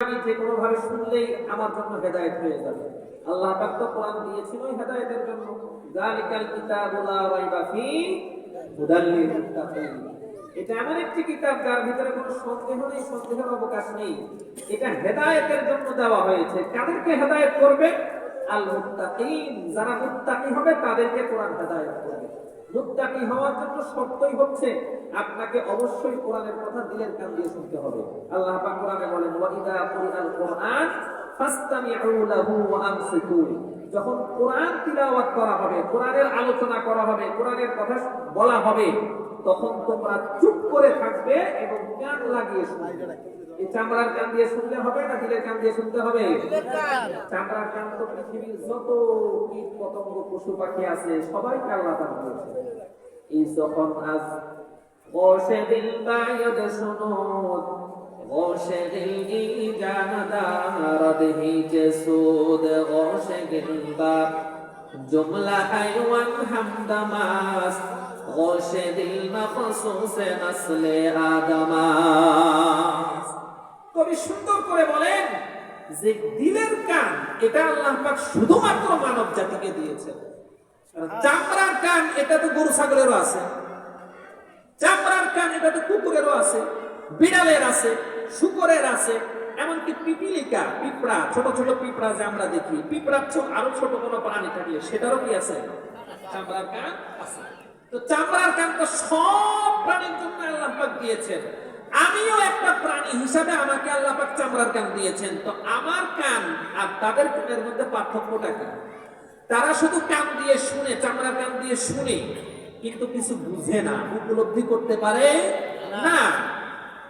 আমি যে কোনো ভাবে শুনলেই আমার জন্য হেদায়েত হয়ে যাবে। আল্লাহ পাক তো কোরআন দিয়েছিল হেদায়েতের জন্য, যালিকাল কিতাবু লা রাইবা ফীহি হুদাল লিল মুত্তাকিন। এটা এমন একটি কিতাব যার ভিতরে কোনো সন্দেহ নেই, সন্দেহের অবকাশ নেই। এটা হেদায়েতের জন্য দেওয়া হয়েছে। কাদেরকে হেদায়েত করবে? আল মুত্তাকিন, যারা মুত্তাকি হবে তাদেরকে কোরআন হেদায়েত করবে। মুত্তাকি হওয়ার জন্য শর্তই হচ্ছে আপনাকে অবশ্যই কোরআনের কথা দিলের কান দিয়ে শুনতে হবে। আল্লাহ পাক কোরআনে বলেন, ওয়া ইযা কুরিআল কুরআন ফাসতামিউ লাহু ওয়া আনসিতু। যখন কোরআন তিলাওয়াত করা হবে, কোরআনের আলোচনা করা হবে, কোরআনের কথা বলা হবে, তখন তোমরা চুপ করে থাকবে এবং কান লাগিয়ে শুনবে। এই চামড়ার কান দিয়ে শুনলে হবে না দিলের কান দিয়ে শুনতে হবে? চামড়ার কান তো পৃথিবীর যত কীট পতঙ্গ পশু পাখি আছে সবাইকে আল্লাহ দান করেছে। এই যখন আজ গোশে দিল বায়দ শুনুত গোশে দিল ইজানাদার হিজে সুদ গোশে দিল বা জুমলা হাইওয়ান হামদামাস গোশে দিল মখসুস নসলে আদমাস। কবি সুন্দর করে বলেন যে দিলের কান এটা আল্লাহ পাক শুধুমাত্র মানব জাতিকে দিয়েছেন। চামড়ার কান এটা তো গরু ছাগলেরও আছে, চামড়ার কান এটা তো কুকুরেরও আছে, বিড়ালের আছে, শুকরের আছে, এমনকি পিপিলিকা, পিঁপড়া, ছোট ছোট পিঁপড়া যে আমরা দেখি, পিঁপড়ার চেয়ে আরো ছোট কোনো প্রাণী থাকলে সেটারও কি আছে? চামড়ার কান আছে। তো চামড়ার কান তো সব প্রাণীর জন্য আল্লাহ পাক দিয়েছেন। আমিও একটা প্রাণী হিসাবে আমাকে আল্লাহ পাক চামড়ার কান দিয়েছেন। তো আমার কান আর তাদের কানের মধ্যে পার্থক্যটা কি? তারা শুধু কান দিয়ে শুনে, চামড়ার কান দিয়ে শুনে, কিন্তু কিছু বুঝে না, উপলব্ধি করতে পারে না।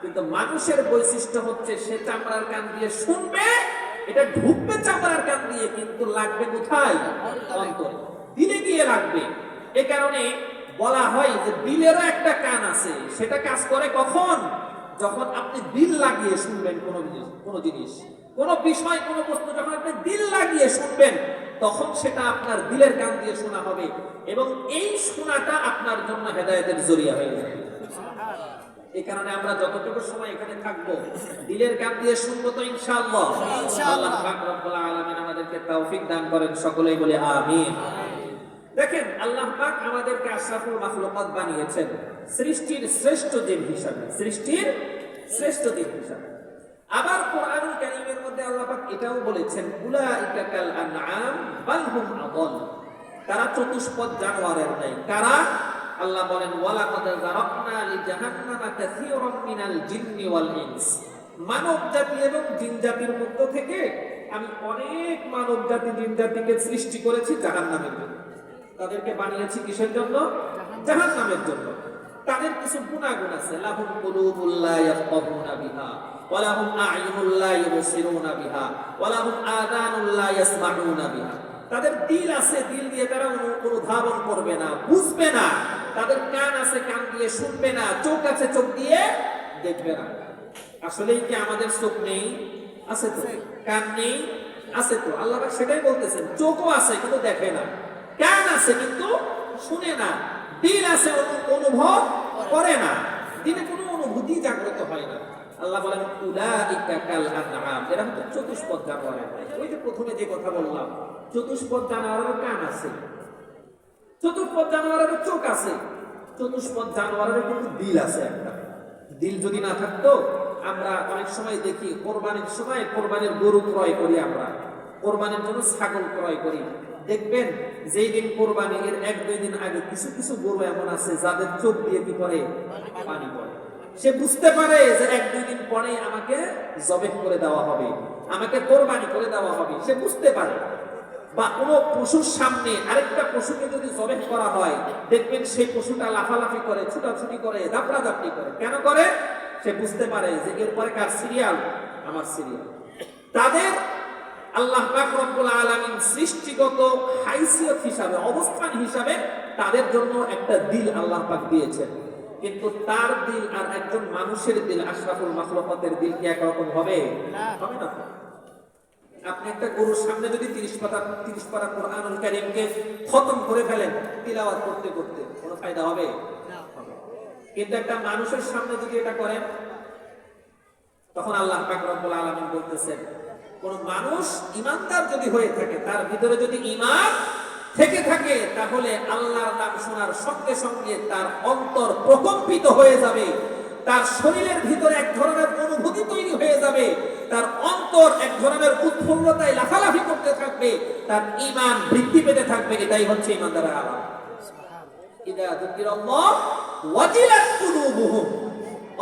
কিন্তু মানুষের বৈশিষ্ট্য হচ্ছে সে চামড়ার কান দিয়ে শুনবে, এটা ঢুকবে চামড়ার কান দিয়ে, কিন্তু লাগবে কোথায়? অন্তরে, দিলে গিয়ে লাগবে। এ কারণে বলা হয় যে দিলেরও একটা কান আছে, সেটা কাজ করে কখন? যখন আপনি দিল লাগিয়ে শুনবেন কোনো জিনিস, কোনো বিষয়, কোনো বস্তু যখন আপনি দিল লাগিয়ে শুনবেন, তখন সেটা আপনার দিলের কান দিয়ে শোনা হবে এবং এই শোনাটা আপনার জন্য হেদায়েতের জরিয়া হয়ে যাবে। এই কারণে আমরা যতটুকু সময় এখানে থাকবো দিলের কান দিয়ে শুনবো তো ইনশাআল্লাহ। আল্লাহ পাক রব্বুল আলামিন আমাদেরকে তৌফিক দান করেন, সকলেই বলি আমিন। দেখেন আল্লাহ পাক আমাদেরকে আশরাফুল মাখলুকাত বানিয়েছেন সৃষ্টির শ্রেষ্ঠ জিন হিসাবে, সৃষ্টির শ্রেষ্ঠ জিন হিসাবে। আবার কোরআনুল কারীমের মধ্যে আল্লাহ পাক এটাও বলেছেন, উলাইকা কাল আনআম বাল হুম আদল। তারা চতুষ্পদ জানোয়ারের ন্যায়। কারা? আল্লাহ বলেন, ওয়ালাকাদ যারাকনা লিজাহান্নামা কাসীরাম মিনাল জিন্নি ওয়াল ইনস। মানব জাতি এবং জিন জাতির মধ্য থেকে আমি অনেক মানব জাতি, জিন জাতিকে সৃষ্টি করেছি জাহান্নামের জন্য। তাদেরকে বানিয়েছি কিসের জন্য? জাহান্নামের জন্য। তাদের কিছু গুনাহগুণ আছে। লাহুম কুলুবুল লা ইয়াফকাহুনা বিহা ওয়া লাহুম আ'য়ুনুল লা ইউবসিরুনা বিহা ওয়া লাহুম আযানুল লা ইয়াসমাউনা বিহা। তাদের দিল আছে, দিল দিয়ে তারা অনুধাবন করবে না, বুঝবে না। তাদের কান আছে, কান দিয়ে শুনবে না। চোখ আছে, চোখ দিয়ে দেখবে না। আসলেই কি আমাদের চোখ নেই? আছে তো। কান নেই? আছে তো। আল্লাহ পাক সেটাই বলতেছেন, চোখও আছে কিন্তু দেখে না, কান আছে কিন্তু শুনে না, দিল আছে অনুভব করে না, দিলে কোনো অনুভূতি জাগ্রত হয় না। আল্লাহ বলেন, উলাইকা কাল আনআম, এরা হচ্ছে চতুষ্পদ জানোয়ার। ওই যে প্রথমে যে কথা বললাম, চতুষ্পদ জানোয়ারের কান আছে, চতুষ্পদ জানোয়ারের চোখ আছে, চতুষ্পদ জানোয়ারের কিন্তু দিল আছে একটা। দিল যদি না থাকতো, আমরা অনেক সময় দেখি কোরবানির সময় কোরবানির গরু ক্রয় করি, আমরা কোরবানির জন্য ছাগল ক্রয় করি। দেখবেন যেই দিন কোরবানি, এর 1-2 দিন আগে কিছু কিছু গরু এমন আছে যাদের চোখ দিয়ে কি করে? পানি পড়ে। সে বুঝতে পারে যে 1-2 দিন পরে আমাকে জবেহ করে দেওয়া হবে, আমাকে কোরবানি করে দেওয়া হবে, সে বুঝতে পারে। বা কোনো পশুর সামনে আরেকটা পশুকে যদি জবেহ করা হয়, দেখবেন সেই পশুটা লাফালাফি করে, ছুটাছুটি করে, দাপড়াদাপড়ি করে। কেন করে? সে বুঝতে পারে যে এরপরে কার সিরিয়াল? আমার সিরিয়াল। তাদের আল্লাহ পাক রব্বুল আলামিন সৃষ্টিগত হাইসিয়ত হিসাবে, অবস্থান হিসাবে তাদের জন্য একটা দিল আল্লাহ পাক দিয়েছেন। কিন্তু তার দিল আর একজন মানুষের দিল, আশরাফুল মাখলুকাতের দিল কি একরকম হবে? হবে না। আপনি একটা গরুর সামনে যদি 30 পারা কোরআনুল কারীমকে খতম করে ফেলেন তিলাওয়াত করতে করতে, কোনো ফায়দা হবে না। কিন্তু একটা মানুষের সামনে যদি এটা করেন, তখন আল্লাহ পাক রব্বুল আলামিন বলতেছেন, কোন মানুষ ইমানদার যদি হয়ে থাকে, তার ভিতরে যদি ঈমান থেকে থাকে, তাহলে আল্লাহর নাম শোনার সঙ্গে সঙ্গে তার অন্তর প্রকম্পিত হয়ে যাবে, তার শরীরের ভিতরে এক ধরনের অনুভূতি তৈরি হয়ে যাবে, তার অন্তর এক ধরনের উৎফুল্লতায় লাফালাফি করতে থাকবে, তার ঈমান বৃদ্ধি পেতে থাকবে। এটাই হচ্ছে ঈমানদারের আলামত। ইদা যুকিরাল্লাহ ওয়াজিলাত কুলুবুহুম,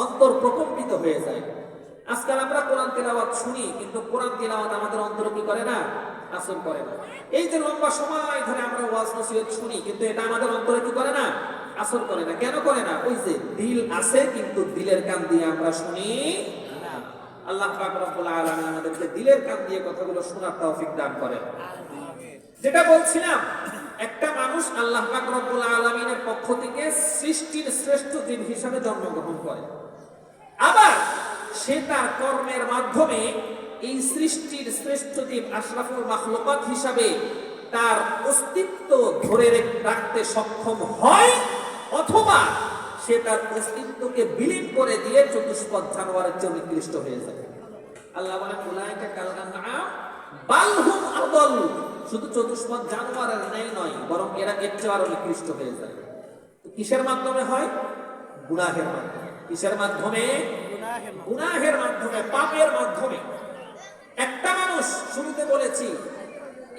অন্তর প্রকম্পিত হয়ে যায়। আজকাল আমরা কোরআন তেলাওয়াত শুনি, কিন্তু কোরআন তেলাওয়াত আমাদের অন্তর কি করে না? আসর করে না। এই যে লম্বা সময় ধরে আমরা ওয়াজ নসিহত শুনি, কিন্তু এটা আমাদের অন্তরে কি করে না? আসর করে না। কেন করে না? ওই যে দিল আছে, কিন্তু দিলের কান দিয়ে আমরা শুনি না। আল্লাহ পাক রব্বুল আলামিন আমাদেরকে দিলের কান দিয়ে কথাগুলো শোনার তৌফিক দান করেন। যেটা বলছিলাম, একটা মানুষ আল্লাহ পাক রব্বুল আলামিনের পক্ষ থেকে সৃষ্টির শ্রেষ্ঠ জীব হিসেবে জন্মগ্রহণ করে, আবার সে তার কর্মের মাধ্যমে এই সৃষ্টির শ্রেষ্ঠ জীব আশরাফুল মাখলুকাত হিসাবে তার অস্তিত্ব ধরে রাখতে সক্ষম হয়, অথবা সে তার অস্তিত্বকে বিলীন করে দিয়ে চতুষ্পদ জানোয়ারের চেয়ে নিকৃষ্ট হয়ে যায়। আল্লাহ বলেন, উলাইকা কাল আনআম বাল হুম আদাল, শুধু চতুষ্পদ জানোয়ারের ন্যায় নয়, বরং এরা এর চেয়ে আরো নিকৃষ্ট হয়ে যায়। কিসের মাধ্যমে হয়? গুনাহের মাধ্যমে। কিসের মাধ্যমে? গুনাহের মাধ্যমে, পাপের মাধ্যমে। একটা মানুষ, শুরুতে বলেছি,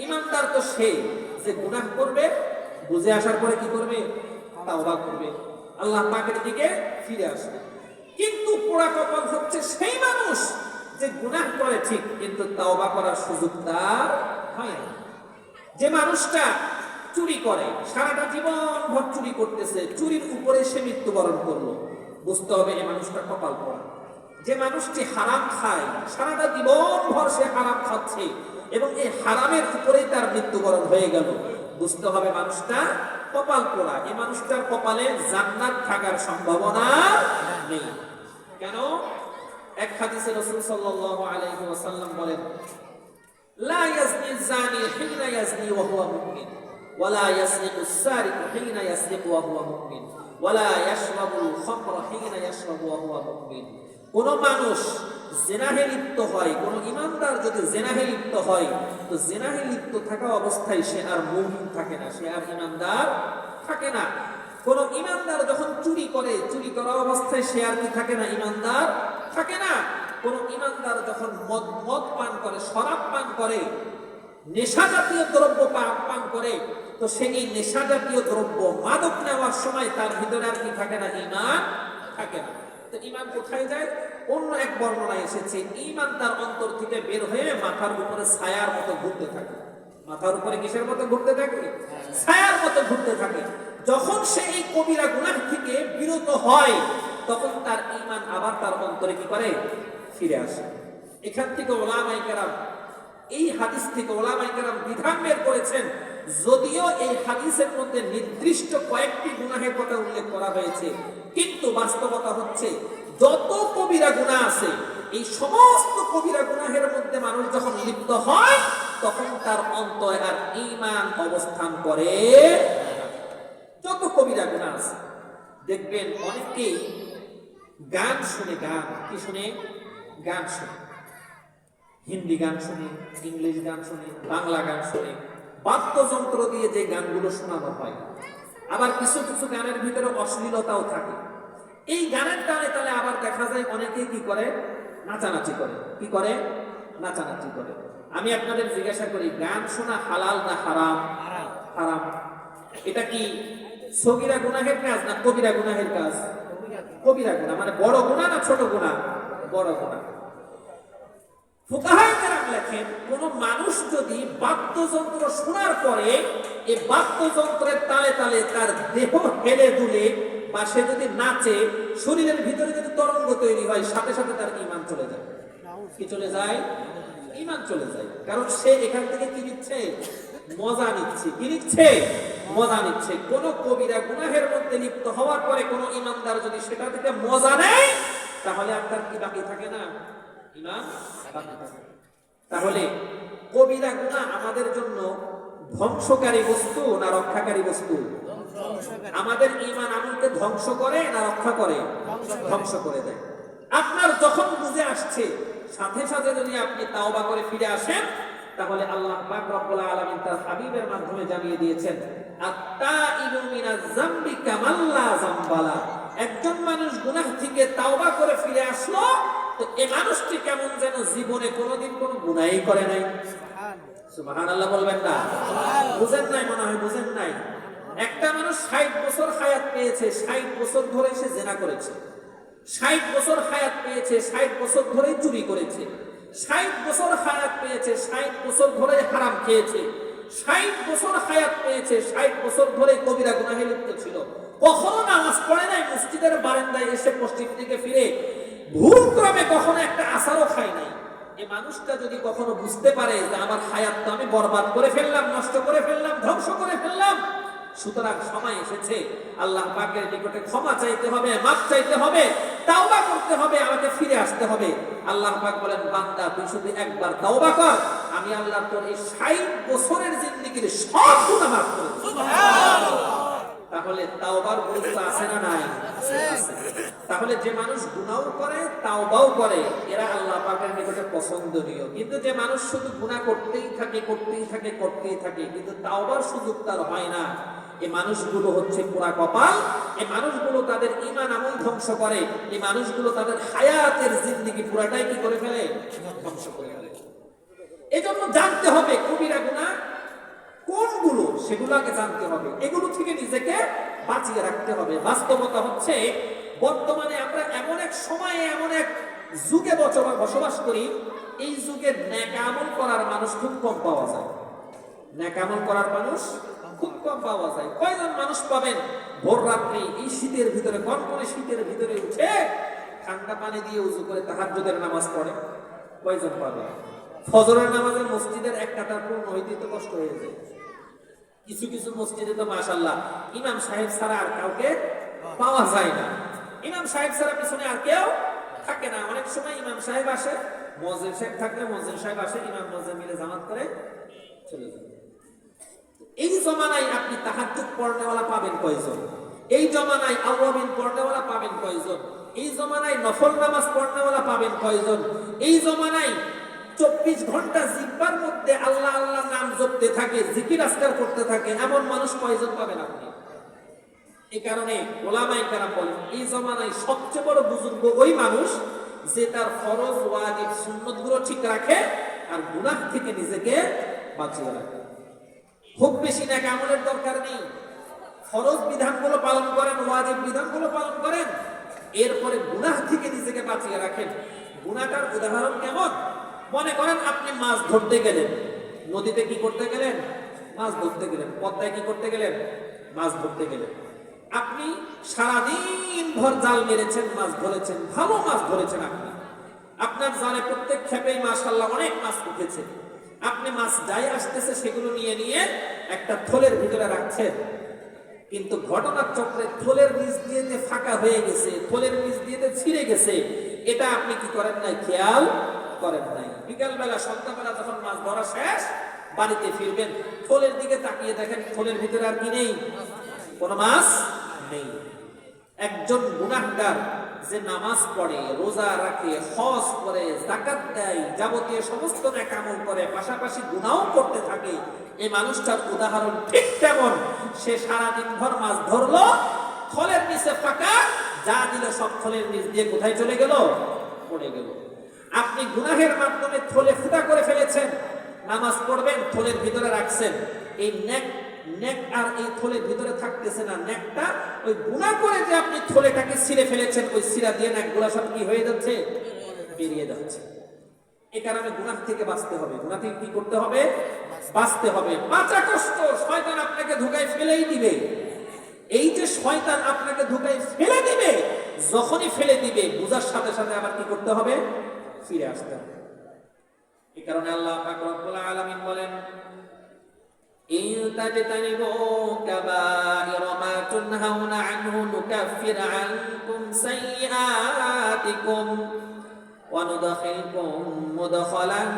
ঈমানদার তো সে যে গুনাহ করবে, বুঝে আসার পরে কি করবে? তাওবা করবে, আল্লাহ পাকের দিকে ফিরে আসবে। কিন্তু পোড়া কপাল হচ্ছে সেই মানুষ যে গুনাহ করে ঠিক, কিন্তু তাওবা করার সুযোগ তার হয় না। যে মানুষটা চুরি করে, সারাটা জীবন ভর চুরি করতেছে, চুরির উপরে সে মৃত্যুবরণ করলো, বুঝতে হবে এই মানুষটা কপাল পোড়া। যে মানুষটি হারাম খায়, সারাটা জীবন ভর সে হারাম খাচ্ছে এবং এই হারামের উপরেই তার মৃত্যুবরণ হয়ে গেল, বুঝতে হবে মানুষটা কপাল পোড়া। এই মানুষটার কপালে জান্নাত থাকার সম্ভাবনা নেই। কেন? এক হাদিসে রাসূল সাল্লাল্লাহু আলাইহি ওয়াসাল্লাম বলেন, লা ইয়াজনি যানি হিনা ইয়াজনি ওয়া হুয়া মুমিন, ওয়া লা ইয়াসরিকু সারিকু হিনা ইয়াসরিকু ওয়া হুয়া মুমিন, ওয়া লা ইয়াশরাবুল খামরা হিনা ইয়াশরাবু ওয়া হুয়া মুমিন। কোন মানুষ জিনাহে লিপ্ত হয়, কোন ঈমানদার যদি জিনাহে লিপ্ত হয়, তো জিনাহে লিপ্ত থাকা অবস্থায় সে আর মুমিন থাকে না, সে আর ঈমানদার থাকে না। কোন ঈমানদার যখন চুরি করে, চুরি করা অবস্থায় সে আর কি থাকে না? ঈমানদার থাকে না। কোন ঈমানদার যখন মদ পান করে, শরাব পান করে, নেশা জাতীয় দ্রব্য পান করে, তো সে এই নেশা জাতীয় দ্রব্য, মাদক নেওয়ার সময় তার ভিতরে আর কি থাকে না? ঈমান থাকে না। তো ঈমান কোথায় যায়? অন্য এক বর্ণনায় এসেছে, ঈমান তার অন্তর থেকে বের হয়ে মাথার উপরে ছায়ার মতো ঘুরতে থাকে। মাথার উপরে কিসের মতো ঘুরতে থাকে? ছায়ার মতো ঘুরতে থাকে। যখন সে এই কবিরা গুনাহ থেকে বিরত হয়, তখন তার ঈমান আবার তার অন্তরে কি করে? ফিরে আসে। এখান থেকে ওলামায়ে কেরাম, এই হাদিস থেকে ওলামায়ে কেরাম বিধান বের করেছেন, যদিও এই হাদিসের মধ্যে নির্দিষ্ট কয়েকটি গুনাহের কথা উল্লেখ করা হয়েছে, কিন্তু বাস্তবতা হচ্ছে যত কবিরা গুনাহ আছে, এই সমস্ত কবিরা গুনাহের মধ্যে মানুষ যখন লিপ্ত হয়, তখন তার অন্তরে আর ঈমান অবস্থান করে। যত কবিরা গুনাহ আছে, দেখবেন অনেকেই গান শুনে, গান কি শুনে? গান শুনে, হিন্দি গান শুনে, ইংলিশ গান শুনে, বাংলা গান শুনে, বাদ্যযন্ত্র দিয়ে যে গানগুলো শোনানো হয়। আবার কিছু কিছু গানের ভিতরে অশ্লীলতাও থাকে। এই গানের টানে তালে আবার দেখা যায় অনেকেই কি করে? নাচানাচি করে। কি করে? নাচানাচি করে। আমি আপনাদের জিজ্ঞাসা করি, গান শোনা হালাল না হারাম? হারাম। এটা কি সগীরা গুনাহের কাজ না কবিরা গুনাহের কাজ? কবিরা গুনাহ। মানে বড় গুনাহ না ছোট গুনাহ? বড় গুনাহ। ফুকাহায়ে কেরাম লেখেন, কোন মানুষ যদি বাদ্যযন্ত্র শোনার পরে এই বাদ্যযন্ত্রের তালে তালে তার দেহ হেলে দুলে, বা সে যদি নাচে, শরীরের ভিতরে যদি তরঙ্গ তৈরি হয়, সাথে সাথে তার ঈমান চলে যায়। কি চলে যায়? ঈমান চলে যায়। কারণ সে এখান থেকে কি নিচ্ছে? মজা নিচ্ছে। কি নিচ্ছে? মজা নিচ্ছে। কোন কবিরা গুনাহের মধ্যে লিপ্ত হওয়ার পরে কোন ঈমানদার যদি সেটা থেকে মজা নেয়, তাহলে আপনার কি বাকি থাকে না? ঈমান বাকি থাকে। তাহলে কবিরা গুনাহ আমাদের জন্য ধ্বংসকারী বস্তু না রক্ষাকারী বস্তু? আমাদের ঈমান আমলকে ধ্বংস করে না রক্ষা করে? ধ্বংস করে দেয়। আপনার যখন বুঝে আসছে, সাথে সাথে যদি আপনি তাওবা করে ফিরে আসেন, তাহলে আল্লাহ পাক রব্বুল আলামিন তার হাবিবের মাধ্যমে জানিয়ে দিয়েছেন, আত-তাইবু মিনাজ যামবি কামান লা যামবালা। একজন মানুষ গুনাহ থেকে তাওবা করে ফিরে আসলো, তো এই মানুষটি কেমন যেন জীবনে কোনোদিন কোনো গুনাহই করে নাই। সুবহানাল্লাহ বলবেন না? বুঝেন নাই মনে হয়, বুঝেন নাই। একটা মানুষ 60 বছর হায়াত পেয়েছে, 60 বছর ধরে সে জিনা করেছে, 60 বছর হায়াত পেয়েছে, 60 বছর ধরে চুরি করেছে, 60 বছর হায়াত পেয়েছে, 60 বছর ধরে হারাম খেয়েছে, 60 বছর হায়াত পেয়েছে, 60 বছর ধরে কবিরা গুনাহে লিপ্ত ছিল, কখনো নামাজ পড়ে নাই, মসজিদের বারান্দায় এসে পশ্চিম দিকে ফিরে ভুলক্রমে কখনো একটা আসারও খায় নাই। এই মানুষটা যদি কখনো বুঝতে পারে যে আমার হায়াতটা আমি বরবাদ করে ফেললাম, নষ্ট করে ফেললাম, ধ্বংস করে ফেললাম, সুতরাং সময় এসেছে আল্লাহ পাকের নিকটে ক্ষমা চাইতে হবে, মাফ চাইতে হবে, তাওবা করতে হবে, আমাকে ফিরে আসতে হবে। আল্লাহ পাক বলেন, বান্দা তুই শুধু একবার তাওবা কর, আমি আল্লাহ তোর এই 60 বছরের জিন্দেগির সব গুনাহ মাফ করে দেব। সুবহানাল্লাহ। তাহলে তাওবার গুরুত্ব আছে না নাই? আছে। তাহলে যে মানুষ গুনাহ করে তাওবাও করে, এরা আল্লাহ পাকের নিকটে পছন্দনীয়। কিন্তু যে মানুষ শুধু গুনাহ করতেই থাকে, করতেই থাকে, করতেই থাকে, কিন্তু তাওবার সুযোগ তার হয় না, এই মানুষগুলো হচ্ছে পোড়া কপাল। এই মানুষগুলো তাদের ঈমান আমল ধ্বংস করে, এই মানুষগুলো তাদের হায়াতের জিন্দেগি পুরাটাই কি করে ফেলে? ধ্বংস করে ফেলে। এজন্য জানতে হবে কবিরা গুনাহ কোনগুলো, সেগুলোকে জানতে হবে, এগুলো থেকে নিজেকে বাঁচিয়ে রাখতে হবে। বাস্তবতা হচ্ছে বর্তমানে আমরা এমন এক সময়ে, এমন এক যুগে বসবাস করি, এই যুগে নেক আমল করার মানুষ খুব কম পাওয়া যায়। নেক আমল করার মানুষ খুব কম পাওয়া যায়। কয়জন মানুষ পাবেন ভোর রাত্রি এই শীতের ভিতরে, কনকনে শীতের ভিতরে উঠে ঠান্ডা পানি দিয়ে উযু করে তাহাজ্জুদের নামাজ পড়ে? কয়জন পাবেন? ফজরের নামাজে মসজিদের এক কাতার পূর্ণ হইতে তো কষ্ট হয়ে যায়। কিছু কিছু মসজিদে তো মাশাআল্লাহ ইমাম সাহেব ছাড়া আর কাউকে পাওয়া যায় না। ইমাম সাহেব ছাড়া পিছনে আর কেউ থাকে না। অনেক সময় ইমাম সাহেব আসে, মুয়াজ্জিন সাহেব থাকলে মুয়াজ্জিন সাহেব আসে, ইমাম মুয়াজ্জিন মিলে জামাত করে চলে যায়। এই জমানায় আপনি তাহাজ্জুদ পড়নেওয়ালা পাবেন কয়জন? এই জমানায় আওয়াবিন পড়নেওয়ালা পাবেন কয়জন? এই জমানায় নফল নামাজ পড়নেওয়ালা পাবেন কয়জন? এই জমানায় 24 ঘন্টা জিহ্বার মধ্যে আল্লাহ আল্লাহ নাম জপতে থাকে, জিকির আজকার করতে থাকে, এমন মানুষ কয়জন পাবেন আপনি? এই কারণে ওলামায়ে কেরাম বলেন, এই জমানায় সবচেয়ে বড় বুজুর্গ ওই মানুষ যে তার ফরজ ওয়াজিব সুন্নতগুলো ঠিক রাখে আর গুনাহ থেকে নিজেকে বাঁচিয়ে রাখে। খুব বেশি নেক আমলের দরকার নেই, ফরজ বিধানগুলো পালন করেন, ওয়াজিব বিধানগুলো পালন করেন, এরপরে গুনাহ থেকে নিজেকে বাঁচিয়ে রাখেন। গুনাহটার উদাহরণ কেমন? মনে করেন আপনি মাছ ধরতে গেলেন, নদীতে কি করতে গেলেন? মাছ ধরতে গেলেন। পদ্মায় কি করতে গেলেন? মাছ ধরতে গেলেন। আপনি সারাদিন ভর জাল মেরেছেন, মাছ ধরেছেন, ভালো মাছ ধরেছেন। আপনি আপনার জালে প্রত্যেক ক্ষেপেই মাশাআল্লাহ অনেক মাছ উঠেছে। আপনি মাছ যাই আসতেছে সেগুলো নিয়ে নিয়ে একটা থলের ভিতরে রাখছেন, কিন্তু ঘটনার চক্রে থলের নিচ দিয়ে যে ফাঁকা হয়ে গেছে, থলের নিচ দিয়ে যে ছিঁড়ে গেছে, এটা আপনি কি করেন নাই? খেয়াল করেন নাই। বিকালবেলা সন্ধ্যাবেলা যখন মাছ ধরা শেষ, বাড়িতে ফিরবেন, থলের দিকে তাকিয়ে দেখেন থলের ভিতরে আর কি নেই? কোন মাছ নেই। একজন গুনাহগার যে নামাজ পড়ে, রোজা রাখে, হজ করে, যাকাত দেয়, যাবতীয় সমস্ত নেক আমল করে, পাশাপাশি গুনাহও করতে থাকে, এই মানুষটার উদাহরণ ঠিক তেমন। সে সারাদিন ভর মাছ ধরলো, থলের নিচে ফাঁকা, যা দিল সব থলের নিচ দিয়ে কোথায় চলে গেল? পড়ে গেল। আপনি গুনাহের মাধ্যমে থলে ফুটা করে ফেলেছেন, নামাজ পড়বেন, থলের ভিতরে রাখছেন, এই নেক আর এই থলের ভিতরে থাকতেছে না। নেকটা ওই গুনাহ করে যে আপনি থলেটাকে ছিঁড়ে ফেলেছেন, ওই ছিঁড়া দিয়ে নেকগুলা সব কি হয়ে যাচ্ছে? বেরিয়ে যাচ্ছে। এই কারণে গুনাহ থেকে বাঁচতে হবে। গুনাহ থেকে কি করতে হবে? বাঁচতে হবে। বাঁচা কষ্ট, শয়তান আপনাকে ধোঁকায় ফেলেই দিবে। এই যে শয়তান আপনাকে ধোঁকায় ফেলে দিবে, যখনই ফেলে দিবে বুঝার সাথে সাথে আবার কি করতে হবে? ফিরে আসতে হবে। এই কারণে আল্লাহ পাক রব্বুল আলামিন বলেন, ইন তাজতানিবু কাবাইরা মা তুনহাউনা আনহু নুকাফির আনকুম সাইয়্যাতিকুম ওয়া নুদখিলকুম মুদখালান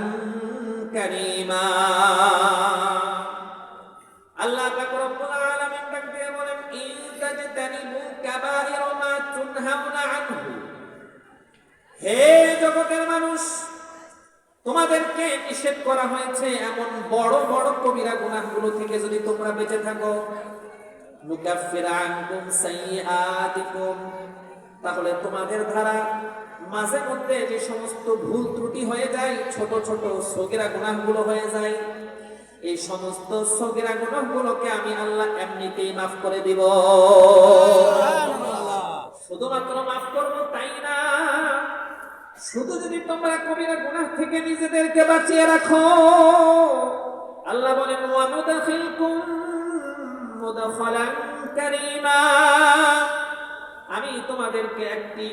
কারীমা। আল্লাহ পাক রব্বুল আলামিন ডাক দিয়ে বলেন, ইন তাজতানিবু কাবাইরা মা তুনহাউনা আনহু, হে জগতের মানুষ, তোমাদেরকে নিষেধ করা হয়েছে এমন বড় বড় কবিরা গুনাহগুলো থেকে যদি তোমরা বেঁচে থাকো, নুকাফির আনকুম সাইয়্যাতিকুম, তাহলে তোমাদের দ্বারা মাঝে মধ্যে যে সমস্ত ভুল ত্রুটি হয়ে যায়, ছোট ছোট সগীরা গুনাহগুলো হয়ে যায়, এই সমস্ত সগীরা গুনাহগুলোকে আমি আল্লাহ এমনিতেই মাফ করে দিব। শুধুমাত্র মাফ করবো তাই না, শুধু যদি তোমরা কবিরা গুনাহ থেকে নিজেদেরকে বাঁচিয়ে রাখো, আল্লাহ বলেন ওয়া নুদখিলকুম মুদখালান কারীমা, আমি তোমাদেরকে একটি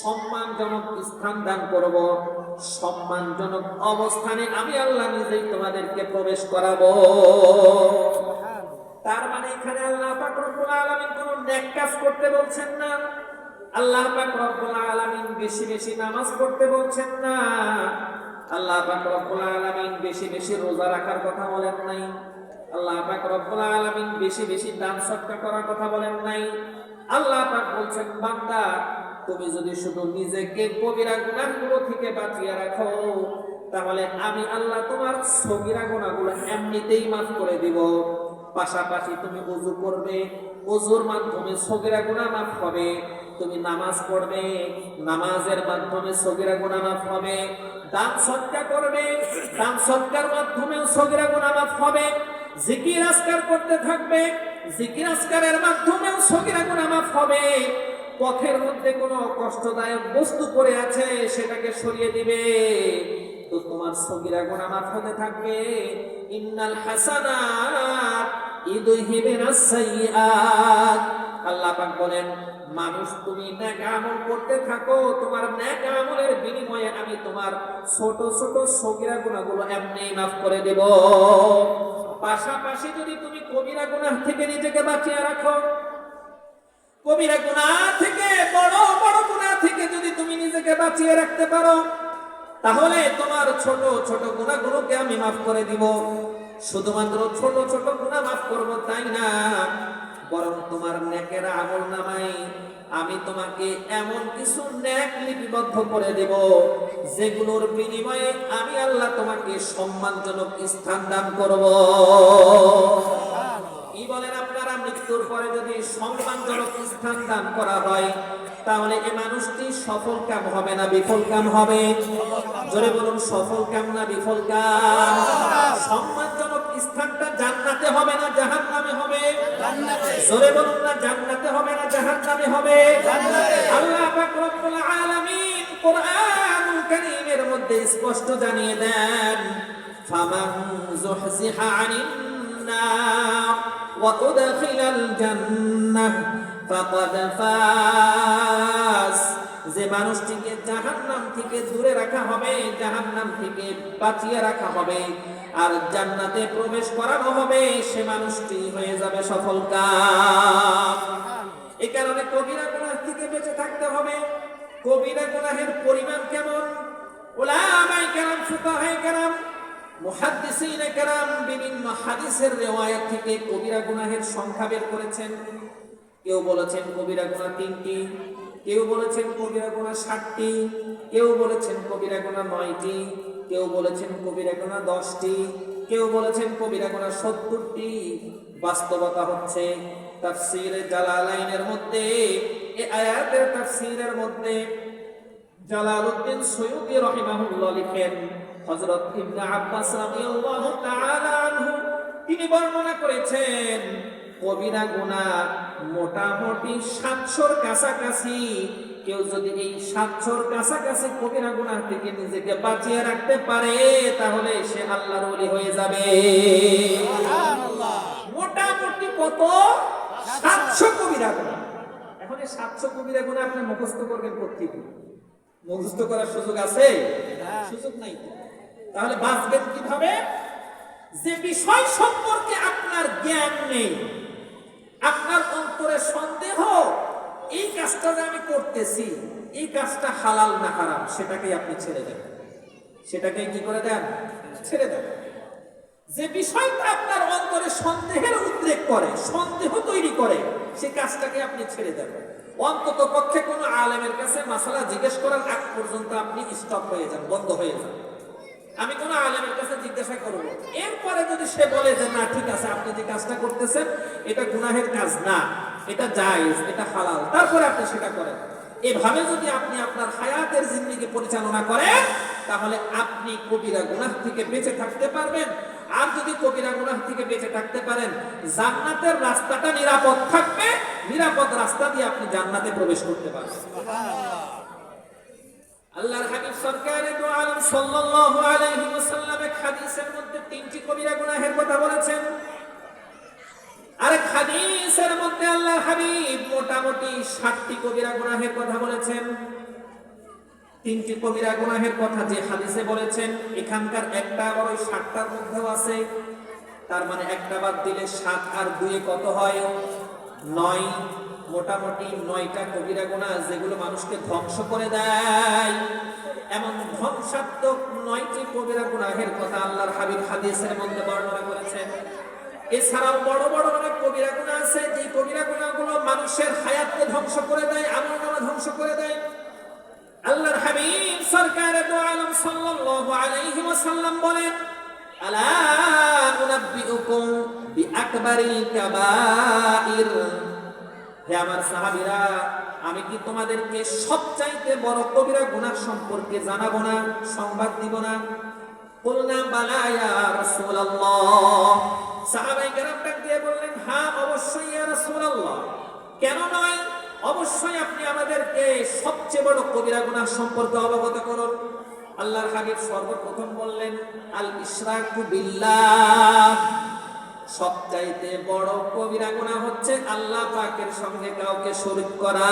সম্মানজনক স্থান দান করব, সম্মানজনক অবস্থানে আমি আল্লাহ নিজেই তোমাদেরকে প্রবেশ করাবো। তার মানে এখানে আল্লাহ পাক রব্বুল আলামিন কোনো নেক কাজ করতে বলছেন না, আল্লাহ পাক রব্বুল আলামিন বেশি বেশি নামাজ পড়তে বলছেন না, আল্লাহ পাক রব্বুল আলামিন বেশি বেশি রোজা রাখার কথা বলেন নাই, আল্লাহ পাক রব্বুল আলামিন বেশি বেশি দান সদকা করার কথা বলেন নাই। আল্লাহ পাক বলছেন, বান্দা তুমি যদি শুধু নিজেকে কবিরা গুনাহগুলো থেকে বাঁচিয়ে রাখো, তাহলে আমি আল্লাহ তোমার সগীরা গুনাহগুলো এমনিতেই মাফ করে দিব। পাশাপাশি তুমি ওযু করবে, ওযুর মাধ্যমে সগীরা গুনাহ মাফ হবে। তুমি নামাজ পড়বে, নামাজের মাধ্যমে সগীরা গুনাহ মাফ হবে। দান সদকা করবে, দান সদকার মাধ্যমে সগীরা গুনাহ মাফ হবে। জিকির আজকার করতে থাকবে, জিকির আজকারের মাধ্যমেও সগীরা গুনাহ মাফ হবে। পথের মধ্যে কোনো কষ্টদায়ক বস্তু পড়ে আছে, সেটাকে সরিয়ে দিবে, তো তোমার সগীরা গুনাহ মাফ হতে থাকবে। ইন্নাল হাসানাত ইউযহিবুনাস সাইয়্যাত, আল্লাহ পাক বলেন মানুষ তুমি নেক আমল করতে থাকো, তোমার নেক আমলের বিনিময়ে আমি তোমার ছোট ছোট সগীরা গুনাহগুলো এমনি মাফ করে দেব। পাশাপাশি যদি তুমি কবিরা গুনাহ থেকে নিজেকে বাঁচিয়ে রাখো, কবিরা গুনাহ থেকে বড় বড় গুনাহ থেকে যদি তুমি নিজেকে বাঁচিয়ে রাখতে পারো, তাহলে তোমার ছোট ছোট গুনাহগুলোকে আমি মাফ করে দিব। শুধুমাত্র ছোট ছোট গুনাহ মাফ করব তাই না, বরং তোমার নেকের আমলনামায় আমি তোমাকে এমন কিছু নেক লিপিবদ্ধ করে দেব, যেগুলোর বিনিময়ে আমি আল্লাহ তোমাকে সম্মানজনক স্থান দান করব। কি বলেন আপনারা, মৃত্যুর পরে যদি সম্মানজনক স্থান দান করা হয়, তাহলে এই মানুষটি সফল কাম হবে না বিফল কাম হবে? জোরে বলুন, সফল কাম না বিফল কাম? সম্মানজনক স্থানটা জান্নাতে হবে না জাহান্নামে হবে? জোরে বলুন না, জান্নাতে হবে না জাহান্নামে হবে? আল্লাহ পাক রব্বুল আলামিন কোরআনুল কারীমের মধ্যে স্পষ্ট জানিয়ে দেন, ফামান যুহজিহা আনিন নার ওয়া উদখিলাল জান্নাহ ফাকাদ ফাজ, যে মানুষটিকে জাহান্নাম থেকে দূরে রাখা হবে, জাহান্নাম থেকে বাঁচিয়ে রাখা হবে আর জান্নাতে প্রবেশ করানো হবে, সে মানুষটি হয়ে যাবে সফলকাম। এই কারণে কবিরা গুনাহ থেকে বেঁচে থাকতে হবে। কবিরা গুনাহের পরিমাণ কেমন? উলামায়ে কেরাম, ফুকাহায়ে কেরাম, মুহাদ্দিসিনে কেরাম বিভিন্ন হাদিসের রিওয়ায়াত থেকে কবিরা গুনাহের সংখ্যা বের করেছেন। কেউ বলেছেন কবিরা গুনাহ 3টি, কেউ বলেছেন কবিরা গুনাহ 7টি, কেউ বলেছেন কবিরা গুনাহ 9টি, কেউ বলেছেন কবিরা গুনাহ 10টি, কেউ বলেছেন কবিরা গুনাহ 70টি। বাস্তবতা হচ্ছে তাফসীরে জালালাইনের মধ্যে, এই আয়াতের তাফসীরের মধ্যে জালালউদ্দিন সৈয়দী রাহিমাহুল্লাহ লিখেন, হযরত ইবনে আব্বাস রাদিয়াল্লাহু তাআলা আনহু তিনি বর্ণনা করেছেন কবিরা গুনাহ মোটামুটি 700-র কাছাকাছি। কেউ যদি এই 700-র কাছাকাছি কবিরা গুনাহ থেকে নিজেকে বাঁচিয়ে রাখতে পারে, তাহলে সে আল্লাহর ওলি হয়ে যাবে। সুবহানাল্লাহ। মোটামুটি কত? 700 কবিরা গুনাহ। এখন এই 700 কবিরা গুনাহ আপনি মুখস্থ করবেন কোত্থেকে? মুখস্থ করার সুযোগ আছে? সুযোগ নাই। তাহলে বাঁচবেন কিভাবে? যে বিষয় সম্পর্কে আপনার জ্ঞান নেই, আপনার অন্তরে সন্দেহ, এই কাজটা যে আমি করতেছি, এই কাজটা হালাল না হারাম, সেটাকেই আপনি ছেড়ে দেন। সেটাকে কি করে দেন? ছেড়ে দেন। যে বিষয়টা আপনার অন্তরে সন্দেহের উদ্রেক করে, সন্দেহ তৈরি করে, সেই কাজটাকে আপনি ছেড়ে দেন। অন্তত পক্ষে কোনো আলেমের কাছে মাসালা জিজ্ঞেস করার আগ পর্যন্ত আপনি স্টপ হয়ে যান, বন্ধ হয়ে যান। আমি কোনো আলেমের কাছে জিজ্ঞাসা করব, এরপরে যদি সে বলে যে না ঠিক আছে আপনি যে কাজটা করতেছেন এটা গুনাহের কাজ না, এটা জায়েজ, এটা হালাল, তারপরে আপনি সেটা করেন। এভাবে যদি আপনি আপনার হায়াতের জিন্দেগি পরিচালনা করেন তাহলে আপনি কবিরা গুনাহ থেকে বেঁচে থাকতে পারবেন। আর যদি কবিরা গুনাহ থেকে বেঁচে থাকতে পারেন, জান্নাতের রাস্তাটা নিরাপদ থাকবে, নিরাপদ রাস্তা দিয়ে আপনি জান্নাতে প্রবেশ করতে পারবেন। আল্লাহর হাবিব সরকারে দু আলম সাল্লাল্লাহু আলাইহি ওয়াসাল্লাম এক হাদিসের মধ্যে 3টি কবিরা গুনাহের কথা বলেছেন। আরেক হাদিসের মধ্যে আল্লাহর হাবিব মোটামুটি 7টি কবিরা গুনাহের কথা বলেছেন। 3টি কবিরা গুনাহের কথা যে হাদিসে বলেছেন, এখানকার একটা আবার ওই 7টার মধ্যেও আছে। তার মানে একটা বাদ দিলে 7 আর 2 কত হয়? 9। মোটামুটি 9টা কবিরা গুনাহ যেগুলো মানুষকে ধ্বংস করে দেয়। এমন ধ্বংসাত্মক 9টি কবিরা গুনাহের কথা আল্লাহর হাবিব হাদিসের মধ্যে বর্ণনা করেছেন। এছাড়াও বড় বড় অনেক কবিরা গুনাহ আছে, যে কবিরা গুনাহগুলো মানুষের হায়াতকে ধ্বংস করে দেয়, আমলনামা ধ্বংস করে দেয়। আল্লাহর হাবিব সরকার দু আলম সাল্লাল্লাহু আলাইহি ওয়াসাল্লাম বলেন, আলা উনাব্বিউকুম বিআকবারিল কাবাইর। হে আমার সাহাবীরা, আমি কি তোমাদেরকে সবচাইতে বড় কবিরা গুনাহ সম্পর্কে জানাবো না, সংবাদ দিব না? কুলনা বালা ইয়া রাসূলুল্লাহ। সাহাবায়ে কেরাম ডাক দিয়ে বললেন, হ্যাঁ অবশ্যই ইয়া রাসূলুল্লাহ। কেন নয়, অবশ্যই আপনি আমাদেরকে সবচেয়ে বড় কবিরা গুনাহ সম্পর্কে অবগত করুন। আল্লাহর হাবিব সর্বপ্রথম বললেন, আল ইশরাকু বিল্লাহ। সবচাইতে বড় কবিরা গুনাহ হচ্ছে আল্লাহ পাকের সঙ্গে কাউকে শরীক করা।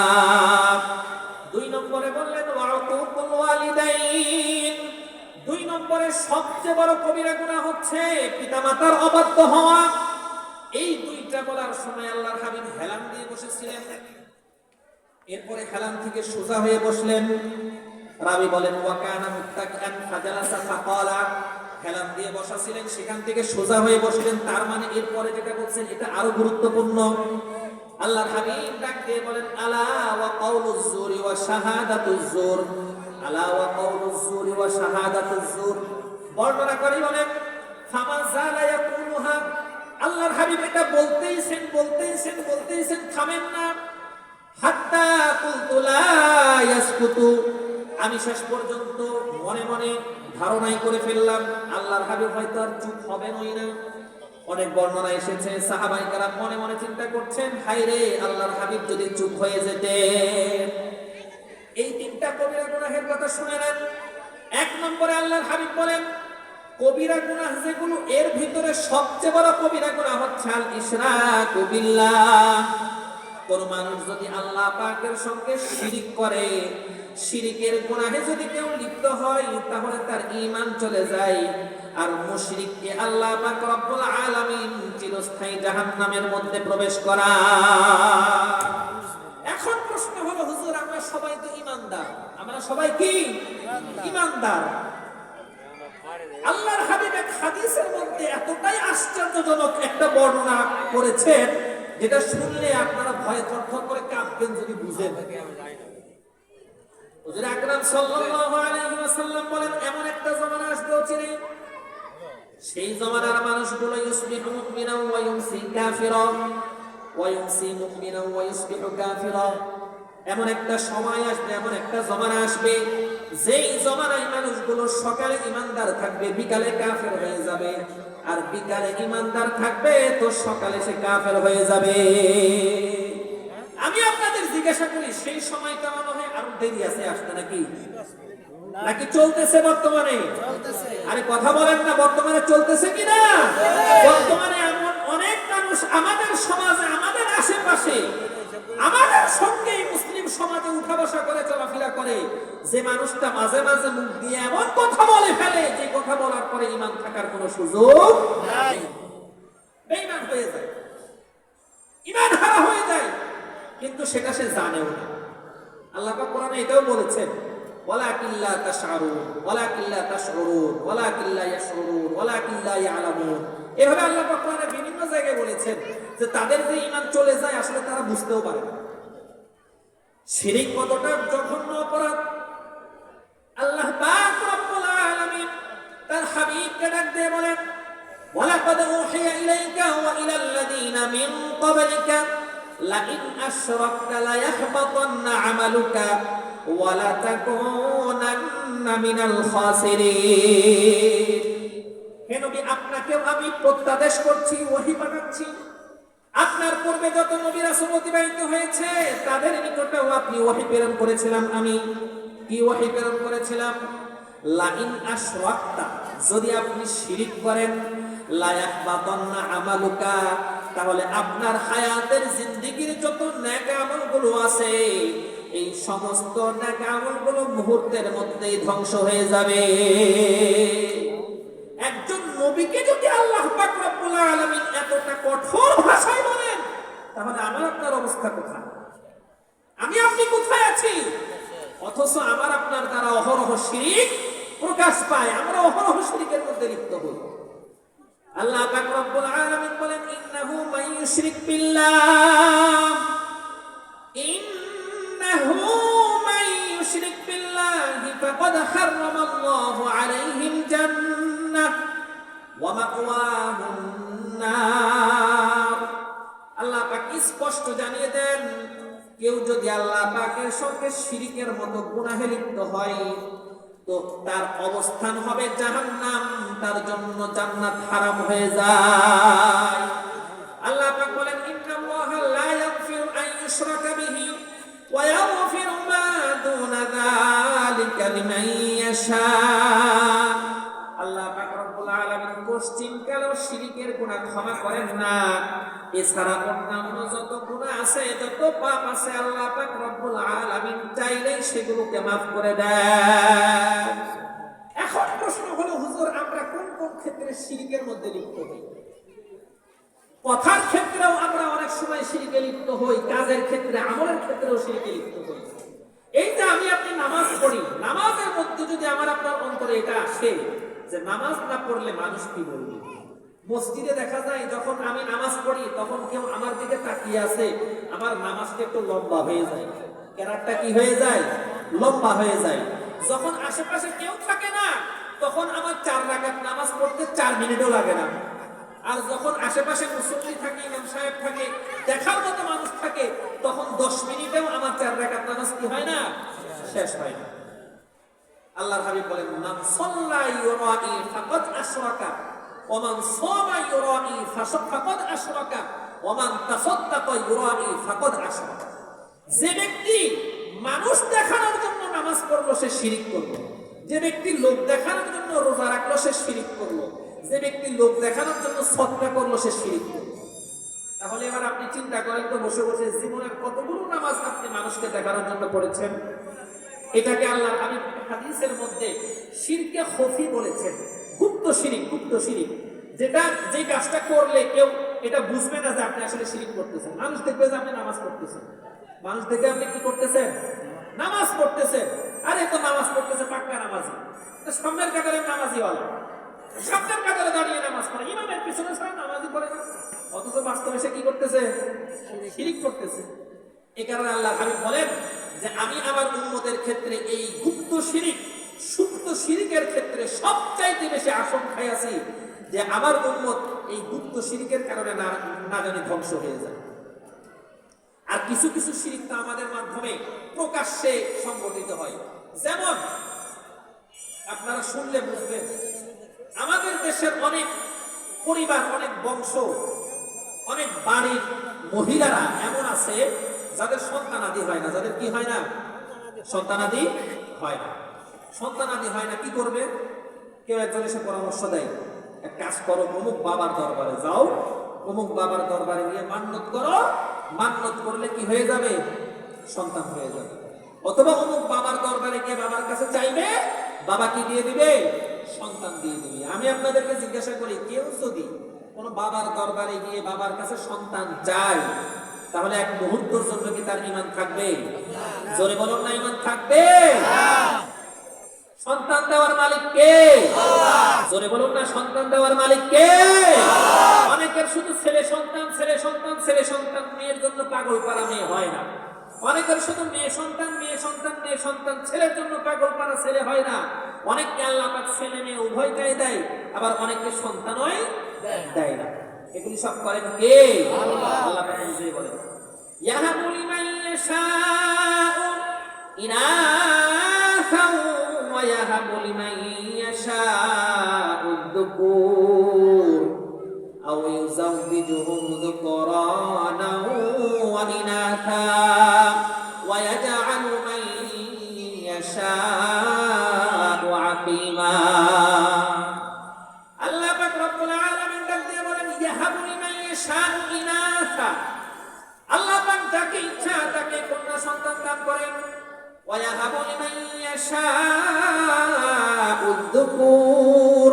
2 নম্বরে বললেন ওয়াকুকুল ওয়ালিদাইন। 2 নম্বরে সবচেয়ে বড় কবিরা গুনাহ হচ্ছে পিতামাতার অবাধ্য হওয়া। এই 2টা বলার সময় আল্লাহর হাবিব হেলান দিয়ে বসেছিলেন। এরপরে হেলান থেকে সোজা হয়ে বসলেন। রাবী বলেন ওয়াকানা মুত্তাকিআন ফাজালাসা ফাকালা। হেলান দিয়ে বসা ছিলেন, সেখান থেকে সোজা হয়ে বসলেন। তার মানে এরপরে যেটা বলছেন এটা আরো গুরুত্বপূর্ণ। আল্লাহর হাবিব ডাক দিয়ে বলেন, আলা ওয়া কাউলুজ জুরি ওয়া শাহাদাতুজ জুর। আলা ওয়া কাউলুজ জুরি ওয়া শাহাদাতুজ জুর। বর্ণনা করে বলেন, ফামা যালা ইয়াকুলুহা। আল্লাহর হাবিব এটা বলতেইছেন বলতেইছেন বলতেইছেন, থামেন না। হাত্তা কুলতু লা ইয়াসকুতু। আমি শেষ পর্যন্ত মনে মনে ধারণাই করে ফেললাম আল্লাহর হাবিব হয়তো আর চুপ হবেনই না। অনেক বর্ণনা এসেছে সাহাবায়ে কেরাম মনে মনে চিন্তা করছেন, হায় রে আল্লাহর হাবিব যদি চুপ হয়ে যেতেন। এই 3টা কবিরা গুনাহের কথা শুনে নেন। 1 নম্বরে আল্লাহর হাবিব বলেন, কবিরা গুনাহ যেগুলো এর ভিতরে সবচেয়ে বড় কবিরা গুনাহ হচ্ছে আল ইশরাকু বিল্লাহ। কোন মানুষ যদি আল্লাহ পাকের সঙ্গে শিরিক করে, শিরিকের গুনাহে যদি কেউ লিপ্ত হয় তাহলে তার ঈমান চলে যায়। আর মুশরিককে আল্লাহ পাক রব্বুল আলামিন চিরস্থায়ী জাহান্নামের মধ্যে প্রবেশ করা। এখন প্রশ্ন হলো, হুজুর আমরা সবাই তো ঈমানদার, আমরা সবাই কি ঈমানদার? আল্লাহর হাবিব এক হাদিসের মধ্যে এতটাই আশ্চর্যজনক একটা বর্ণনা করেছেন যেটা শুনলে আপনারা ভয়ে থরথর করে কাঁপবেন যদি বুঝেন। হুজুর আকরাম সাল্লাল্লাহু আলাইহি ওয়াসাল্লাম বলেন, এমন একটা জামানা আসবে অচিরেই, সেই জামানার মানুষগুলো ইউসবিহু মুমিনান ওয়া ইউমসি কাফিরান ওয়া ইউমসি মুমিনান ওয়া ইউসবিহু কাফিরান। এমন একটা সময় আসবে, এমন একটা জামানা আসবে যেই জামানায় মানুষগুলো সকালে ঈমানদার থাকবে, বিকালে কাফের হয়ে যাবে। আর বিকালে ঈমানদার থাকবে তো সকালে সে কাফের হয়ে যাবে। আমি আপনাদের জিজ্ঞাসা করি, সেই সময়টা মনে হয় আরো দেরি আছে আসতে, নাকি চলতেছে বর্তমানে? আরে কথা বলেন না, বর্তমানে চলতেছে কিনা? বর্তমানে এমন অনেক মানুষ আমাদের সমাজে, আমাদের আশেপাশে, আমাদের সঙ্গে মুসলিম সমাজে উঠা বসা করে, চলাফেরা করে, যে মানুষটা মাঝে মাঝে মুখ দিয়ে এমন কথা বলে ফেলে যে কথা বলার পরে ঈমান থাকার কোনো সুযোগ নাই। বেঈমান হয়ে যায়, ঈমান হারা হয়ে যায়, কিন্তু সেটা সে জানেও না। আল্লাহ পাক কোরআনে এটাও বলেছেন, ওয়ালাকিন লা তাশআরুন ওয়ালাকিন লা তাশউরুন ওয়ালাকিন লা ইয়াশউরুন ওয়ালাকিন লা ইয়ালামুন। এভাবে আল্লাহ পাক কোরআনে বিভিন্ন জায়গায় বলেছেন যে তাদের যে ঈমান চলে যায় আসলে তারা বুঝতেও পারে না। শিরিক কতটা জঘন্য অপরাধ। আল্লাহ পাক রব্বুল আলামিন তার হাবিবকে ডাক দিয়ে বলেন, ওয়ালাকাদ উহিয়া ইলাইকা ওয়া ইলাল লাযীনা মিন ক্বাবলিকা লাইন আশরাকতা লায়াহবাতান্না আমালুকা ওয়া লাতাকুনান্না মিনাল খাসিরিন। হে নবী, আপনাকেও আমি প্রত্যাদেশ করছি, ওহী পাঠাচ্ছি। আপনার পূর্বে যত নবী রাসূল অতিবাহিত হয়েছে তাদের নিকটেও আপনি ওহী প্রেরণ করেছিলাম। আমি কি ওহী প্রেরণ করেছিলাম? লাইন আশরাকতা, যদি আপনি শিরিক করেন, লায়াহবাতান্না আমালুকা, তাহলে আপনার হায়াতের জিন্দেগীর যত নেক আমলগুলো আছে এই সমস্ত নেক আমলগুলো মুহূর্তের মধ্যেই ধ্বংস হয়ে যাবে। একজন নবীকে যদি আল্লাহ পাক রব্বুল আলামিন এতটা কঠোর ভাষায় বলেন, তাহলে আমার আপনার অবস্থা কোথায়? আমি আপনি কোথায় আছি? অথচ আমার আপনার দ্বারা অহরহ শিরিক প্রকাশ পায়, আমরা অহরহ শিরিকের মধ্যে লিপ্ত হই। আল্লাহ পাক রব্বুল আলামিন বলেন, ইন্নাহু মান ইউশরিক বিল্লাহ, ইন্নাহু মান ইউশরিক বিল্লাহি ফাকাদ হারামাল্লাহু আলাইহিল জান্নাহ ওয়া মাওয়াহুন নার। আল্লাহ পাক স্পষ্ট জানিয়ে দেন, কেউ যদি আল্লাহ পাকের সঙ্গে শিরিকের মতো গুনাহে লিপ্ত হয় তো তার অবস্থান হবে জাহান্নাম, তার জন্য জান্নাত হারাম হয়ে যায়। আল্লাহ পাক বলেন, ইন্নাল্লাহা লা ইয়াগফিরু আন ইউশরাকা বিহি ওয়া ইয়াগফিরু মা দুনা যালিকা লিমান ইয়াশা। আল্লাহ পাক রব্বুল আলামিন পশ্চিমকালেও শিরিকের গুনাহ ক্ষমা করেন না। এছাড়া অন্যান্য যত গুনাহ আছে, যত পাপ আছে, আল্লাহ পাক রব্বুল আলামিন চাইলেই সেগুলোকে মাফ করে দেন। এখন প্রশ্ন হলো, হুজুর আমরা কোন কোন ক্ষেত্রে শিরকের মধ্যে লিপ্ত হই? কথার ক্ষেত্রেও আমরা অনেক সময় শিরকে লিপ্ত হই, কাজের ক্ষেত্রে, আমলের ক্ষেত্রেও শিরকে লিপ্ত হই। এই যে আমি আপনি নামাজ পড়ি, নামাজের মধ্যে যদি আমার আপনার অন্তরে এটা আসে যে নামাজ না পড়লে মানুষ কি বলবে। মসজিদে দেখা যায় যখন আমি নামাজ পড়ি তখন কেউ আমার দিকে তাকিয়ে আছে, আমার নামাজটা একটু লম্বা হয়ে যায়, কেরাতটা কি হয়ে যায়? লম্বা হয়ে যায়। যখন আশেপাশে কেউ থাকে না তখন আমার 4 রাকাত নামাজ পড়তে 4 মিনিটও লাগে না। আর যখন আশেপাশে মুসল্লি থাকে, ইমাম সাহেব থাকে, দেখার মতো মানুষ থাকে, তখন 10 মিনিটেও আমার 4 রাকাত নামাজ কি হয় না? শেষ হয় না। আল্লাহর হাবিব বলেন, মান সাল্লা ইউরাই ফাকাদ আশরাকা ওয়া মান সামা ইউরাই ফাকাদ আশরাকা ওয়া মান তাসাদ্দাকা ইউরাই ফাকাদ আশরাকা। যে ব্যক্তি মানুষ দেখানোর জন্য নামাজ পড়লো সে শিরিক করলো, যে ব্যক্তি লোক দেখানোর জন্য রোজা রাখলো সে শিরিক করলো, যে ব্যক্তি লোক দেখানোর জন্য সদকা করলো সে শিরিক করলো। তাহলে এবার আপনি চিন্তা করেন তো, বসে বসে জীবনের কতগুলো নামাজ আপনি মানুষকে দেখানোর জন্য পড়েছেন? এটাকে আল্লাহ হাবিব হাদিসের মধ্যে শিরকে খফি বলেছেন, গুপ্ত শিরিক। গুপ্ত শিরিক যেটা, যে কাজটা করলে কেউ এটা বুঝবে না যে আপনি আসলে শিরিক করতেছেন। মানুষ দেখবে যে আপনি নামাজ পড়তেছেন, মানুষ দেখে আপনি কি করতেছেন? নামাজ পড়তেছেন। আরে তো নামাজ পড়তেছে পাক্কা নামাজি, সামনের কাতারে নামাজিওয়ালা, সামনের কাতারে দাঁড়িয়ে নামাজ পড়ে, ইমামের পিছনে ছাড়া নামাজি পড়ে না, অথচ বাস্তবে সে কি করতেছে? শিরিক করতেছে। এই কারণে আল্লাহ হাবিব বলেন যে আমি আমার উম্মতের ক্ষেত্রে এই গুপ্ত শিরিক, সুপ্ত শিরিকের ক্ষেত্রে সবচাইতে বেশি আশঙ্কায় আছি যে আমার উম্মত এই গুপ্ত শিরিকের কারণে না জানি ধ্বংস হয়ে যায়। আর কিছু কিছু শিরিক তো আমাদের মাধ্যমে প্রকাশ্যে সংগঠিত হয়। যেমন আপনারা শুনলে বুঝবেন, আমাদের দেশের অনেক পরিবার, অনেক বংশ, অনেক বাড়ির মহিলারা এমন আছে যাদের সন্তানাদি হয় না। যাদের কি হয় না? সন্তানাদি হয় না। সন্তানাদি হয় না, কি করবে? কেউ একজন এসে পরামর্শ দেয়, এক কাজ করো, অমুক বাবার দরবারে যাও, অমুক বাবার দরবারে গিয়ে মান্নত করো, মান্নত করলে কি হয়ে যাবে? সন্তান হয়ে যাবে। অথবা অমুক বাবার দরবারে গিয়ে বাবার কাছে চাইবে, বাবা কি দিয়ে দিবে? সন্তান দিয়ে দিবে। আমি আপনাদেরকে জিজ্ঞাসা করি, কেউ যদি কোন বাবার দরবারে গিয়ে বাবার কাছে সন্তান চায়, তাহলে এক মুহূর্তের জন্য কি তার ঈমান থাকবে? জোরে বলুন না, ঈমান থাকবে? সন্তান দেওয়ার মালিক কে? জোরে বলুন না, সন্তান দেওয়ার মালিক কে? অনেকের শুধু ছেলে সন্তান, ছেলে সন্তান, ছেলে সন্তান, মেয়ের জন্য পাগল পারা মেয়ে হয় না। অনেকের শুধু মেয়ে সন্তান মেয়ে সন্তান মেয়ে সন্তান, ছেলের জন্য পাগল পারা, ছেলে হয় না। অনেককে আল্লাহ পাক ছেলে মেয়ে উভয়টাই দেয়, আবার অনেককে সন্তানই দেয় না। এগুলি সব করেন কে? আল্লাহ পাক নিজেই বলেন, ইয়াহাবু লিমান ইয়াশাউ ইনাসা ওয়া ইয়াহাবু লিমান ইয়াশাউ যুকুর আও ইউযাওবিজুহুম যুকরানা ওয়া ইনাসা ওয়া ইয়াজআলু মান ইয়াশাউ আকীমা। আল্লাহ পাক রব্বুল আলামিন ডাক দিয়ে বলেন, ইয়াহাবু লিমান ইয়াশাউ ইনাসা, আল্লাহ পাক যাকে ইচ্ছা তাকে কন্যা সন্তান দান করেন। ওয়া ইয়াহাবু লিমান ইয়াশাউ যুকুর,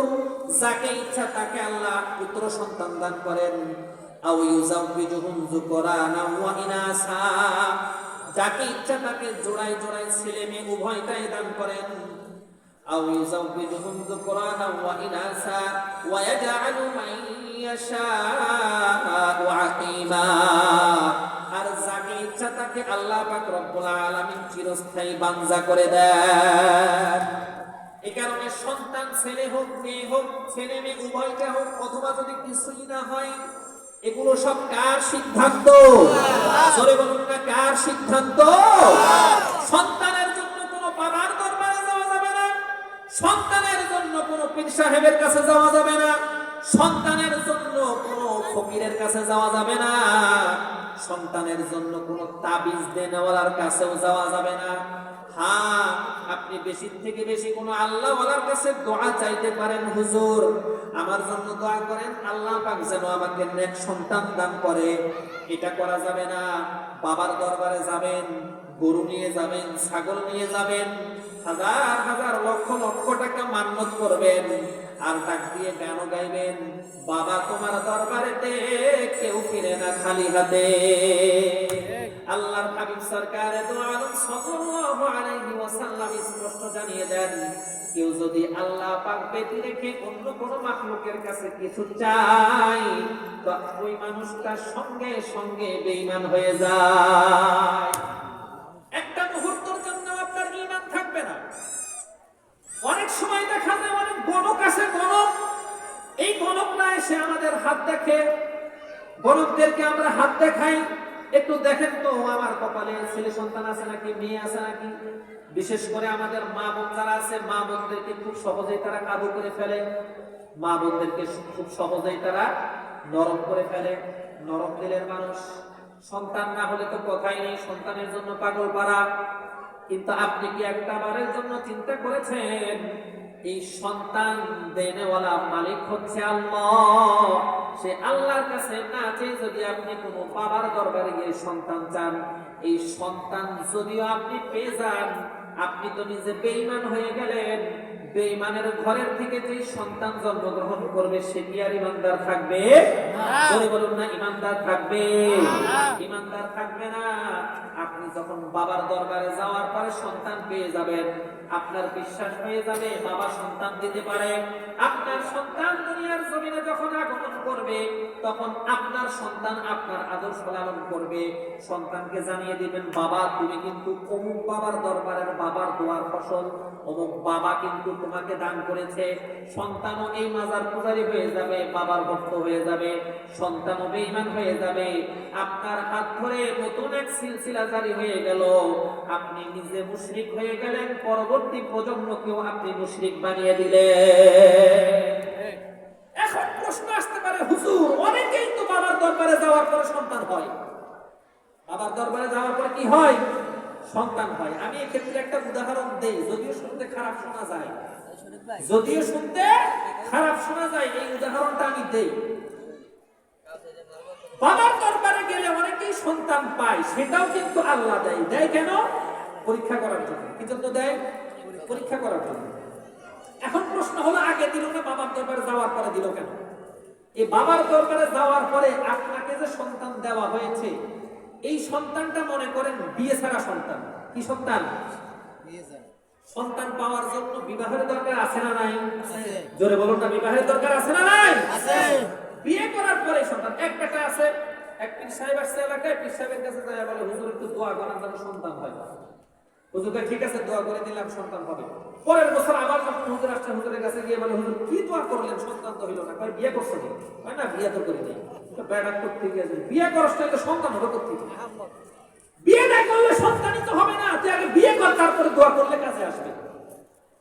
যাকে ইচ্ছা তাকে আল্লাহ পুত্র সন্তান দান করেন। আও ইউযাওবিজুহুম যুকরানা ওয়া ইনাসা, যাকে ইচ্ছা তাকে জোড়ায় জোড়ায় ছেলে মেয়ে উভয়টাই দান করেন। আও ইউযাওবিজুহুম যুকরানা ওয়া ইনাসা ওয়া ইয়াজআলু মান ইয়াশাউ আকীমা, আর যাকে ইচ্ছা তাকে আল্লাহ পাক রব্বুল আলামিন চিরস্থায়ী বানজা করে দেন। এই কারণে সন্তান ছেলে হোক মেয়ে হোক, ছেলে মেয়ে উভয়টা হোক, অথবা যদি কিছুই না হয়, এগুলো সব কার সিদ্ধান্ত? জোরে বলুন না, কার সিদ্ধান্ত? সন্তানের জন্য কোনো বাবার দরবারে যাওয়া যাবে না, সন্তানের জন্য কোনো পীর সাহেবের কাছে যাওয়া যাবে না, সন্তানের জন্য কোনো ফকিরের কাছে যাওয়া যাবে না, সন্তানের জন্য কোনো তাবিজ দেনওয়ালার কাছেও যাওয়া যাবে না। হ্যাঁ, আপনি বেশি থেকে বেশি কোনো আল্লাহওয়ালার কাছে দোয়া চাইতে পারেন, হুজুর আমার জন্য দোয়া করেন, আল্লাহ পাক যেন আমাকে নেক সন্তান দান করে। এটা করা যাবে না। বাবার দরবারে যাবেন, গরু নিয়ে যাবেন, ছাগল নিয়ে যাবেন, হাজার হাজার লক্ষ লক্ষ টাকা মান্নত করবেন, আর ডাক দিয়ে গানও গাইবেন, বাবা তোমার দরবারেতে কেউ ফিরে না খালি হাতে। আল্লাহর হাবিব সরকারে দো আলম সাল্লাল্লাহু আলাইহি ওয়াসাল্লাম স্পষ্ট জানিয়ে দেন, কেউ যদি আল্লাহ পাক ব্যতীত রেখে অন্য কোনো মাখলুকের কাছে কিছু চায়, তো ওই মানুষটা সঙ্গে সঙ্গে বেঈমান হয়ে যায়। একটা মুহূর্তের জন্য আপনার ঈমান থাকবে না। অনেক সময় দেখা যায় অনেক গণক আছে, গণক, এই গণকরা এসে আমাদের হাত দেখে, গণকদেরকে আমরা হাত দেখাই, একটু দেখেন তো আমার কপালে ছেলে সন্তান আছে নাকি, মেয়ে আছে নাকি। বিশেষ করে আমাদের মা বোন যারা আছে, মা বোনদেরকে খুব সহজেই তারা কাবু করে ফেলে, মা বোনদেরকে খুব সহজেই তারা নরম করে ফেলে। নরম দিলের মানুষ, সন্তান না হলে তো কথাই নেই, সন্তানের জন্য পাগল পারা। কিন্তু আপনি কি একটা বারের জন্য চিন্তা করেছেন এই সন্তান দেনেওয়ালা মালিক হচ্ছে আল্লাহ? সে আল্লাহর কাছে না চেয়ে যদি আপনি কোনো বাবার দরবারে গিয়ে সন্তান চান, এই সন্তান যদিও আপনি পেয়ে যান, আপনি তো নিজে বেঈমান হয়ে গেলেন। বেঈমানের ঘরের থেকে যে সন্তান জন্মগ্রহণ করবে সে কি আর ইমানদার থাকবে? বলুন না, ইমানদার থাকবে? ইমানদার থাকবে না। আপনি যখন বাবার দরবারে যাওয়ার পরে সন্তান পেয়ে যাবেন, আপনার বিশ্বাস হয়ে যাবে বাবা সন্তান দিতে পারে। আপনার সন্তান দুনিয়ার জমিনে যখন আগমন করবে, তখন আপনার সন্তান আপনার আদর্শ লালন করবে। সন্তানকে জানিয়ে দিবেন, বাবা তুমি কিন্তু অমুক বাবার দরবারের বাবার দোয়ার ফসল, অমুক বাবা কিন্তু তোমাকে দান করেছে। সন্তানও এই মাজার পূজারী হয়ে যাবে, বাবার ভক্ত হয়ে যাবে, সন্তানও বেঈমান হয়ে যাবে। আপনার হাত ধরে নতুন এক সিলসিলা জারি হয়ে গেল, আপনি নিজে মুশরিক হয়ে গেলেন, পরবর্তী প্রজন্মকেও আপনি মুশরিক বানিয়ে দিলেন। এখন প্রশ্ন আসতে পারে, হুজুর অনেকেই তো বাবার দরবারে যাওয়ার পরে সন্তান হয়, বাবার দরবারে যাওয়ার পরে কি হয়? সন্তান হয়। আমি এক্ষেত্রে একটা উদাহরণ দেই, যদিও শুনতে খারাপ শোনা যায়, যদিও শুনতে খারাপ শোনা যায়, এই উদাহরণটা আমি দেই। বাবার দরবারে গেলে অনেকেই সন্তান পায়, সেটাও কিন্তু আল্লাহ দেয়। দেয় কেন? পরীক্ষা করার জন্য। কি জন্য দেয়? পরীক্ষা করার জন্য। এখন প্রশ্ন হলো, আগে দিল না, বাবার দরবারে যাওয়ার পরে দিল কেন? এই বাবার দরবারে যাওয়ার পরে আপনাকে যে সন্তান দেওয়া হয়েছে, এই সন্তানটা মনে করেন বিয়ে ছাড়া সন্তান। কি সন্তান? সন্তান পাওয়ার জন্য বিবাহের দরকার আছে না নাই? জোরে বলুন না, বিবাহের দরকার আছে না নাই? বিয়ে করার পরে সন্তান, এক বেটা আছে, এক পীর সাহেব আসছে এলাকায়, পীর সাহেবের কাছে যায় বলে হুজুর একটু দোয়া করেন যেন সন্তান হয়। হুজুর কয় ঠিক আছে দোয়া করে দিলাম, সন্তান হবে। পরের বছর আবার যখন হুজুর আসছে, হুজুরের কাছে গিয়ে বলে হুজুর কি দোয়া করলেন, সন্তান তো হইল না। কয় বিয়ে করছো নি? কয় না বিয়ে তো করিনি। বেড়া করতে গিয়েছে, বিয়ে করছ তো সন্তান হবে কোথেকে? বিয়ে না করলে সন্তানই তো হবে না, তুই আগে বিয়ে কর তারপরে দোয়া করলে কাজে আসবে।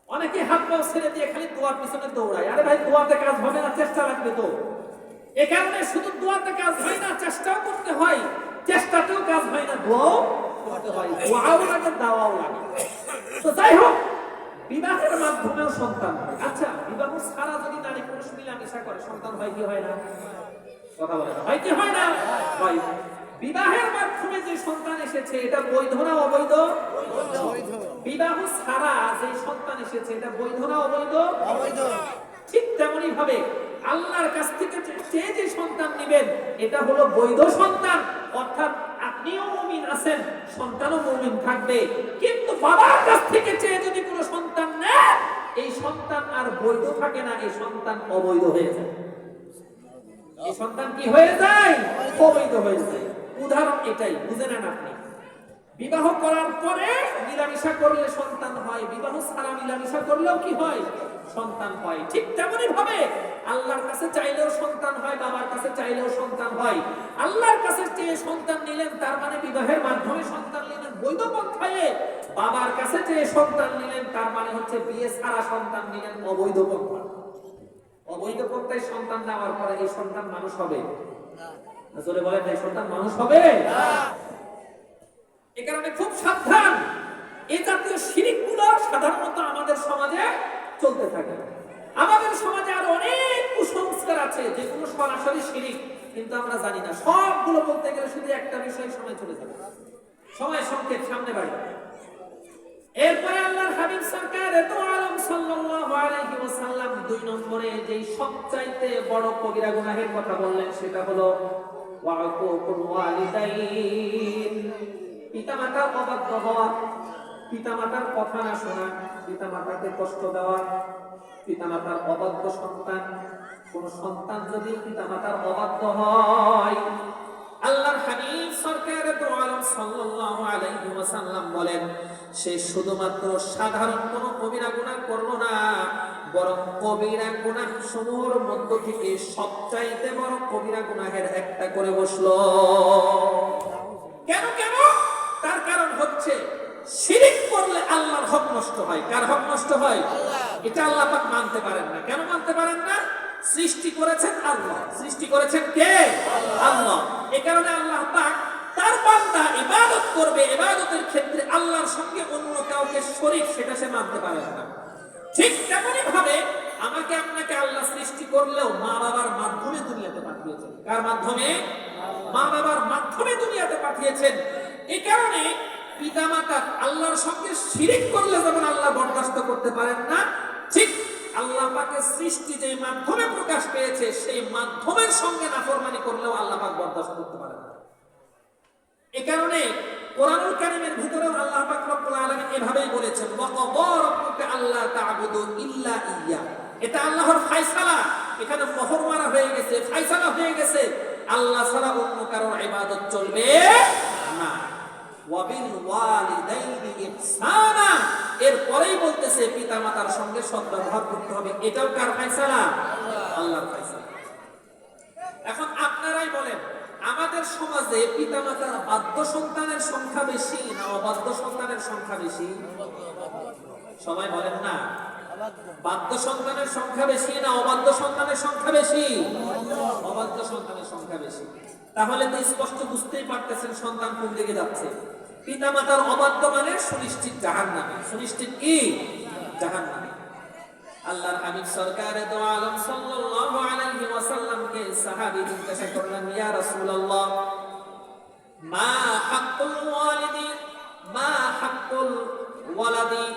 অনেকে হাত পাও ছেড়ে দিয়ে খালি দোয়ার পিছনে দৌড়ায়। আরে ভাই দোয়াতে কাজ হবে না, চেষ্টা লাগবে তো। এ কারণে শুধু দোয়াতে কাজ হয় না, চেষ্টাও করতে হয়। চেষ্টাতেও কাজ হয় না, দোয়াও করতে হয়। দোয়াও লাগে, দাওয়াও লাগে। তো যাই হোক, বিবাহের মাধ্যমেও সন্তান হয়। আচ্ছা, বিবাহ ছাড়া যদি নারী পুরুষ মিলামিশা করে সন্তান হয় কি হয় না? কথা বলে না, হয় কি হয় না? হয়। বিবাহের মাধ্যমে যে সন্তান এসেছে এটা বৈধ না অবৈধ? বিবাহ ছাড়া যে সন্তান এসেছে এটা বৈধ না অবৈধ? অবৈধ। ঠিক তেমনি ভাবে আল্লাহর কাছ থেকে চেয়ে যে সন্তান নেবেন এটা হলো বৈধ সন্তান, অর্থাৎ আপনিও মুমিন আছেন, সন্তানও মুমিন থাকবে। কিন্তু বাবার কাছ থেকে চেয়ে যদি কোনো সন্তান নেন, এই সন্তান আর বৈধ থাকে না, এই সন্তান অবৈধ হয়ে যায়। এই সন্তান কি হয়ে যায়? অবৈধ হয়ে যায়। উদাহরণ এটাই, বুঝে নেন আপনি। বিবাহ করার পরে মিলামিশা করলে সন্তান হয়, বিবাহ ছাড়া মিলামিশা করলেও কি হয়? সন্তান হয়। ঠিক তেমনি ভাবে আল্লাহর কাছে চাইলেও সন্তান হয়, বাবার কাছে চাইলেও সন্তান হয়। আল্লাহর কাছে চেয়ে সন্তান নিলেন, তার মানে বিবাহের মাধ্যমে সন্তান নিলেন বৈধ পন্থায়। বাবার কাছে চেয়ে সন্তান নিলেন, তার মানে হচ্ছে বিয়ে ছাড়া সন্তান নিলেন অবৈধ পন্থা। অবৈধ পন্থায় সন্তান নেওয়ার পরে এই সন্তান মানুষ হবে না? চলে বলেন এই সন্তান মানুষ হবে না। এ কারণে খুব সাবধান। এই জাতীয় শিরিকগুলো সাধারণত আমাদের সমাজে চলতে থাকে। আমাদের সমাজে আরো অনেক কুসংস্কার আছে যেগুলো সরাসরি শিরিক, কিন্তু আমরা জানি না। সবগুলো বলতে গেলে শুধু একটা বিষয় সময় চলে যাবে, সময় সংক্ষেপ, সামনে বাড়ি। এরপরে আল্লাহর হাবিব সরকার দু আলম সাল্লাল্লাহু আলাইহি ওয়াসাল্লাম 2 নম্বরে যেই সবচাইতে বড় কবিরা গুনাহের কথা বললেন সেটা হলো ওয়াকুকুল ওয়ালিদাইন, পিতামাতার অবাধ্য হওয়া, পিতামাতার কথা না শোনা, পিতামাতাকে কষ্ট দেওয়া, পিতামাতার অবাধ্য সন্তান। কোন সন্তান যদি পিতামাতার অবাধ্য হয়, আল্লাহর হাবিব সরকার দু আলম সাল্লাল্লাহু আলাইহি ওয়াসাল্লাম বলেন সে শুধুমাত্র সাধারণ কোন কবিরা গুনাহ করলো না, বরং কবিরা গুনাহ সমূহের মধ্য থেকে সবচাইতে বড় কবিরা গুনাহের একটা করে বসলো। কেন কেন? তার কারণ হচ্ছে শিরিক করলে আল্লাহর হক নষ্ট হয়। কার হক নষ্ট হয়? এটা আল্লাহ পাক মানতে পারেন না। কেন মানতে পারেন না? সৃষ্টি করেছেন আল্লাহ। সৃষ্টি করেছেন কে? আল্লাহ। এই কারণে আল্লাহ পাক তার বান্দা ইবাদত করবে, ইবাদতের ক্ষেত্রে আল্লাহর সঙ্গে অন্য কাউকে শরীক, সেটা সে মানতে পারে না। ঠিক তেমনি ভাবে আমাকে আপনাকে আল্লাহ সৃষ্টি করলেও মা বাবার মাধ্যমে দুনিয়াতে পাঠিয়েছেন। কার মাধ্যমে? মা বাবার মাধ্যমে দুনিয়াতে পাঠিয়েছেন। এই কারণে পিতামাতা আল্লাহর সঙ্গে শিরিক করলে যেমন আল্লাহ বরদাস্ত করতে পারেন না, ঠিক আল্লাহ পাকের সৃষ্টি যে মাধ্যমে প্রকাশ পেয়েছে সেই মাধ্যমের সঙ্গে নাফরমানি করলেও আল্লাহ পাক বরদাস্ত করতে পারেন না। এই কারণে কোরআনুল কারীমের ভিতরেও আল্লাহ পাক রব্বুল আলামিন এভাবেই বলেছেন ওয়াকাদা রাব্বুকা আল্লা তা'বুদু ইল্লা ইয়্যা। এটা আল্লাহর ফয়সালা। এখানে মোহর মারা হয়ে গেছে, ফয়সালা হয়ে গেছে, আল্লাহ ছাড়া অন্য কারোর ইবাদত চলবে না। ওয়াবিল ওয়ালিদাইনি ইহসানা, এরপরেই বলতেছে পিতামাতার সঙ্গে সদ্ব্যবহার করতে হবে। এটাও কার ফয়সালা? আল্লাহর ফয়সালা। এখন আপনারাই বলেন, আমাদের সমাজে পিতামাতার বাধ্য সন্তানের সংখ্যা বেশি না অবাধ্য সন্তানের সংখ্যা বেশি? সবাই বলেন না। বাধ্য সন্তানের সংখ্যা বেশি না অবাধ্য সন্তানের সংখ্যা বেশি? অবাধ্য সন্তানের সংখ্যা বেশি। তাহলে তো স্পষ্ট বুঝতেই পারতেছেন সন্তান কোন দিকে যাচ্ছে। পিতামাতার অবাধ্য মানে সুনিশ্চিত জাহান্নামে। সুনিশ্চিত কি? জাহান্নামে। আল্লাহর হাবিব সরকার দু আলম সাল্লাল্লাহু আলাইহি ওয়াসাল্লামকে সাহাবী জিজ্ঞাসা করলেন, ইয়া রাসূলুল্লাহ, মা হাক্কুল ওয়ালিদি, মা হাক্কুল ওয়ালাদি,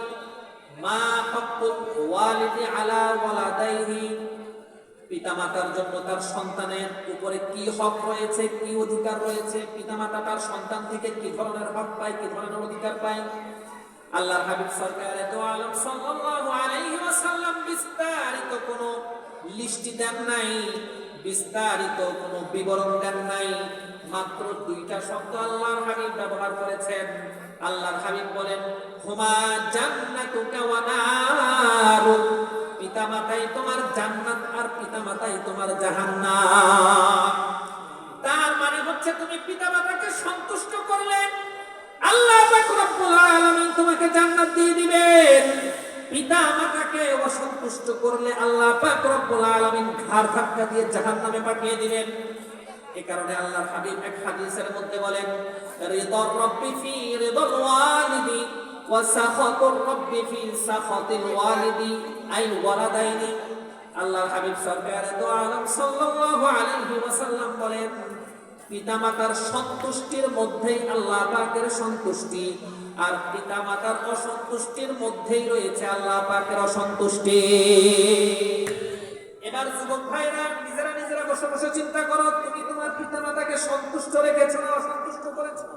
মা হাক্কুল ওয়ালিদি আলা ওয়ালাদাইহি, পিতামাতার জন্য তার সন্তানের উপরে কি হক রয়েছে, কি অধিকার রয়েছে, পিতামাতা তার সন্তান থেকে কি ধরনের হক পায়, কি ধরনের অধিকার পায়। আল্লাহর হাবিব সরকার দু আলম সাল্লাল্লাহু আলাইহি ওয়াসাল্লাম বিস্তারিত কোনো লিস্ট দেন নাই, বিস্তারিত কোনো বিবরণ দেন নাই, মাত্র দুইটা শব্দ আল্লাহর হাবিব ব্যবহার করেছেন। আল্লাহর হাবিব বলেন, হুমা জান্নাতুকা ওয়া নারুক, পিতামাতাই তোমার জান্নাত আর পিতামাতাই তোমার জাহান্নাম। তার মানে হচ্ছে তুমি পিতামাতাকে সন্তুষ্ট করলে আল্লাহ পাক রব্বুল আলামিন তোমাকে জান্নাত দিয়ে দিবেন। পিতামাতাকে অসন্তুষ্ট করলে আল্লাহ পাক রব্বুল আলামিন ঘাড় ধাক্কা দিয়ে জাহান্নামে পাঠিয়ে দিবেন। এই কারণে আল্লাহর হাবিব এক হাদিসের মধ্যে বলেন, রিদার রাব্বি ফি রিদাল ওয়ালিদি ওয়া সাখাতুর রাব্বি ফি সাখাতিল ওয়ালিদি আই ওয়ালাদাইনি। আল্লাহর হাবিব সরকারে দো আলম সাল্লাল্লাহু আলাইহি ওয়াসাল্লাম বলেন, পিতামাতার সন্তুষ্টির মধ্যেই আল্লাহ পাকের সন্তুষ্টি, আর পিতামাতার অসন্তুষ্টির মধ্যেই রয়েছে আল্লাহ পাকের অসন্তুষ্টি। এবার যুবক ভাইরা নিজেরা নিজেরা বসে বসে চিন্তা করো, তুমি তোমার পিতামাতাকে সন্তুষ্ট রেখেছো না অসন্তুষ্ট করেছো?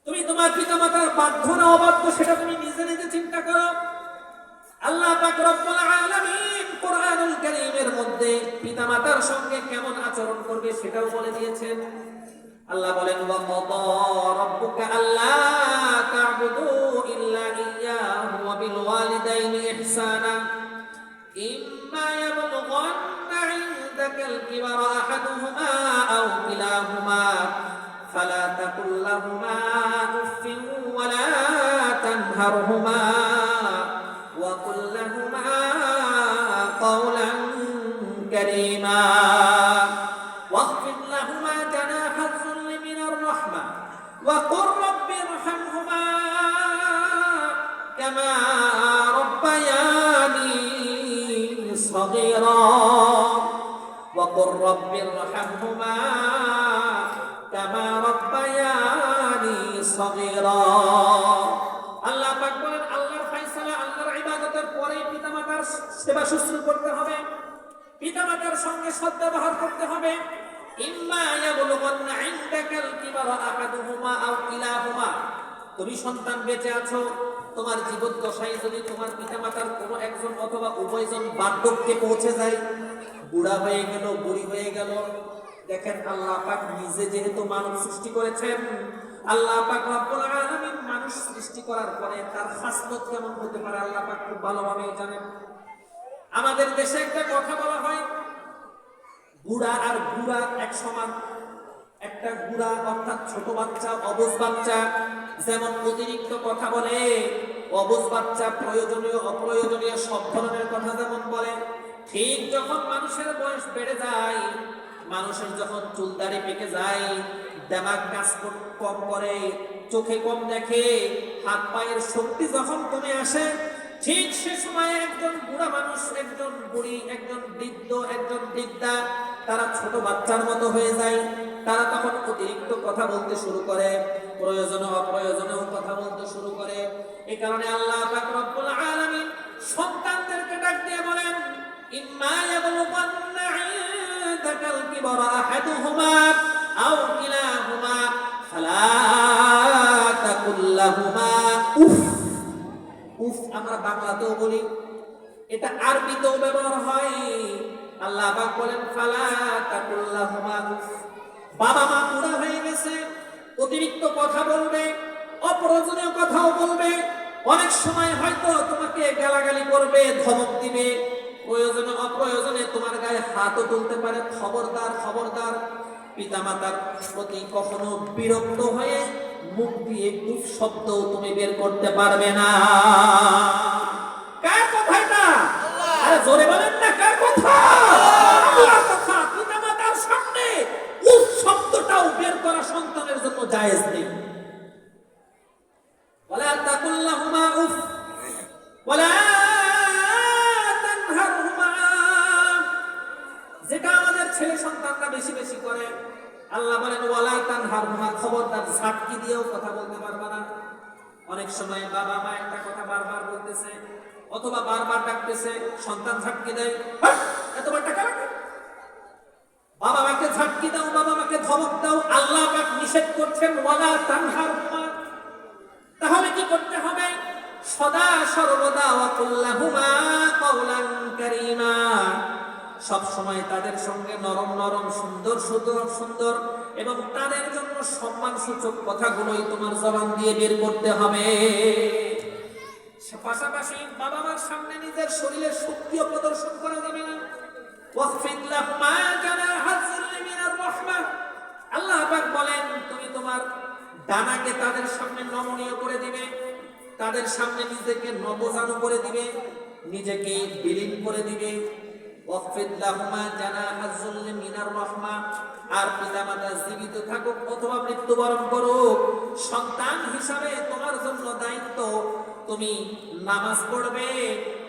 তুমি তোমার পিতামাতার বাধ্য না অবাধ্য সেটা তুমি নিজে নিজে চিন্তা করো। আল্লাহ পাক রব্বুল আলামিন কোরআনুল কারীমের মধ্যে পিতামাতার সঙ্গে কেমন আচরণ করবে সেটাও বলে দিয়েছেন। আল্লাহ বলেন, ওয়া ক্বাদা রাব্বুকা আল্লা তা'বুদু ইল্লা ইয়্যাহু ওয়া বিল ওয়ালিদাইনি ইহসানা ইম্মা ইয়াবলুগান্না 'ইনদাকাল কিবারা আহাদুহুমা আও কিলাহুমা ফালা তাকুল লাহুমা উফফিন ওয়া লা তানহারহুমা وقل لهما قولا كريما واخفض لهما جناح الذل من الرحمة وقل رب ارحمهما كما ربياني صغيرا وقل رب ارحمهما كما ربياني صغيرا। আল্লাহ পাক বলেন, আল্লাহর ফয়সালা, আল্লাহর ইবাদতের পরে পিতামাতার সেবা শুশ্রূষা করতে হবে, পিতামাতার সঙ্গে সদ্ব্যবহার করতে হবে। ইম্মা ইয়াবলুগান্না ইনদাকাল কিবারা আহাদুহুমা আও কিলাহুমা, তুমি সন্তান বেঁচে আছো, তোমার জীবদ্দশায় যদি তোমার পিতামাতার কোনো একজন অথবা উভয়জন বার্ধক্যে পৌঁছে যায়, বুড়া হয়ে গেল, বুড়ি হয়ে গেল, দেখেন আল্লাহ পাক নিজে যেহেতু মানব সৃষ্টি করেছেন, আল্লাহ পাক রব্বুল আলামিন মানুষ সৃষ্টি করার পরে তার খাসলত কেমন হতে পারে আল্লাহ পাক খুব ভালোভাবে জানেন। আমাদের দেশে একটা কথা বলা হয়, বুড়া আর বুড়া এক সমান। একটা বুড়া অর্থাৎ ছোট বাচ্চা, অবুঝ বাচ্চা যেমন অতিরিক্ত কথা বলে, অবুঝ বাচ্চা প্রয়োজনীয় অপ্রয়োজনীয় সব ধরনের কথা যেমন বলে, ঠিক যখন মানুষের বয়স বেড়ে যায়, মানুষের যখন চুল দাড়ি পেকে যায়, দেমাগ কাজ কম করে, চোখে কম দেখে, হাত পায়ের শক্তি যখন কমে আসে, ঠিক সে সময় একজন বুড়া মানুষ, একজন বুড়ি, একজন বৃদ্ধ, একজন বৃদ্ধা তারা ছোট বাচ্চার মতো হয়ে যায়। তারা তখন অতিরিক্ত কথা বলতে শুরু করে, প্রয়োজনীয় অপ্রয়োজনীয় কথা বলতে শুরু করে। এই কারণে আল্লাহ পাক রব্বুল আলামিন সন্তানদেরকে ডাক দিয়ে বলেন, ইম্মা ইয়াবলুগান্না ইনদাকাল কিবারা আহাদুহুমা আও কিলাহুমা ফালা তাকুল লাহুমা উফ। উফ আমরা বাংলাতেও বলি, এটা আরবিতেও ব্যবহার হয়। আল্লাহ পাক বলেন, ফালা তাকুল লাহুমা উফ। বাবা মা বুড়া হয়ে গেছে, অতিরিক্ত কথা বলবে, অপ্রয়োজনীয় কথাও বলবে, অনেক সময় হয়তো তোমাকে গালাগালি করবে, ধমক দিবে, প্রয়োজনে অপ্রয়োজনে তোমার গায়ে হাতও তুলতে পারে। খবরদার, খবরদার, পিতামাতার প্রতি কখনো বিরক্ত হয়ে মুখ দিয়ে উফ শব্দ তুমি বের করতে পারবে না। কার কথা এটা? আরে জোরে বলেন না, কার কথা? আল্লাহর কথা। পিতামাতার সামনে উফ শব্দটাও বের করা সন্তানের জন্য জায়েজ নেই। ওয়ালা তাকুল লাহুমা উফ ওয়ালা তানহারহুমা, যেটা আমাদের ছেলে সন্তানরা বেশি বেশি করে। আল্লাহ বলেন, ওয়ালা তানহারহুমা, খবরদার ঝাটকি দিয়েও কথা বলতে পারবে না। অনেক সময় বাবা মা একটা কথা বারবার বলতেছে অথবা বারবার ডাকতেছে, সন্তান ঝাটকি দেয়, এতবার টাকা রাখে। বাবা মাকে ঝাটকি দাও, বাবা মাকে ধমক দাও, আল্লাহ পাক নিষেধ করছেন ওয়ালা তানহারহুমা। তাহলে কি করতে হবে? সদা সর্বদা ওয়াকুল লাহুমা কাওলান কারীমা, সব সময় তাদের সঙ্গে নরম নরম সুন্দর সুন্দর সুন্দর এবং তাদের জন্য সম্মানসূচক কথাগুলোই তোমার জবান দিয়ে বের করতে হবে। পাশাপাশি বাবা মার সামনে নিজের শরীরের শক্তিও প্রদর্শন করা যাবে না। ওয়াখফিদ লাহুমা জানাহা যিল্লি মিনার রাহমা, আল্লাহ পাক বলেন তুমি তোমার ডানাকে তাদের সামনে নমনীয় করে দিবে, তাদের সামনে নিজেকে নতজানু করে দিবে, নিজেকে বিলীন করে দিবে। ওয়াখফিদ লাহুমা জানাহা যিল্লি মিনার রাহমা, আর পিতামাতা জীবিত থাকুক অথবা মৃত্যুবরণ করুক, সন্তান হিসাবে তোমার জন্য দায়িত্ব তুমি নামাজ পড়বে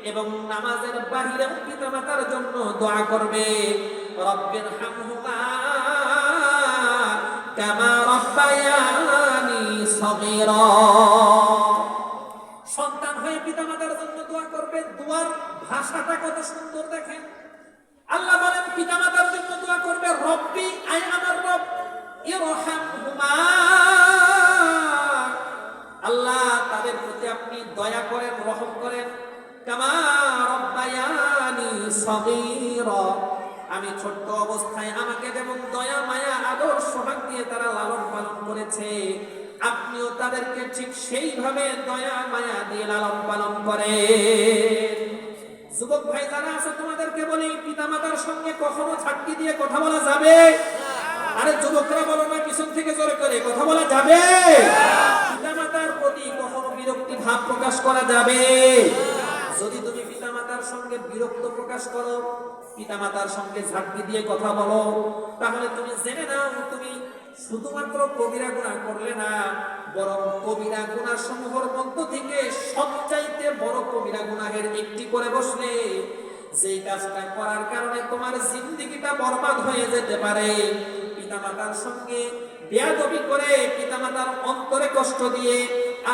এবং নামাজের বাহিরে পিতামাতার জন্য দোয়া করবে। রব্বির হামহুমা কামা রাব্বায়ানি সগীরা, সন্তান হয়ে পিতামাতার জন্য দোয়া করবে। দোয়ার ভাষাটা কত সুন্দর দেখেন। আল্লাহ বলেন পিতামাতার জন্য দোয়া করবে, রব্বি আই আমার রব, ইরহামহুমা, আল্লাহ তাদের প্রতি আপনি দয়া করেন, রহম করেন। কামা রাব্বায়ানি সগীরা, আমি ছোট্ট অবস্থায় আমাকে যেমন দয়া মায়া আদর সোহাগ দিয়ে তারা লালন পালন করেছে, আপনিও তাদেরকে ঠিক সেইভাবে দয়া মায়া দিয়ে লালন পালন করেন। যুবক ভাই যারা আছে তোমাদেরকে বলি, পিতামাতার সঙ্গে কখনো ছাটকি দিয়ে কথা বলা যাবে? আরে যুবকরা বলো না পিছন থেকে জোরে করে, কথা বলা যাবে? পিতামাতার প্রতি কখনো বিরক্তি ভাব প্রকাশ করা যাবে? যদি তুমি পিতামাতার সঙ্গে বিরক্ত প্রকাশ করো, পিতামাতার সঙ্গে ঝাটকি দিয়ে কথা বলো, তাহলে তুমি জেনে নাও তুমি শুধুমাত্র কবিরা গুনাহ করলে না, বরং কবিরা গুনাহ সমূহের মধ্য থেকে সবচাইতে বড় কবিরা গুনাহের একটি করে বসলে, যেই কাজটা করার কারণে তোমার জিন্দেগিটা বরবাদ হয়ে যেতে পারে। পিতামাতার সঙ্গে বেয়াদবি করে, পিতামাতার অন্তরে কষ্ট দিয়ে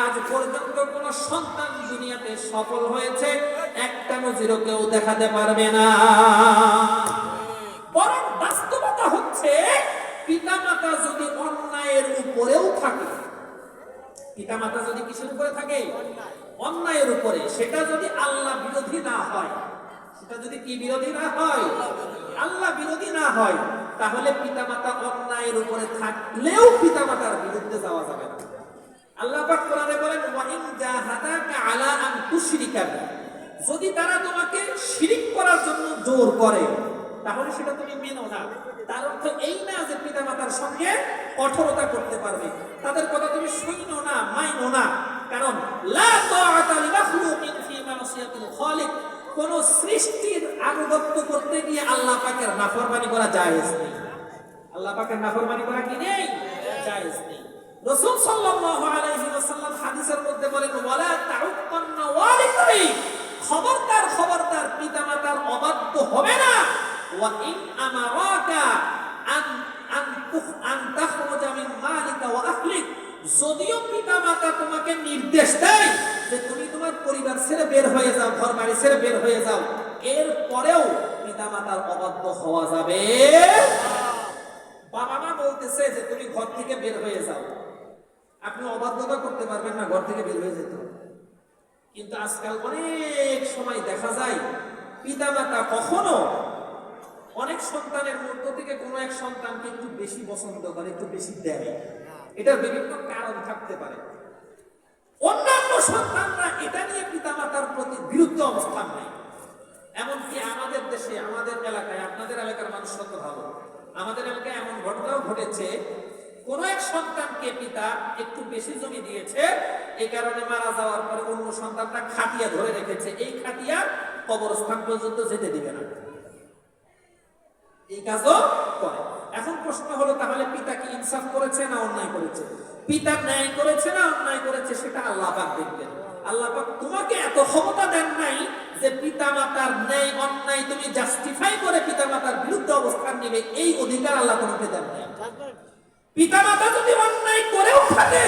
আজ পর্যন্ত কোন সন্তান দুনিয়াতে সফল হয়েছে একটা নজিরও কেউ দেখাতে পারবে না। বরং বাস্তবতা হচ্ছে পিতামাতা যদি অন্যায়ের উপরেও থাকে, পিতামাতা যদি কিসের উপরে থাকে? অন্যায়ের উপরে। সেটা যদি আল্লাহ বিরোধী না হয়, সেটা যদি কি বিরোধী না হয়? আল্লাহ বিরোধী না হয়, তাহলে পিতামাতা অন্যায়ের উপরে থাকলেও পিতামাতার বিরুদ্ধে যাওয়া যাবে না। আল্লাহ পাক কোরআনে বলেন, ওয়া ইন জাহাদাকা আলা আন তুশরিকা বি, যদি তারা তোমাকে শিরিক করার জন্য জোর করে তাহলে সেটা তুমি মেনো না। তার অর্থ এই না যে পিতামাতার সঙ্গে কঠোরতা করতে পারবে, তাদের কথা তুমি শুনো না, মাইনো না। কারণ লা তাআতা লিমাখলুকিন ফি মাসিয়াতিল খালিক, কোন সৃষ্টির আনুগত্য করতে গিয়ে আল্লাহ পাকের নাফরমানি করা জায়েজ নেই। আল্লাহ পাকের নাফরমানি করা কি নেই? জায়েজ নেই। রাসূল সাল্লাল্লাহু আলাইহি ওয়াসাল্লাম হাদিসের মধ্যে বলেন, ওয়ালা তাউক্কান্না ওয়ালিদাই, খবরদার খবরদার পিতামাতার অবাধ্য হবে না। ওয়া ইন আমারাকা আন তাখরুজা মিন মালিকা ওয়া আহলিক, যদিও পিতামাতা তোমাকে নির্দেশ দেয় যে তুমি তোমার পরিবার ছেড়ে বের হয়ে যাও, ঘর বাড়ি ছেড়ে বের হয়ে যাও, এর পরেও পিতামাতার অবাধ্য হওয়া যাবে। বাবা মা বলতেছে যে তুমি ঘর থেকে বের হয়ে যাও, আপনি অবাধ্যতা করতে পারবেন না, ঘর থেকে বের হয়ে যেতে হবে। কিন্তু আজকাল অনেক সময় দেখা যায় পিতামাতা কখনো অনেক সন্তানের মধ্য থেকে কোনো এক সন্তানকে একটু বেশি পছন্দ করে, একটু বেশি দেয়। এটার বিভিন্ন কারণ থাকতে পারে। অন্যান্য সন্তানরা এটা নিয়ে পিতামাতার প্রতি বিরুদ্ধ অবস্থান নেয়। এমনকি আমাদের দেশে, আমাদের এলাকায়, আপনাদের এলাকার মানুষ তো ভালো, আমাদের এলাকায় এমন ঘটনাও ঘটেছে, কোন এক সন্তানকে পিতা একটু বেশি জমি দিয়েছে, এই কারণে মারা যাওয়ার পরে অন্য সন্তানটা খাটিয়া ধরে রেখেছে, এই খাটিয়া কবরস্থান পর্যন্ত যেতে দিবে না। এই কাজও করে। এখন প্রশ্ন হলো, তাহলে পিতা কি ইনসাফ করেছে না অন্যায় করেছে? পিতা ন্যায় করেছে না অন্যায় করেছে সেটা আল্লাহ পাক দেখবেন। আল্লাহ পাক তোমাকে এত ক্ষমতা দেন নাই যে পিতামাতার ন্যায় অন্যায় তুমি জাস্টিফাই করে পিতামাতার বিরুদ্ধে অবস্থান নেবে, এই অধিকার আল্লাহ তোমাকে দেন নাই। পিতামাতা যদি অন্যায় করেও থাকে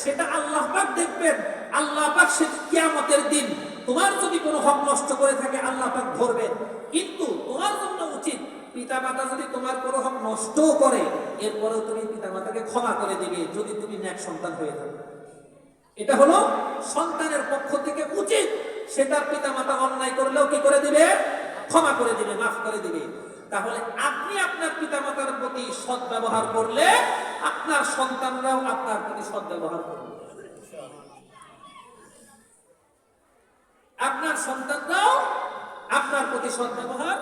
সেটা আল্লাহ পাক দেখবেন। আল্লাহ পাক সে কিয়ামতের দিন তোমার যদি কোনো হক নষ্ট করে থাকে আল্লাহ পাক ধরবেন। কিন্তু তোমার জন্য উচিত, পিতামাতা যদি তোমার কোনো হক নষ্টও করে এরপরেও তুমি পিতামাতাকে ক্ষমা করে দিবে যদি তুমি নেক সন্তান হয়ে থাকো। এটা হলো সন্তানের পক্ষ থেকে উচিত। সেটা পিতামাতা অন্যায় করলেও কি করে দিবে? ক্ষমা করে দিবে, মাফ করে দিবে। তাহলে আপনি আপনার পিতামাতার প্রতি সৎ ব্যবহার করলে আপনার সন্তানরাও আপনার প্রতি সৎ ব্যবহার করবে, আপনার সন্তানরাও আপনার প্রতি সৎ ব্যবহার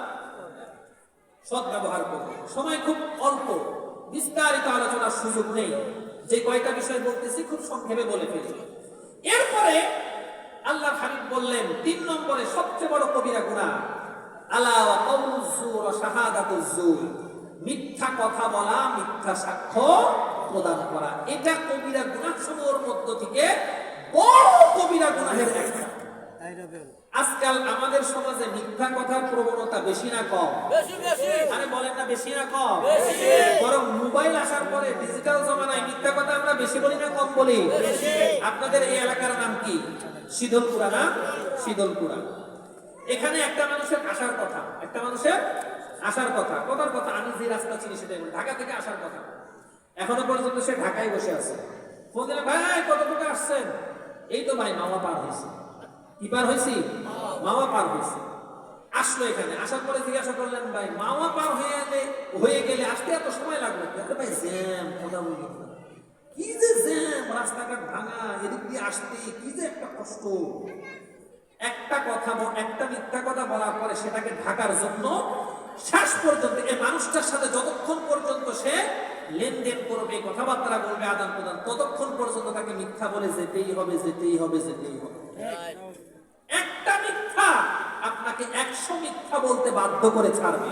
করবে। সময় খুব অল্প, বিস্তারিত আলোচনার সুযোগ নেই, যে কয়টা বিষয় বলতেছি খুব সংক্ষেপে বলে ফেলি। এরপরে আল্লাহ হাবিব বললেন 3 নম্বরে সবচেয়ে বড় কবিরা গুনাহ, আলা ওয়া কাউলুজ জুর ওয়া শাহাদাতুজ জুর, মিথ্যা কথা বলা, মিথ্যা সাক্ষ্য প্রদান করা। এটা কবিরা গুনাহসমূহের মধ্য থেকে বড় কবিরা গুনাহের একটা। আজকাল আমাদের সমাজে মিথ্যা কথার প্রবণতা বেশি না কম? আরে বলেন না, বেশি না কম? বরং মোবাইল আসার পরে ডিজিটাল জমানায় মিথ্যা কথা আমরা বেশি বলি না কম বলি? আপনাদের এই এলাকার নাম কি? শীতলপুরা না? শীতলপুরা। এখানে একটা মানুষের আসার কথা, কথার কথা আমি যে রাস্তা চিনি সেটাই বলি, ঢাকা থেকে আসার কথা। এখনো পর্যন্ত সে ঢাকায় বসে আছে। ফোন দিলে, ভাই কতটুকু আসছেন? এই তো ভাই মামা পার হয়েছে। কি পার হয়েছি? মামা পার হয়েছে। আসলো এখানে, আসার পরে জিজ্ঞাসা করলেন, ভাই মামা পার হয়ে গেলে আসতে এত সময় লাগলো? ভাই জ্যাম, কথা বলি কি যে জ্যাম, রাস্তাঘাট ভাঙা, এদিক দিয়ে আসতে কি যে একটা কষ্ট। একটা মিথ্যা কথা বলার পরে সেটাকে ঢাকার জন্য শেষ পর্যন্ত এই মানুষটার সাথে যতক্ষণ পর্যন্ত সে লেনদেন করবে, কথাবার্তা বলবে, আদান প্রদান, ততক্ষণ পর্যন্ত তাকে মিথ্যা বলে যেতেই হবে। একটা মিথ্যা আপনাকে 100 মিথ্যা বলতে বাধ্য করে ছাড়বে।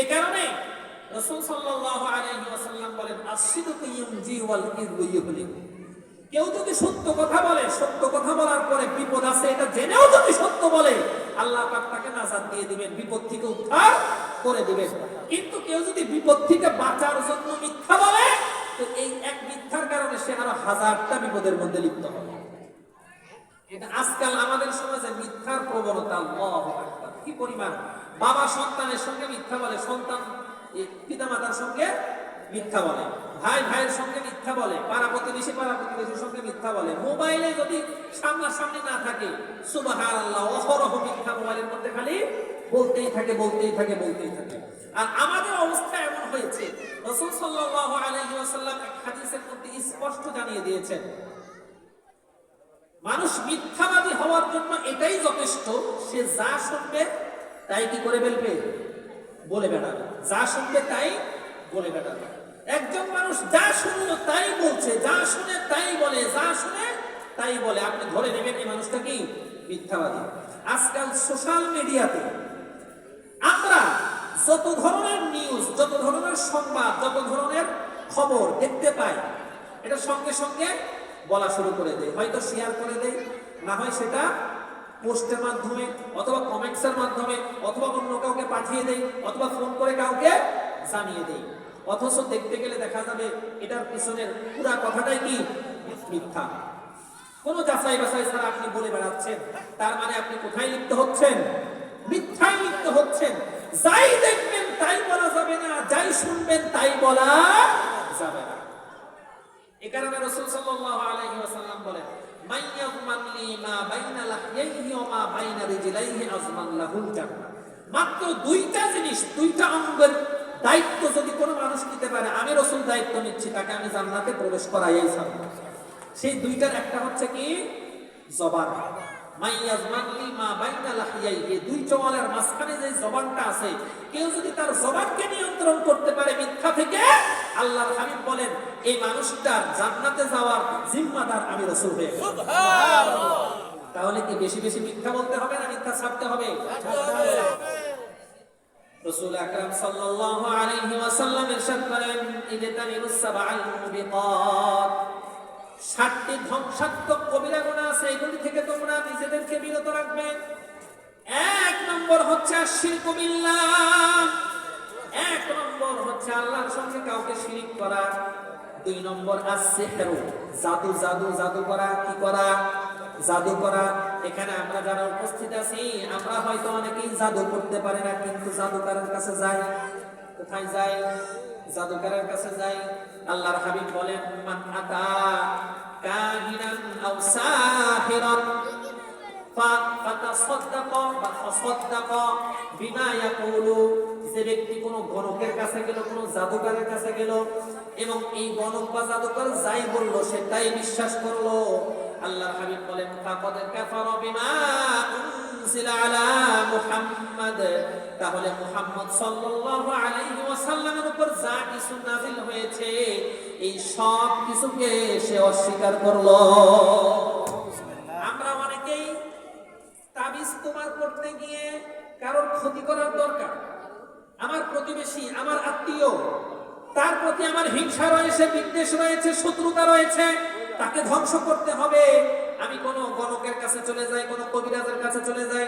এই কারণে রাসূল সাল্লাল্লাহু আলাইহি ওয়াসাল্লাম বলেন, আস-সিদকু ইউনজি ওয়াল কিযবু ইউহলিক। কেউ যদি সত্য কথা বলে, সত্য কথা বলার পরে বিপদ আছে এটা জেনেও যদি সত্য বলে, আল্লাহ পাক তাকে নাজাত দিয়ে দিবেন, বিপদ থেকে উদ্ধার করে দিবেন। কিন্তু কেউ যদি বিপদ থেকে বাঁচার জন্য মিথ্যা বলে, তো এই এক মিথ্যার কারণে সে আরো 1000টা বিপদের মধ্যে লিপ্ত হবে। এটা আজকাল আমাদের সমাজে মিথ্যার প্রবণতা আল্লাহু আকবার কি পরিমাণ। বাবা সন্তানের সঙ্গে মিথ্যা বলে, সন্তান পিতামাতার সঙ্গে মিথ্যা বলে, ভাই ভাইয়ের সঙ্গে মিথ্যা বলে, পাড়া প্রতিবেশীর সঙ্গে মিথ্যা বলে। মোবাইলে যদি সামনাসামনি না থাকে, সুবহানাল্লাহ, অহরহ মিথ্যা মোবাইলের মধ্যে খালি বলতেই থাকে। আর আমাদের অবস্থা এমন হয়েছে, রাসূল সাল্লাল্লাহু আলাইহি ওয়াসাল্লাম এক হাদিসের মধ্যে স্পষ্ট জানিয়ে দিয়েছেন, মানুষ মিথ্যাবাদী হওয়ার জন্য এটাই যথেষ্ট, সে যা শুনবে তাই কি করে ফেলবে? বলে বেড়াবে। যা শুনবে তাই বলে বেড়াবে। একজন মানুষ যা শুনলো তাই বলছে, যা শুনে তাই বলে, আপনি ধরে নেবেন এই মানুষটা কি? মিথ্যাবাদী। আজকাল সোশ্যাল মিডিয়াতে আমরা যত ধরনের নিউজ, যত ধরনের সংবাদ, যত ধরনের খবর দেখতে পাই, এটা সঙ্গে সঙ্গে বলা শুরু করে দেয়, হয়তো শেয়ার করে দেয়, না হয় সেটা পোস্টের মাধ্যমে অথবা কমেন্টসের মাধ্যমে অথবা অন্য কাউকে পাঠিয়ে দেয় অথবা ফোন করে কাউকে জানিয়ে দেয়। অথচ দেখতে গেলে দেখা যাবে এটার পিছনের পুরা কথাটাই কি? মিথ্যা। কোন যাচাই বাছাই ছাড়া আপনি বলে বেড়াচ্ছেন, তার মানে আপনি কোথায় লিপ্ত হচ্ছেন? মিথ্যায় লিপ্ত হচ্ছেন। যাই দেখবেন তাই বলা যাবে না, যাই শুনবেন তাই বলা যাবে না। এই কারণে রাসূল সাল্লাল্লাহু আলাইহি ওয়াসাল্লাম বলেন, মাইয়াযমান লি মা বাইনা লাহইহি ওয়া মা বাইনা রিজলাইহি আযমান লাহুল জান্নাহ। মাত্র 2টা জিনিস, 2টা অঙ্গের দায়িত্ব যদি কোনো মানুষ নিতে পারে, আমি রাসূল দায়িত্ব নিচ্ছি, তাকে আমি জান্নাতে প্রবেশ করাইয়াই ছাড়ব। সেই 2টার একটা হচ্ছে কি? জবান। মাইয়াযমান লি মা বাইনা লাহইহি, 2 চওয়ালের মাঝখানে যে জবানটা আছে, কেউ যদি তার জবানকে নিয়ন্ত্রণ করতে পারে মিথ্যা থেকে, আল্লাহর হাবিব বলেন এই মানুষটার জান্নাতে যাওয়ার জিম্মাদার আমি রাসূল হয়ে গেলাম। সুবহানাল্লাহ। তাহলে কি বেশি বেশি মিথ্যা বলতে হবে না মিথ্যা ছাড়তে হবে? রাসূল আকরাম সাল্লাল্লাহু আলাইহি ওয়াসাল্লাম ইরশাদ করেন, ইদতানিবুস সাবআল মুবিকাত, 7টি ধ্বংসাত্মক কবিরা গুনাহ আছে, এগুলি থেকে তোমরা নিজেদেরকে বিরত রাখবে। 1 নম্বর হচ্ছে শিরকু বিল্লাহ, 1 নম্বর হচ্ছে আল্লাহর সঙ্গে কাউকে শিরিক করা। 2 নম্বর as-সিহরু, জাদু করা। কি করা? জাদু করা। এখানে আমরা যারা উপস্থিত আছি, আমরা হয়তো অনেকেই জাদু করতে পারি না, কিন্তু জাদুকরের কাছে যাই। কোথায় যাই? জাদুকরের কাছে যাই। আল্লাহর হাবিব বলেন, মান আতা কাহিনান আও সাহিরান ফাতাসাদ্দাকা বিমা ইয়াকুলু, যে যে ব্যক্তি কোনো গণকের কাছে গেল, কোনো জাদুকরের কাছে গেল এবং এই গণক বা জাদুকর যাই বলল সে তাই বিশ্বাস করলো, আল্লাহর হাবিব বলেন ফাকাদ কাফারা বিমা উনজিলা আলা মুহাম্মাদ, তাহলে মুহাম্মদ সাল্লাল্লাহু আলাইহি ওয়াসাল্লামের উপর যা কিছু নাযিল হয়েছে এই সব কিছুকে সে অস্বীকার করলো। আমরা অনেকেই তাবিজ তোমার করতে গিয়ে কারোর ক্ষতি করার দরকার, আমার প্রতিবেশী, আমার আত্মীয়, তার প্রতি আমার হিংসা রয়েছে, বিদ্বেষ রয়েছে, শত্রুতা রয়েছে, তাকে ধ্বংস করতে হবে, আমি কোনো গণকের কাছে চলে যাই, কোনো কবিরাজের কাছে চলে যাই,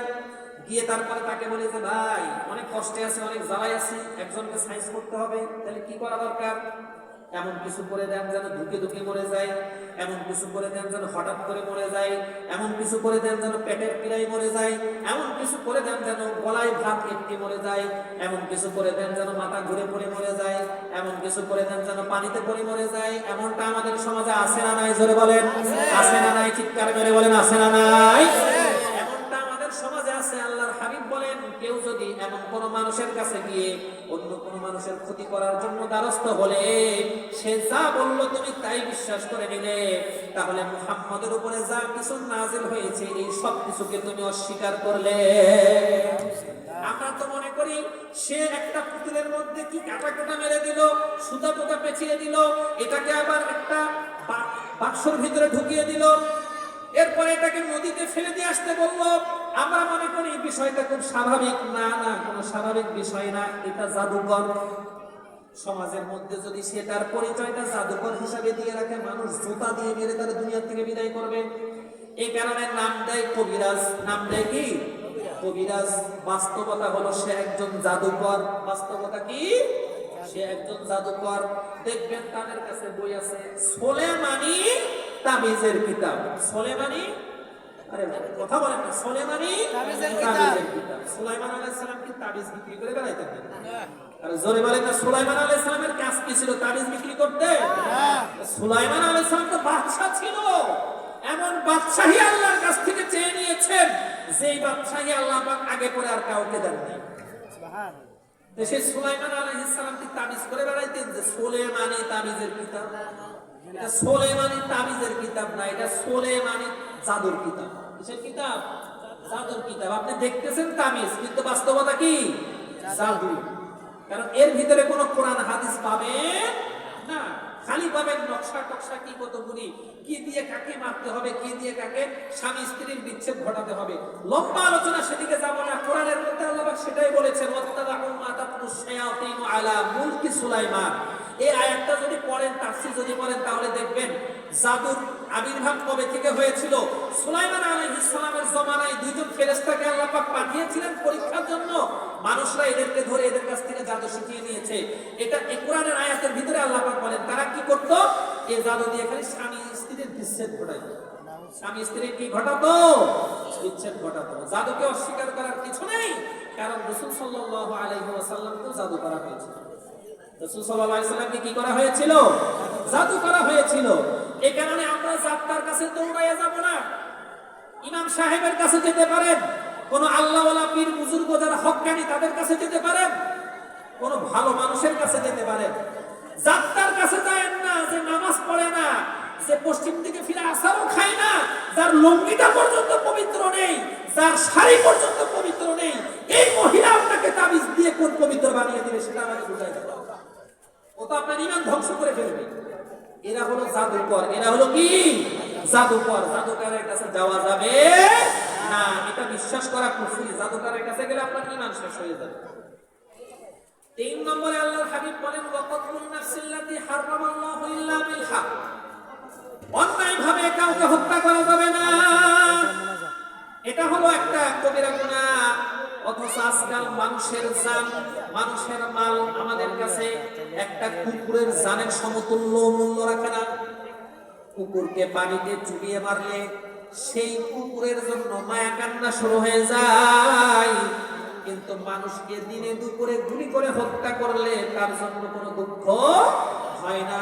গিয়ে তারপরে তাকে বলি যে ভাই অনেক কষ্টে আছে, অনেক জ্বালায় আছি, একজনকে সাইজ করতে হবে, তাহলে কি করা দরকার? এমন কিছু করে দেন যেন ধুকে ধুকে মরে যায়, এমন কিছু করে দেন যেন হঠাৎ করে মরে যায়, এমন কিছু করে দেন যেন পেটের পীড়ায় মরে যায়, এমন কিছু করে দেন যেন গলায় ভাত একটি মরে যায়, এমন কিছু করে দেন যেন মাথা ঘুরে পড়ে মরে যায়, এমন কিছু করে দেন যেন পানিতে পড়ে মরে যায়। এমনটা আমাদের সমাজে আছে না নাই? জোরে বলেন আছে না নাই? চিৎকার করে বলেন আছে না নাই? এমনটা আমাদের সমাজে আছে। আল্লাহর হাবিব বলেন কেউ যদি এমন কোন মানুষের কাছে গিয়ে অন্য কোন মানুষের ক্ষতি করার জন্য দ্বারস্থ হলে সে যা বললো তুমি তাই বিশ্বাস করে নিলে, তাহলে মুহাম্মদের উপরে যা কিছু নাযিল হয়েছে এই সব কিছুকে তুমি অস্বীকার করলে। আমরা তো মনে করি সে একটা পুতুলের মধ্যে কি কাটা কাটা মেরে দিল, সুতা পোতা পেঁচিয়ে দিল, এটাকে আবার একটা বাক্সর ভিতরে ঢুকিয়ে দিল, এরপরে এটাকে নদীতে ফেলে দিয়ে আসতে বললো, আমরা মনে করি বিষয়টা খুব স্বাভাবিক। না না, কোনো স্বাভাবিক বিষয় না, এটা জাদুকর। সমাজের মধ্যে যদি সে তার পরিচয়টা জাদুকর হিসাবে দিয়ে রাখে, মানুষ জুতা দিয়ে মেরে তার দুনিয়া থেকে বিদায় করবে। এই কারণে নাম দেয় কবিরাজ। নাম দেয় কি? কবিরাজ। বাস্তবতা হলো সে একজন জাদুকর। বাস্তবতা কি? সে একজন জাদুকর। দেখবেন তাদের কাছে বই আছে সোলেমানি তাবিজের কিতাব। সোলেমানি, আরে কথা বলেন না, সোলেমানি তাবিজের কিতাব। সুলাইমান আলাইহিস সালাম কি তাবিজ বিক্রি করে বেড়াইতেন? আরে জোরে বলেন না, সুলাইমান আলাইহিস সালামের কাজ কি ছিল? তাবিজ বিক্রি করতে? সুলাইমান আলাইহিস সালাম তো বাদশা ছিল। এমন বাদশাহী আল্লাহর কাছ থেকে চেয়ে নিয়েছেন যেই বাদশাহী আল্লাহ পাক আগে পরে আর কাউকে দেন নাই। সুবহানাল্লাহ। সেই সুলাইমান আলাইহিস সালাম কি তাবিজ করে বেড়াইতেন যে সোলেমানি তাবিজের কিতাব? এটা সোলেমানি তাবিজের কিতাব না, এটা সোলেমানি জাদুর কিতাব। কিসের কিতাব? জাদুর কিতাব। আপনি দেখতেছেন তাবিজ, কিন্তু বাস্তবতা কি? জাদু। কারণ এর ভিতরে কোনো কোরআন হাদিস পাবেন না, খালি পাবেন নকশা টকশা, কি কতগুলি, কি দিয়ে কাকে মারতে হবে, কি দিয়ে কাকে স্বামী স্ত্রীর বিচ্ছেদ ঘটাতে হবে। লম্বা আলোচনা, সেদিকে যাব না। কোরআনের মধ্যে আল্লাহ পাক সেটাই বলেছেন, ওয়াত্তাবাউ মা তাতলুশ শায়াতিনু আলা মুলকি সুলাইমান। এই আয়াতটা যদি পড়েন, তাফসীর যদি পড়েন, তাহলে দেখবেন জাদুর আবির্ভাব কবে থেকে হয়েছিল। সুলাইমান আলাইহিস সালামের জমানায় দুইজন ফেরেশতাকে আল্লাহ পাক পাঠিয়েছিলেন পরীক্ষার জন্য। মানুষরা এদেরকে ধরে এদের কাছ থেকে জাদু শিখিয়ে নিয়েছে। এটা এই কোরআনের আয়াতের ভিতরে আল্লাহ পাক বলেন তারা কি করত? এই জাদু দিয়ে খালি স্বামী স্ত্রীর বিচ্ছেদ ঘটাইত। স্বামী স্ত্রীর কি ঘটাতো? বিচ্ছেদ ঘটাতো। জাদুকে অস্বীকার করার কিছু নেই, কারণ রাসূল সাল্লাল্লাহু আলাইহি ওয়াসাল্লামকে জাদু করা হয়েছিল। রাসূল সাল্লাল্লাহু আলাইহি ওয়াসাল্লামকে কি করা হয়েছিল? জাদু করা হয়েছিল। এই কারণে আমরা জাদুর কাছে দৌড়াইয়া যাব না। ইমাম সাহেবের কাছে যেতে পারেন, কোন আল্লাহওয়ালা পীর বুজুর্গ যারা হক্কানি তাদের কাছে যেতে পারেন, কোন ভালো মানুষের কাছে যেতে পারেন। জাদুর কাছে যায় না যে নামাজ পড়ে না, যে পশ্চিম দিকে ফিরে আসারও খায় না, যার লুঙ্গিটা পর্যন্ত পবিত্র নেই, যার শাড়ি পর্যন্ত পবিত্র নেই, এই মহিলা আপনাকে তাবিজ দিয়ে কোন পবিত্র বানিয়ে দিবে সেটা আমাকে বুঝাই দেবে। ও তো আপনার ঈমান ধ্বংস করে ফেলবে। এরা হলো জাদুকর। এরা হলো কি? জাদুকর। জাদুকরের কাছে যাওয়া যাবে না, এটা বিশ্বাস করা কুফরি। জাদুকরের কাছে গেলে আপনার ঈমান শেষ হয়ে যাবে। 3 নম্বরে আল্লাহর হাবিব বলেন ওয়াকাতুন নাফসিল্লাতি হারামাল্লাহু ইল্লা বিল হক। অন্যায়ভাবে কাউকে হত্যা করা যাবে না, এটা হলো একটা কবিরা গুনাহ। অথচ আজকাল মানুষের জান, মানুষের মাল আমাদের কাছে একটা কুকুরের জানের সমতুল্য মূল্য রাখে না। কুকুরকে পানিতে চুবিয়ে মারলে সেই কুকুরের জন্য মায়া কান্না শুরু হয়ে যায়, কিন্তু মানুষকে দিনে দুপুরে গুলি করে হত্যা করলে তার জন্য কোনো দুঃখ হয় না।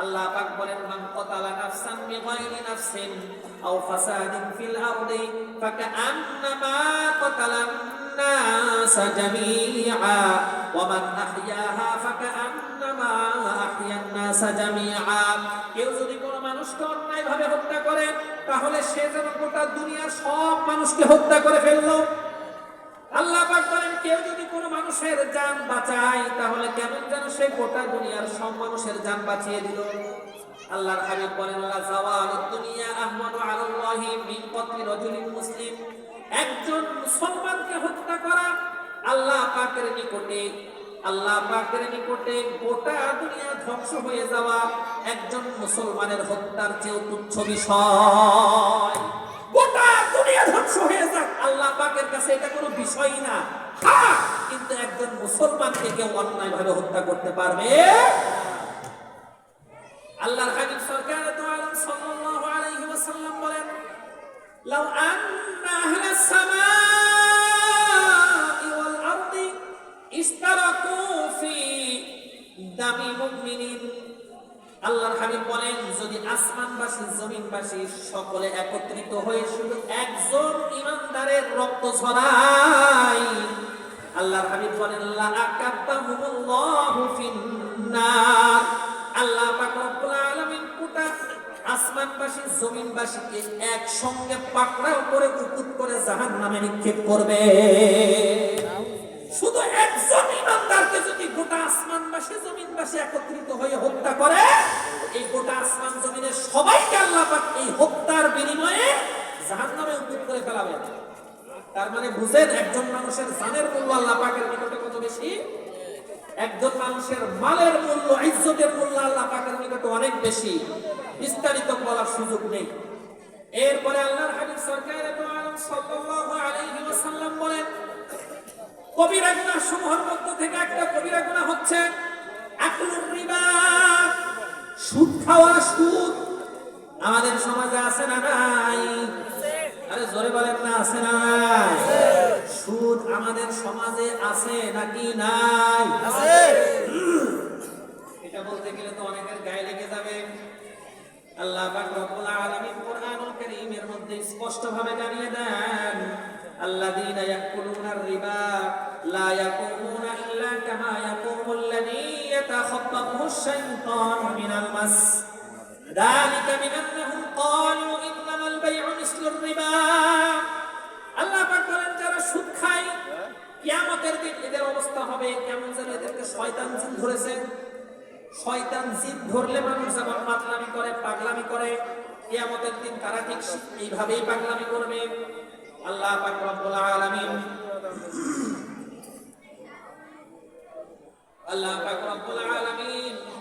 আল্লাহ পাক বলেন মান কাতালা নাফসান বিগাইরি নাফসিন আও ফাসাদিন ফিল আরদি ফাকান্নামা কাতালান নাস জামিআ ওয়ামান আহইয়াহা ফাকান্নামা আহইয়ান নাস জামিআ। কেউ যদি কোনো মানুষকে অন্যায়ভাবে হত্যা করে তাহলে সে যেন গোটা দুনিয়ার সব মানুষকে হত্যা করে ফেললো। আল্লাহ পাক বলেন কেউ যদি কোনো মানুষের জান বাঁচায় তাহলে কেমন যেন সে গোটা দুনিয়ার সব মানুষের জান বাঁচিয়ে দিল। আল্লাহর হাবিব বলেন লা যাওয়ালুদ দুনিয়া আহওয়ানু আলাল্লাহি মিন কতলি রাজুলিন মুসলিম। একজন মুসলমানকে হত্যা করা আল্লাহ পাকের নিকটে গোটা দুনিয়া ধ্বংস হয়ে যাওয়া একজন মুসলমানের হত্যার চেয়ে তুচ্ছ বিষয়। গোটা দুনিয়া ধ্বংস হয়ে যাক আল্লাহ পাকের কাছে এটা কোনো বিষয় না। হ্যাঁ, কিন্তু একজন মুসলমানকে কেউ অন্যায়ভাবে হত্যা করতে পারবে। আল্লাহর হাবিব সরকার দু আলম সাল্লাল্লাহু আলাইহি ওয়াসাল্লাম বলেন লাউ আন্না আহলাস সামাই ওয়াল আরদি ইশতারাকু ফি দামি মুমিনিন। আল্লাহর হাবিব বলেন যদি আসমানবাসী জমিনবাসী সকলে একত্রিত হয়ে শুধু একজন ঈমানদারের রক্ত ঝরায়, আল্লাহর হাবিব বলেন লা আকাব্বাহুমুল্লাহু ফিন্নার। আল্লাহ পাক রব্বুল আলামিন গোটা আসমানবাসী জমিনবাসীকে একসঙ্গে পাকড়াও করে উকুত করে জাহান্নামে নিক্ষেপ করবে। শুধু একজন ঈমানদারকে যদি গোটা আসমানবাসী জমিনবাসী একত্রিত হয়ে হত্যা করে, এই গোটা আসমান জমিনের সবাইকে আল্লাহ পাক এই হত্যার বিনিময়ে জাহান্নামে উকুত করে ফেলাবে। তার মানে বুঝেন একজন মানুষের জানের মূল্য আল্লাহ পাকের নিকটে কত বেশি। একজন মানুষের মালের মূল্য, ইজ্জতের মূল্য আল্লাহ পাকের নিকটে অনেক বেশি। বিস্তারিত বলার সুযোগ নেই। এরপরে আল্লাহর হাবিব সরকার দু আলম সাল্লাল্লাহু আলাইহি ওয়াসাল্লাম বলেন কবিরা গুনাহ সমূহের মধ্যে থেকে একটা কবিরা গুনাহ হচ্ছে আকলুর রিবা, সুদ খাওয়া। সুদ আমাদের সমাজে আছে না নাই? আরে জোরে বলেন না, আছে না নাই? সুদ আমাদের সমাজে আছে নাকি নাই? আছে। এটা বলতে গেলে তো অনেকের গায়ে লেগে যাবে। আল্লাহ পাক রব্বুল আলামিন কোরআনুল কারীমের মধ্যে স্পষ্ট ভাবে জানিয়ে দেন আল্লাযীনা ইয়াকুলুনার রিবা লা ইয়াকুমুনা ইল্লা কামা ইয়াকুমুল্লাযী ইয়াতাখাব্বাতুহুশ শাইতানু মিনাল মাস যালিকা বিআন্নাহুম ক্বালু ইন্নামাল বাই'উ মিসলুর রিবা। আল্লাহ পাক বলেন যারা সুদ খায় কিয়ামতের দিন এদের অবস্থা হবে কেমন যেন এদেরকে শয়তান জিন ধরেছে। শয়তান জিন ধরলে মানুষ যেমন মাতলামি করে, পাগলামি করে, কিয়ামতের দিন তারা ঠিক এইভাবেই পাগলামি করবে। আল্লাহ পাক রব্বুল আলামিন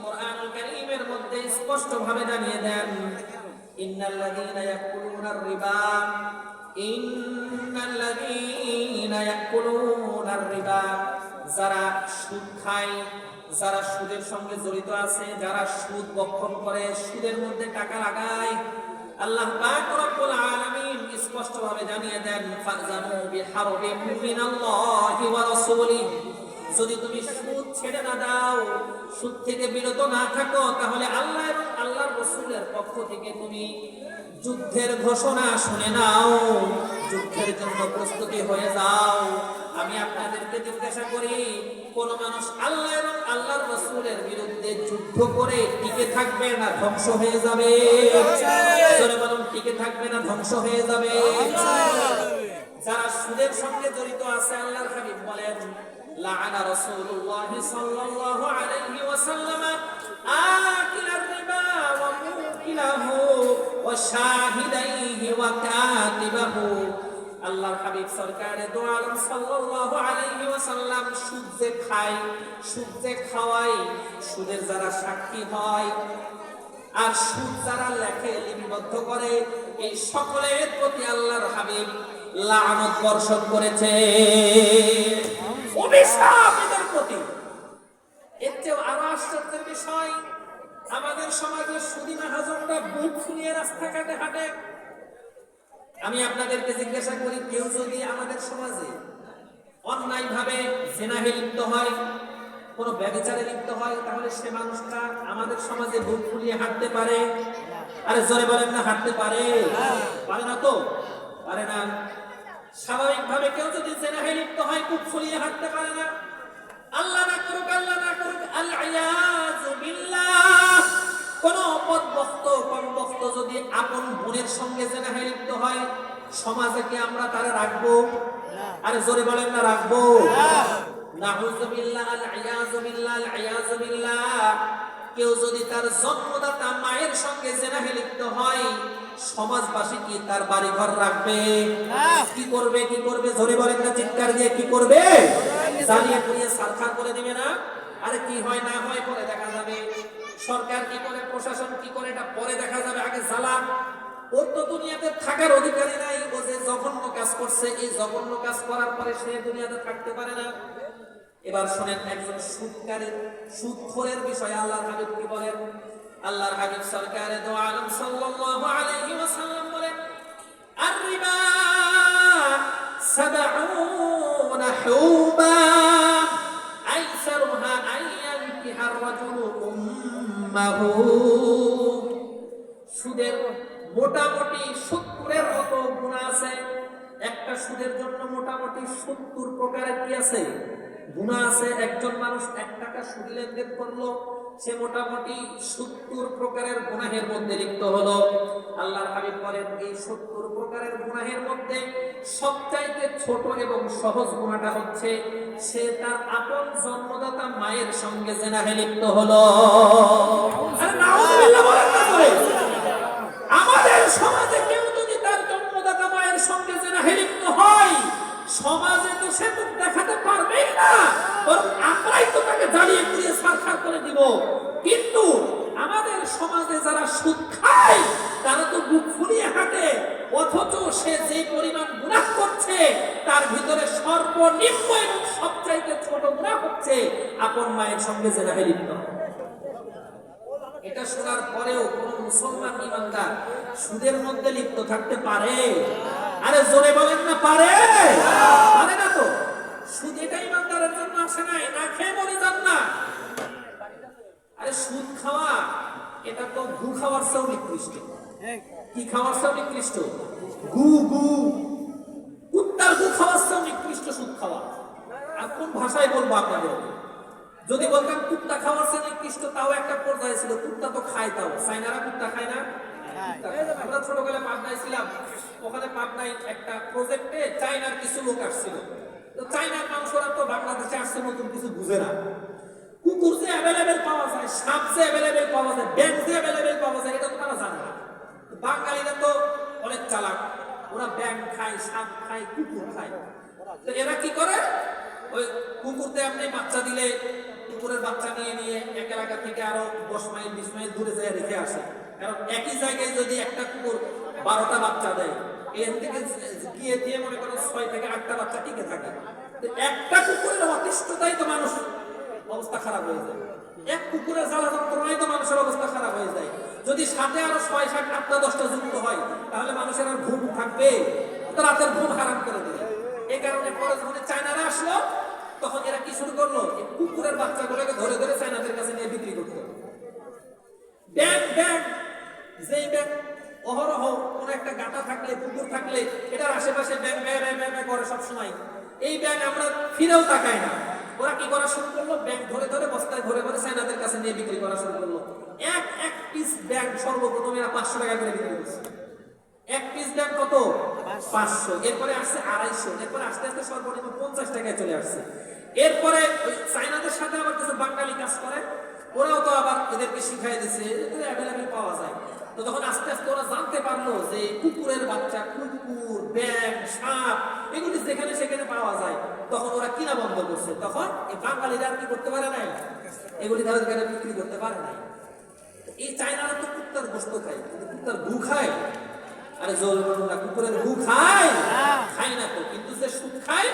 কোরআনুল কারীমের মধ্যে স্পষ্ট ভাবে জানিয়ে দেন ইন্নাল্লাযীনা ইয়াকুলুনার রিবা, যারা সুদ খায়, যারা সুদের সঙ্গে জড়িত আছে, যারা সুদ বক্ষণ করে, সুদের মধ্যে টাকা লাগায়, আল্লাহ পাক রব্বুল আলামিন স্পষ্ট ভাবে জানিয়ে দেন ফাযানু বিহারবিন মিনাল্লাহি ওয়া রাসূলিহি। যদি তুমি সুদ ছেড়ে না দাও, সুদ থেকে বিরত না থাকো, তাহলে আল্লাহ এবং আল্লাহর রাসূলের পক্ষ থেকে তুমি যুদ্ধের ঘোষণা শুনে নাও, যুদ্ধের জন্য প্রস্তুতি হয়ে যাও। আমি আপনাদেরকে জিজ্ঞাসা করি, কোন মানুষ আল্লাহ এবং আল্লাহর রাসূলের বিরুদ্ধে যুদ্ধ করে টিকে থাকবে না ধ্বংস হয়ে যাবে? জোরে বলুন, টিকে থাকবে না ধ্বংস হয়ে যাবে? যারা সুদের সঙ্গে জড়িত আছে, আল্লাহর হাবিব বলেন লাআনা রাসূলুল্লাহ সাল্লাল্লাহু আলাইহি ওয়াসাল্লাম আকিলার রিবা ওয়া মুকিলাহু ওয়া শাহিদাইহি ওয়া কাতিবাহু। আল্লাহর হাবিব সরকারে দু আলম সাল্লাল্লাহু আলাইহি ওয়াসাল্লাম সুদ যে খায়, সুদ যে খাওয়ায়, সুদের যারা সাক্ষী হয় আর সুদ যারা লেখে, লিপিবদ্ধ করে, এই সকলের প্রতি আল্লাহর হাবিব লানত বর্ষণ করেছে, অভিশাপ এদের প্রতি। এর চেয়ে আরো আশ্চর্যের বিষয়, আমাদের সমাজের সুদী মাহাজনরা বুক ফুলিয়ে রাস্তাঘাটে হাঁটে। আমি আপনাদেরকে জিজ্ঞাসা করি, কেউ যদি আমাদের সমাজে অন্যায়ভাবে জিনাহে লিপ্ত হয়, কোনো ব্যভিচারে লিপ্ত হয়, তাহলে সে মানুষটা আমাদের সমাজে বুক ফুলিয়ে হাঁটতে পারে? আরে জোরে বলেন না, হাঁটতে পারে? পারে না তো, পারে না। স্বাভাবিকভাবে কেউ যদি জিনাহে লিপ্ত হয় বুক ফুলিয়ে হাঁটতে পারে না। আল্লাহ না যদি আপন বোনের সঙ্গে জেনাহে লিপ্ত হয়, সমাজে কি আমরা তারা রাখবো? আরে জোরে বলেন না রাখবো? নাউযুবিল্লাহ, আল ইয়াযু বিল্লাহ, আল ইয়াযু বিল্লাহ। কেউ যদি তার জন্মদাতা মায়ের সঙ্গে জেনাহে লিপ্ত হয়, সমাজবাসী কি তার বাড়ি ঘর রাখবে? কি করবে? কি করবে? জোরে বলেন না, চিৎকার দিয়ে কি করবে? জ্বালিয়ে পুড়িয়ে সারখার করে দিবে না? আরে কি হয় না হয় পরে দেখা যাবে। সরকার কি করে, প্রশাসন কি করে, এটা পরে দেখা যাবে। আগে জ্বালা। ওর তো দুনিয়াতে থাকার অধিকারই নাই। ও যে জঘন্য কাজ করছে, এই জঘন্য কাজ করার পরে সে দুনিয়াতে থাকতে পারে না। এবার শুনেন একজন সুদখোরের বিষয়ে আল্লাহর হাবিব কি বলেন? আল্লাহর হাবিব সরকারে দো আলম সাল্লাল্লাহু আলাইহি ওয়াসাল্লাম বলেন, আর-রিবা সাবউনা হুবা আইসারুহা আইয়ানকিহা আর-রাজুলু উম্মাহু। সুদের মোটামুটি 70-এর মতো গুনাহ আছে। একটা সুদের জন্য মোটামুটি 70 প্রকারের কি আছে? গুনাহ আছে। একজন মানুষ 1 টাকা সুদ লেনদেন করলো, সে মোটামুটি 70 প্রকারের গুনাহের মধ্যে লিপ্ত হলো। আল্লাহর হাবিব বলেন, এই 70 প্রকারের গুনাহের মধ্যে সবচাইতে ছোট এবং সহজ গুনাহটা হচ্ছে সে তার আপন জন্মদাতা মায়ের সঙ্গে জিনাহে লিপ্ত হলো। আরে নাউযুবিল্লাহ বলেন না করে। আমাদের সমাজে কেউ যদি তার জন্মদাতা মায়ের সঙ্গে জিনাহে লিপ্ত হয়, সমাজে তো সে তো দেখাতে পারবেই না, বরং আমরাই তো তাকে জ্বালিয়ে পুড়িয়ে ছারখার করে দিব। কিন্তু আমাদের সমাজে যারা সুদ খায় তারা তো বুক ফুলিয়ে হাঁটে, অথচ সে যে পরিমাণ গুনাহ করছে তার ভিতরে সর্বনিম্ন এবং সবচাইতে ছোট গুনাহ হচ্ছে আপন মায়ের সঙ্গে জিনাহে লিপ্ত। এটা শোনার পরেও কোন মুসলমান ইমানদার সুদের মধ্যে লিপ্ত থাকতে পারে? আরে জোরে বলেন না, পারে? পারে না তো। সুদ এটা ইমানদারের জন্য আসে নাই, না খেয়ে মরে যান না। আরে সুদ খাওয়া এটা তো গু খাওয়ার চেয়েও নিকৃষ্ট। কি খাওয়ার চেয়েও নিকৃষ্ট? গু। কুত্তার গু খাওয়ার চেয়েও নিকৃষ্ট সুদ খাওয়া। আর কোন ভাষায় বলবো আপনাদের? যদি বলতাম কুত্তা খাওয়ার চেয়ে নিকৃষ্ট, তাও একটা পর্যায়ে ছিল। কুত্তা তো খায়, তাও চাইনারা কুত্তা খায় না? আমরা ছোটবেলায় পাবনায় ছিলাম, ওখানে পাবনায় একটা প্রজেক্টে চাইনার কিছু লোক আসছিল। তো চাইনার মানুষরা তো বাংলাদেশে আসছে নতুন কিছু বুঝে না। কুকুর যে অ্যাভেলেবেল পাওয়া যায়, সাপ যে অ্যাভেলেবেল পাওয়া যায়, ব্যাঙ যে অ্যাভেলেবেল পাওয়া যায়, এটা তো তারা জানে না। বাঙালিরা তো অনেক চালাক, ওরা ব্যাঙ খায়, সাপ খায়, কুকুর খায়। তো এরা কি করে, ওই কুকুরতে আপনি বাচ্চা দিলে কুকুরের বাচ্চা নিয়ে এক এলাকা থেকে আরো 10 মাইল 20 মাইল দূরে যায় রেখে আসে। কারণ একই জায়গায় যদি একটা কুকুর 12টা বাচ্চা দেয়, এর থেকে গিয়ে দিয়ে মনে করেন 6 থেকে 8টা বাচ্চা টিকে থাকে। তো একটা কুকুরের অতিষ্ঠতাই তো মানুষ অবস্থা খারাপ হয়ে যায়। এক কুকুরের জ্বালা যন্ত্রণায় তো মানুষের অবস্থা খারাপ হয়ে যায়। যদি সাথে আরো 6, 7, 8টা 10টা যুক্ত হয়, তাহলে মানুষের আর ঘুম থাকবে? তো রাতের ঘুম হারাম করে দেবে। এই কারণে পরে যখন চায়নারা আসলো, তখন এরা কি শুরু করলো, কুকুরের বাচ্চাগুলোকে ধরে ধরে চায়নাদের কাছে নিয়ে বিক্রি করতো। ব্যাঙ যেই ব্যাঙ অহরহ কোন একটা গাটা থাকলে, পুকুর থাকলে, এটার আশেপাশে ব্যাঙ করে সবসময়। এই ব্যাঙ আমরা ফিরেও তাকাই না। ওরা কি করা শুরু করলো, ব্যাঙ ধরে ধরে বস্তায় ভরে ভরে চায়নাদের কাছে নিয়ে বিক্রি করা শুরু করলো। এক পিস ব্যাঙ সর্বপ্রথম এরা 500 টাকা করে বিক্রি করছে। এক পিস ব্যাঙ কত? 500। এরপরে আসছে 250, এরপরে আস্তে আস্তে সর্বনিম্ন 50 টাকায় চলে আসছে। এরপরে চায়নাদের সাথে আবার কিছু বাঙালি কাজ করে, ওরাও তো আবার এদেরকে শিখাই দিচ্ছে, অ্যাভেলেবেল পাওয়া যায়। তো যখন আস্তে আস্তে ওরা জানতে পারলো যে কুকুরের বাচ্চা, কুকুর, ব্যাঙ, সাপ এগুলি যেখানে সেখানে পাওয়া যায়, তখন ওরা কিনা বন্ধ করছে। তখন এই বাঙালিরা আর কি করতে পারে নাই, এগুলি তাদের এখানে বিক্রি করতে পারে নাই। এই চায়নারা তো কুত্তার গোশত খায়, কিন্তু কুত্তার গু খায়? আরে জল বলুন না, কুকুরের গু খায়? খায় না তো। কিন্তু যে সুদ খায়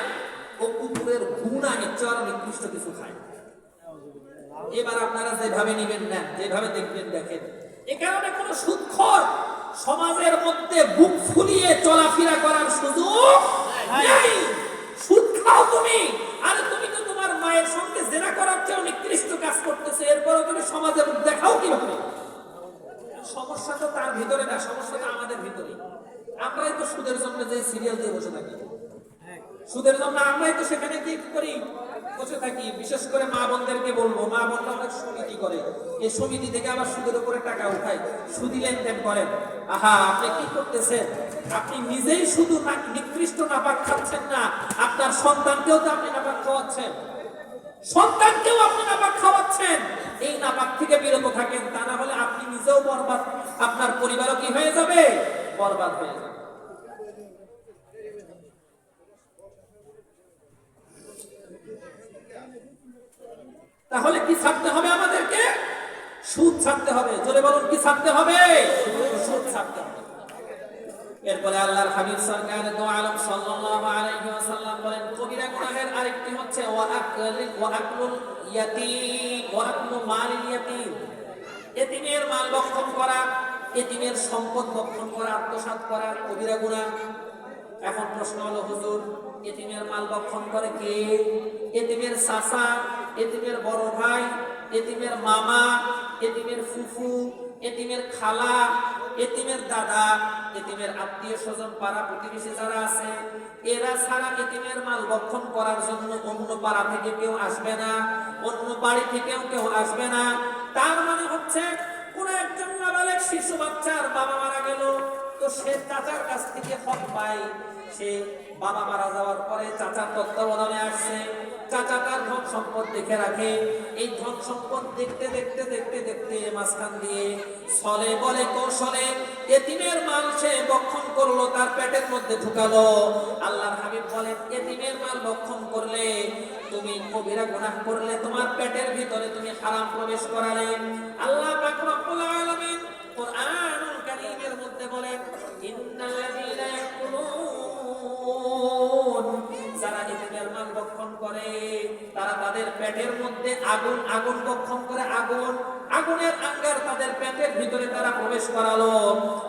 ও কুকুরের গু না, এর চেয়ে আরো নিকৃষ্ট কিছু খায়। এবার আপনারা যেভাবে নিবেন নেন, যেভাবে দেখবেন দেখেন। এ কারণে কোন সুদখোর সমাজের মধ্যে বুক ফুলিয়ে চলাফেরা করার সুযোগ নেই। সুদ খাও তুমি, আরে তুমি তো তোমার মায়ের সঙ্গে জেনা করার চেয়ে নিকৃষ্ট কাজ করতেছে, এরপরও তুমি সমাজে মুখ দেখাও কিভাবে? সমস্যা তো তার ভিতরে না, সমস্যা তো আমাদের ভিতরে। আমরাই তো সুদের জন্য যে সিরিয়াল দিয়ে বসে থাকি, সুদের জন্য আমরাই তো সেখানে কি করি, বসে থাকি, বিশেষ করে মা বোনদেরকে বলবো, মা বোনরা অনেক সমিতি করে, এই সমিতি থেকে আবার সুদের উপরে টাকা উঠায়, সুদি লেনদেন করেন। আহা, আপনি কি করতেছেন? আপনি নিজেই শুধু নিকৃষ্ট নাপাক খাচ্ছেন না, আপনার সন্তানকেও তো আপনি নাপাক খাওয়াচ্ছেন, সন্তানকেও আপনি নাপাক খাওয়াচ্ছেন। এই নাপাক থেকে বিরত থাকেন, তা না হলে আপনি নিজেও বরবাদ, আপনার পরিবারও কি হয়ে যাবে? বরবাদ হয়ে যাবে। তাহলে কি ছাড়তে হবে আমাদেরকে? সুদ ছাড়তে হবে। জোরে বলুন, কি ছাড়তে হবে? সুদ ছাড়তে হবে। এরপরে আল্লাহর হাবিব সরকার দো আলম সাল্লাল্লাহু আলাইহি ওয়াসাল্লাম বলেন, কবিরা গুনাহের আরেকটি হচ্ছে ওয়া আকলুল ইয়াতীম, ওয়া আকলু মালিল ইয়াতীম, এতিমের মাল ভক্ষণ করা, এতিমের সম্পদ ভক্ষণ করা, আত্মসাৎ করা কবিরা গুনাহ। এখন প্রশ্ন হলো, হুজুর, এতিমের মাল ভক্ষণ করে কে? এতিমের চাচা, এতিমের বড় ভাই, এতিমের মামা, এতিমের ফুফু, এতিমের খালা, এতিমের দাদা, এতিমের আত্মীয় স্বজন, পাড়া প্রতিবেশী যারা আছে, এরা ছাড়া এতিমের মাল ভক্ষণ করার জন্য অন্য পাড়া থেকে কেউ আসবে না, অন্য বাড়ি থেকেও কেউ আসবে না। তার মানে হচ্ছে, কোন একজন নাবালেগ শিশু বাচ্চার বাবা মারা গেল, তো সে চাচার কাছ থেকে হক পায়। সে বাবা মারা যাওয়ার পরে চাচার তত্ত্বাবধানে আসছে, চাচা তার ধন সম্পদ দেখে রাখে। এই ধন সম্পদ দেখতে দেখতে দেখতে দেখতে মাঝখান দিয়ে ছলে বলে কৌশলে এতিমের মাল সে ভক্ষণ করলো, তার পেটের মধ্যে ঢুকালো। আল্লাহর হাবিব বলেন, এতিমের মাল ভক্ষণ করলে তুমি কবিরা গুনাহ করলে, তোমার পেটের ভিতরে তুমি হারাম প্রবেশ করালে। আল্লাহ পাক রব্বুল আলামিন কুরআনুল কারীমের মধ্যে বলেন, ইন্নাল্লাযীনা ইয়াকুলুন, যারা এতিমের মাল ভক্ষণ করে তারা তাদের পেটের মধ্যে আগুন আগুন ভক্ষণ করে, আগুন আগুনের আঙ্গার তাদের পেটের ভিতরে তারা প্রবেশ করালো।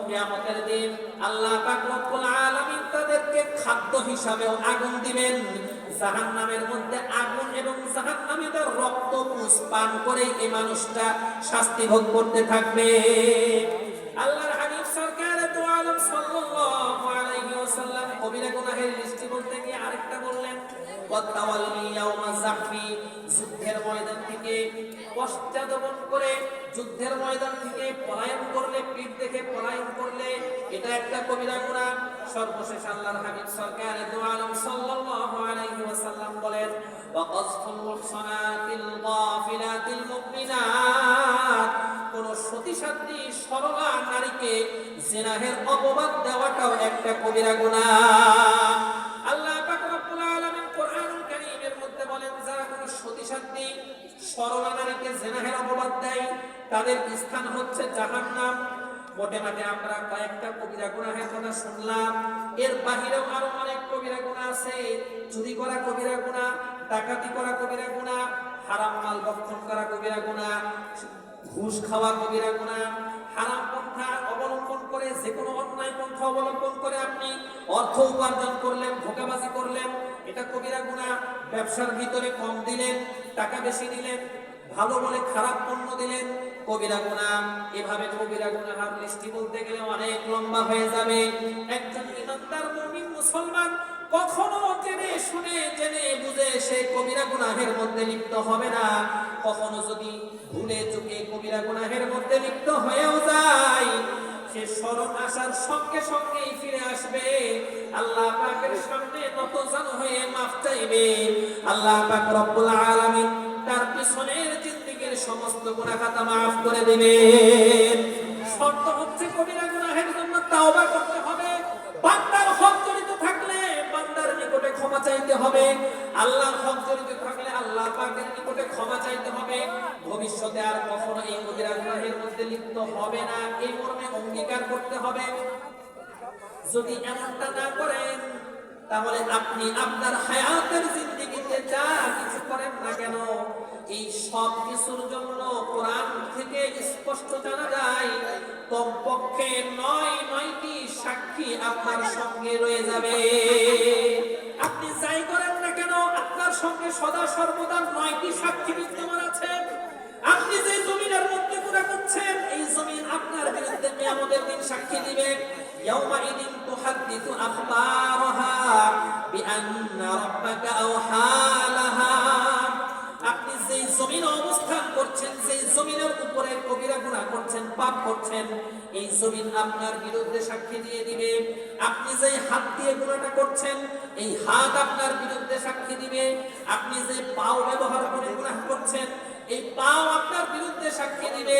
কিয়ামতের দিন আল্লাহ পাক রব্বুল আলামিন তাদেরকে খাদ্য হিসাবেও আগুন দিবেন। জাহান্নামের মধ্যে আগুন এবং জাহান্নামীদের রক্ত পান করে এই মানুষটা শাস্তি ভোগ করতে থাকবে। আল্লাহর হাবিব সরকার দো আলম সাল্লাল্লাহু আলাইহি ওয়াসাল্লাম কবিরা গুনাহের লিস্টি বলতে গিয়ে আরেকটা বললেন, ওয়াতাওয়াল্লি ইয়াউমা যাহফি, যুদ্ধের ময়দান থেকে পশ্চাদপন করে, যুদ্ধের ময়দান থেকে পলায়ন করলে, পিঠ দেখে পলায়ন করলে, এটা একটা কবিরা গুনাহ। সর্বশেষ আল্লাহর হাবিব সরকার দো আলম সাল্লাল্লাহু আলাইহি ওয়াসাল্লাম বলেন, ওয়া কাযফুল মুহসানাতিল গাফিলাতিল মুমিনাত, কোন সতীসাধ্বী সরলা নারীকে জিনাহের অপবাদ দেওয়াটাও একটা কবিরা গুনাহ। আল্লাহ পাক রব্বুল আলামিন কোরআনুল কারীমের মধ্যে বলেন, যারা কোন সতীসাধ্বী সরলা নারীকে জিনাহের অপবাদ দেয় তাদের স্থান হচ্ছে জাহান্নাম। মোটে মাঠে আমরা কয়েকটা কবিরা গুনাহের কথা শুনলাম, এর বাহিরেও আরো অনেক কবিরা গুনাহ আছে। চুরি করা কবিরা গুনাহ, ডাকাতি করা কবিরা গুনাহ, হারাম মাল ভক্ষণ করা কবিরা গুনাহ, ঘুষ খাওয়া কবিরা গুনাহ, হারাম পন্থা অবলম্বন করে, যে কোনো অন্যায় পন্থা অবলম্বন করে আপনি অর্থ উপার্জন করলেন, ধোঁকাবাজি করলেন, এটা কবিরা গুনাহ। ব্যবসার ভিতরে কম দিলেন, টাকা বেশি দিলেন, ভালো বলে খারাপ পণ্য দিলেন, কবিরা গুনাহ। এভাবে কবিরা গুনাহের লিস্টি বলতে গেলে অনেক লম্বা হয়ে যাবে। একজন ইমানদার মুমিন মুসলমান কখনো জেনে শুনে জেনে বুঝে সে কবিরা গুনাহের মধ্যে লিপ্ত হবে না। কখনো যদি ভুলে চুকে কবিরা গুনাহের মধ্যে লিপ্ত হয়েও যায়, সে স্মরণ আসার সঙ্গে সঙ্গেই ফিরে আসবে, আল্লাহ পাকের সামনে নতজানু হয়ে মাফ চাইবে। আল্লাহ পাক রব্বুল আলামিন তার পিছনের জিন্দেগীর সমস্ত গুনাহ খাতা মাফ করে দিবেন। শর্ত হচ্ছে কবিরা গুনাহের জন্য তাওবা করতে হবে, বান্দার হক জড়িত থাকলে বান্দার নিকটে ক্ষমা চাইতে হবে, আল্লাহর হক জড়িত থাকলে আল্লাহ পাকের নিকটে ক্ষমা চাইতে হবে। ভবিষ্যতে আর কখনো এই কবিরা গুনাহের মধ্যে লিপ্ত হবে না, এই মর্মে অঙ্গীকার করতে হবে। যদি এমনটা না করেন, তাহলে আপনি আপনার হায়াতের জিন্দেগিতে যা কিছু করেন না কেন, এই সব কিছুর জন্য কোরআন থেকে স্পষ্ট জানা যায় কমপক্ষে ৯টি সাক্ষী আপনার সঙ্গে রয়ে যাবে। আপনি যাই করেন না কেন, আপনার সঙ্গে সদা সর্বদা ৯টি সাক্ষী বিদ্যমান আছে। আপনি যে জমিনের মধ্যে গুনাহ করছেন, এই জমিন আপনার বিরুদ্ধে কিয়ামতের দিন সাক্ষী দিবে। ইয়াউমাইদিন তুহাদ্দিসু আখবারাহা বিআন্না রাব্বাকা আওহা লাহা, জমিন অবস্থান করছেন, যে জমিনের উপরে কবিরা গুনাহ করছেন, পাপ করছেন, এই জমিন আপনার বিরুদ্ধে সাক্ষী দিয়ে দিবে। আপনি যে হাত দিয়ে গুনাহটা করছেন, এই হাত আপনার বিরুদ্ধে সাক্ষী দিবে। আপনি যে পাও ব্যবহার করে গুনাহ করছেন, এই পাও আপনার বিরুদ্ধে সাক্ষী দিবে।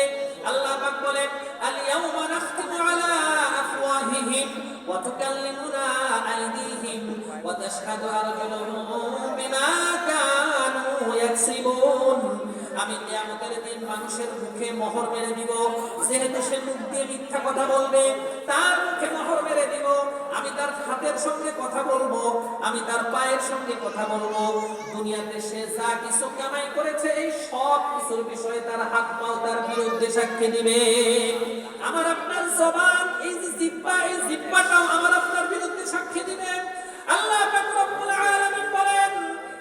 আল্লাহ পাক বলেন, আল ইয়াউমা নাখতিমু আলা আফওয়াহিহিম ওয়া তুকাল্লিমুনা আইদিহিম ওয়া তাশহাদু আরজুলুহুম বিমা কানু ইয়াকসিবুন। আমি কিয়ামতের দিন মানুষের মুখে মোহর মেরে দিব, যেহেতু সে মুখ দিয়ে মিথ্যা কথা বলবে, তার মুখে মোহর মেরে দিব। আমি তার হাতের সঙ্গে কথা বলবো, আমি তার পায়ের সঙ্গে কথা বলবো। দুনিয়াতে সে যা কিছু কামাই করেছে, এই সব কিছুর বিষয়ে তার হাত পাও তার বিরুদ্ধে সাক্ষী দিবে। আমার আপনার জবান, এই যে জিহ্বা, এই জিহ্বাটাও আমার আপনার বিরুদ্ধে সাক্ষী দিবে। আল্লাহ পাক রব্বুল আলামিন বলেন,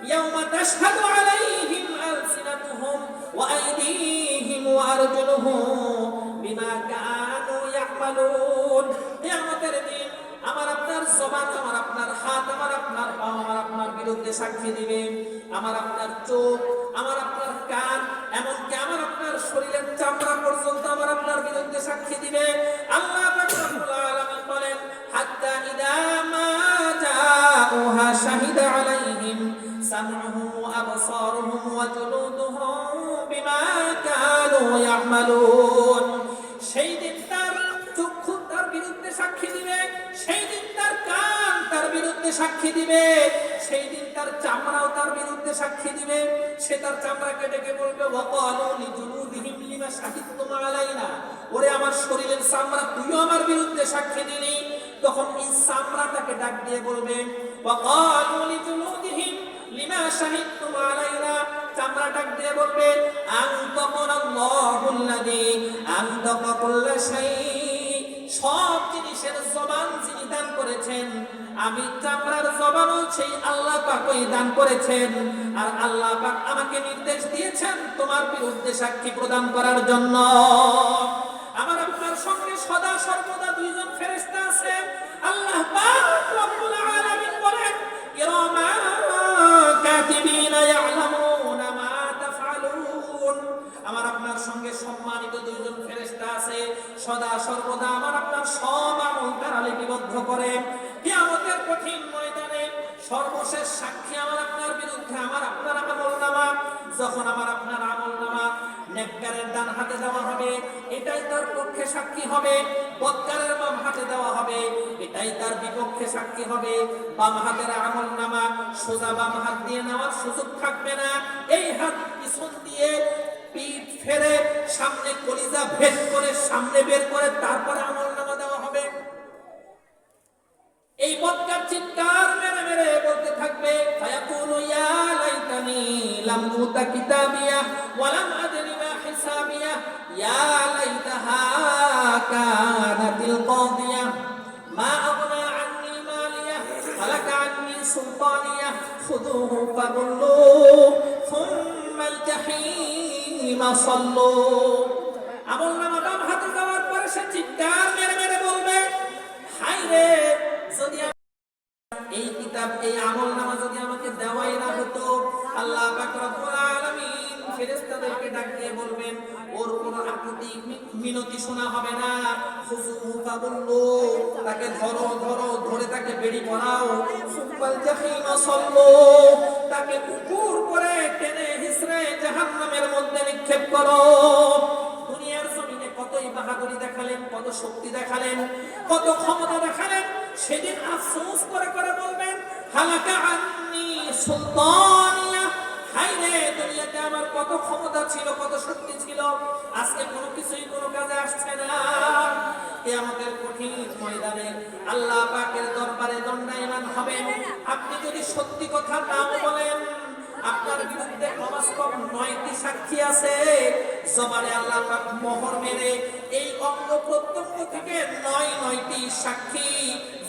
ইয়াউমা তাশহাদু আলাইহিম আলসিনাতুহুম ওয়া আইদিহিম ওয়া আরজুলুহুম বিমা কানু ইয়ামালুন। কিয়ামতের দিন আমার আপনার জবান, আমার আপনার হাত, আমার আপনার পা আমার আপনার বিরুদ্ধে সাক্ষী দিবে। আমার আপনার চোখ, আমার আপনার কান, এমনকি আমার আপনার শরীরের চামড়া পর্যন্ত আমার আপনার বিরুদ্ধে সাক্ষী দিবে। আল্লাহ পাক রব্বুল আলামিন বলেন, হাত্তা ইদা মা জাউহা শাহিদা আলাইহিম সামউহুম ওয়া আবসারুহুম ওয়া জুলুদুহুম বিমা কানু ইয়ামালুন। সেই দিন তার চক্ষু তার বিরুদ্ধে সাক্ষী দিবে, সেই দিন তার কান তার বিরুদ্ধে সাক্ষী দিবে, সেই দিন তার চামড়াও তার বিরুদ্ধে সাক্ষী দিবে। সে তার চামড়াকে ডেকে বলবে, ওয়াকালু লিজুলুদিহিম লিমা শাহিদতুম আলাইনা, ওরে আমার শরীরের চামড়া, তুইও আমার বিরুদ্ধে সাক্ষী দিলি। তখন এই চামড়াটাকে ডাক দিয়ে বলবে, ওয়াকালু লিজুলুদিহিম লিমা শাহিদতুম আলাইনা, চামড়া ডাক দিয়ে বলবে, আনতাকুনাল্লাহুল্লাযী আনতাকা কুল্লা শাই, সব জিনিসের জবান যিনি দান করেছেন, আমি চামড়ার জবানও সেই আল্লাহ পাকই দান করেছেন। আর আল্লাহ পাক আমাকে নির্দেশ দিয়েছেন তোমার বিরুদ্ধে সাক্ষী প্রদান করার জন্য। আমার আপনার সঙ্গে সদা সর্বদা দুইজন ফেরেশতা আছে। আল্লাহ পাক রব্বুল আলামিন বলেন, কিরামা কাতিবিনা ইয়ালামুনা মা তাফআলুন। আমার আপনার সঙ্গে সম্মানিত দুইজন ফেরেশতা আছে, সদা সর্বদা আমার আপনার সব আমল তারা লিপিবদ্ধ করে। কিয়ামতের কঠিন ময়দানে সর্বশেষ সাক্ষী আমার আপনার বিরুদ্ধে আমার আপনার আমলনামা। যখন আমার আপনার আমলনামা নেককারের ডান হাতে দেওয়া হবে, এটাই তার পক্ষে সাক্ষী হবে। বদকারের বাম হাতে দেওয়া হবে, এটাই তার বিপক্ষে সাক্ষী হবে। বাম হাতের আমলনামা সোজা বাম হাত দিয়ে নেওয়ার সুযোগ থাকবে না। এই হাত পিছন দিয়ে পিঠ ফেরে সামনে কলিজা ভেদ করে সামনে বের করে তারপরে আমলনামা দেওয়া হবে। এই বদকার চিৎকার মেরে মেরে বলতে থাকবে, ফায়াকুলু ইয়া লাইতানি লাম উতা কিতাবিয়া ওয়া লাম আদরি মা হিসাবিয়া ইয়া লাইতাহা কানাতিল কাদিয়া মা আগনা আন্নি মালিয়া হালাকা আন্নি সুলতানিয়া খুযুহু ফাগুল্লু সুম্মাল জাহিমা সাল্লু। আমলনামা বাম হাতে দেওয়ার পরে সে চিৎকার মেরে মেরে বলবে, হায় রে, যদি এই কিতাব, এই আমলনামা যদি আমাকে দেওয়াই না হতো। আল্লাহ পাক রব্বুল আলামিন ফেরেশতাদেরকে ডাক দিয়ে বলবেন, ওর কোনো আকুতি মিনতি শোনা হবে না। খুযুহু ফাগুল্লু, তাকে ধরো ধরো, ধরে তাকে বেড়ি পরাও। সুম্মাল জাহিমা সাল্লু, তাকে কুকুর করে টেনে হিসড়ে জাহান্নামের মধ্যে নিক্ষেপ করো। দুনিয়ার জমিনে কতই বাহাদুরি দেখালেন, কত শক্তি দেখালেন, কত ক্ষমতা দেখালেন, সেদিন আফসোস করে করে বলবেন, হালাকা আন্নি সুলতানিয়া, হায় রে, দুনিয়াতে আমার কত ক্ষমতা ছিল, কত শক্তি ছিল, আজকে কোনো কিছুই কোনো কাজে আসছে না। কিয়ামতের কঠিন ময়দানে আল্লাহ পাকের দরবারে দণ্ডায়মান হবেন। আপনি যদি সত্যি কথা নাও বলেন, আপনার বিরুদ্ধে কমাসকম 9টি সাক্ষী আছে। জবানে আল্লাহ পাক মোহর মেরে এই অঙ্গ প্রত্যঙ্গ থেকে 9টি সাক্ষী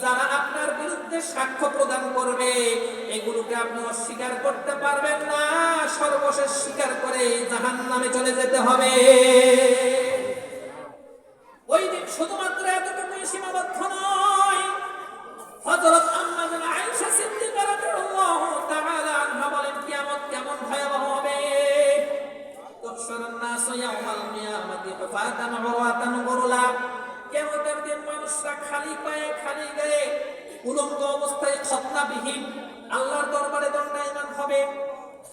যারা আপনার বিরুদ্ধে সাক্ষ্য প্রদান করবে, এগুলোকে আপনি অস্বীকার করতে পারবেন না। সর্বশেষ স্বীকার করে জাহান্নামে চলে যেতে হবে। ওই দিন শুধুমাত্র এতটুকুই সীমাবদ্ধ নয়। হযরত আম্মা জানা আয়েশা সিদ্দিকা রাদিয়াল্লাহু তাআলা আনহা বলেন, কিয়ামত কেমন ভয়াবহ হবে। ইউহশারুন নাসু ইয়াওমাল কিয়ামাতি হুফাতান উরাতান গুরলা। কিয়ামতের দিন মানুষরা খালি পায়ে খালি গায়ে উলঙ্গ অবস্থায় খতনাবিহীন আল্লাহর দরবারে দণ্ডায়মান হবে।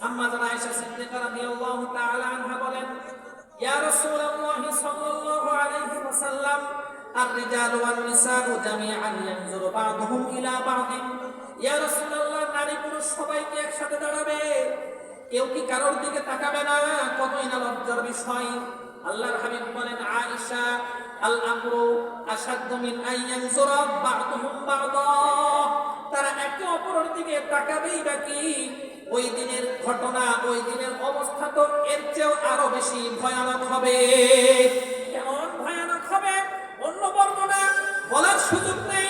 আম্মা জান আয়েশা সিদ্দিকা রাদিয়াল্লাহু তাআলা আনহা বলেন, ইয়া রাসূলুল্লাহ সাল্লাল্লাহু আলাইহি ওয়াসাল্লাম, আর-রিজালু ওয়ান-নিসাউ জামিআন ইয়ানজুরু বা'দুহুম ইলা বা'দিন। ইয়া রাসূলুল্লাহ, নারী পুরুষ সবাইকে একসাথে দাঁড়াবে, কেউ কি কারোর দিকে তাকাবে না? কতই না লজ্জার বিষয়। আল্লাহর হাবিব বলেন, আয়েশা, আল আমরু আশাদ্দু মিন আন ইয়ানজুরা বা'দুহুম বা'দা। তারা একে অপরের দিকে তাকাবেই নাকি? ওই দিনের ঘটনা, ওই দিনের অবস্থা তো এর চেয়েও আরো বেশি ভয়ানক হবে। কেমন ভয়ানক হবে অন্য বর্ণনা বলার সুযোগ নেই।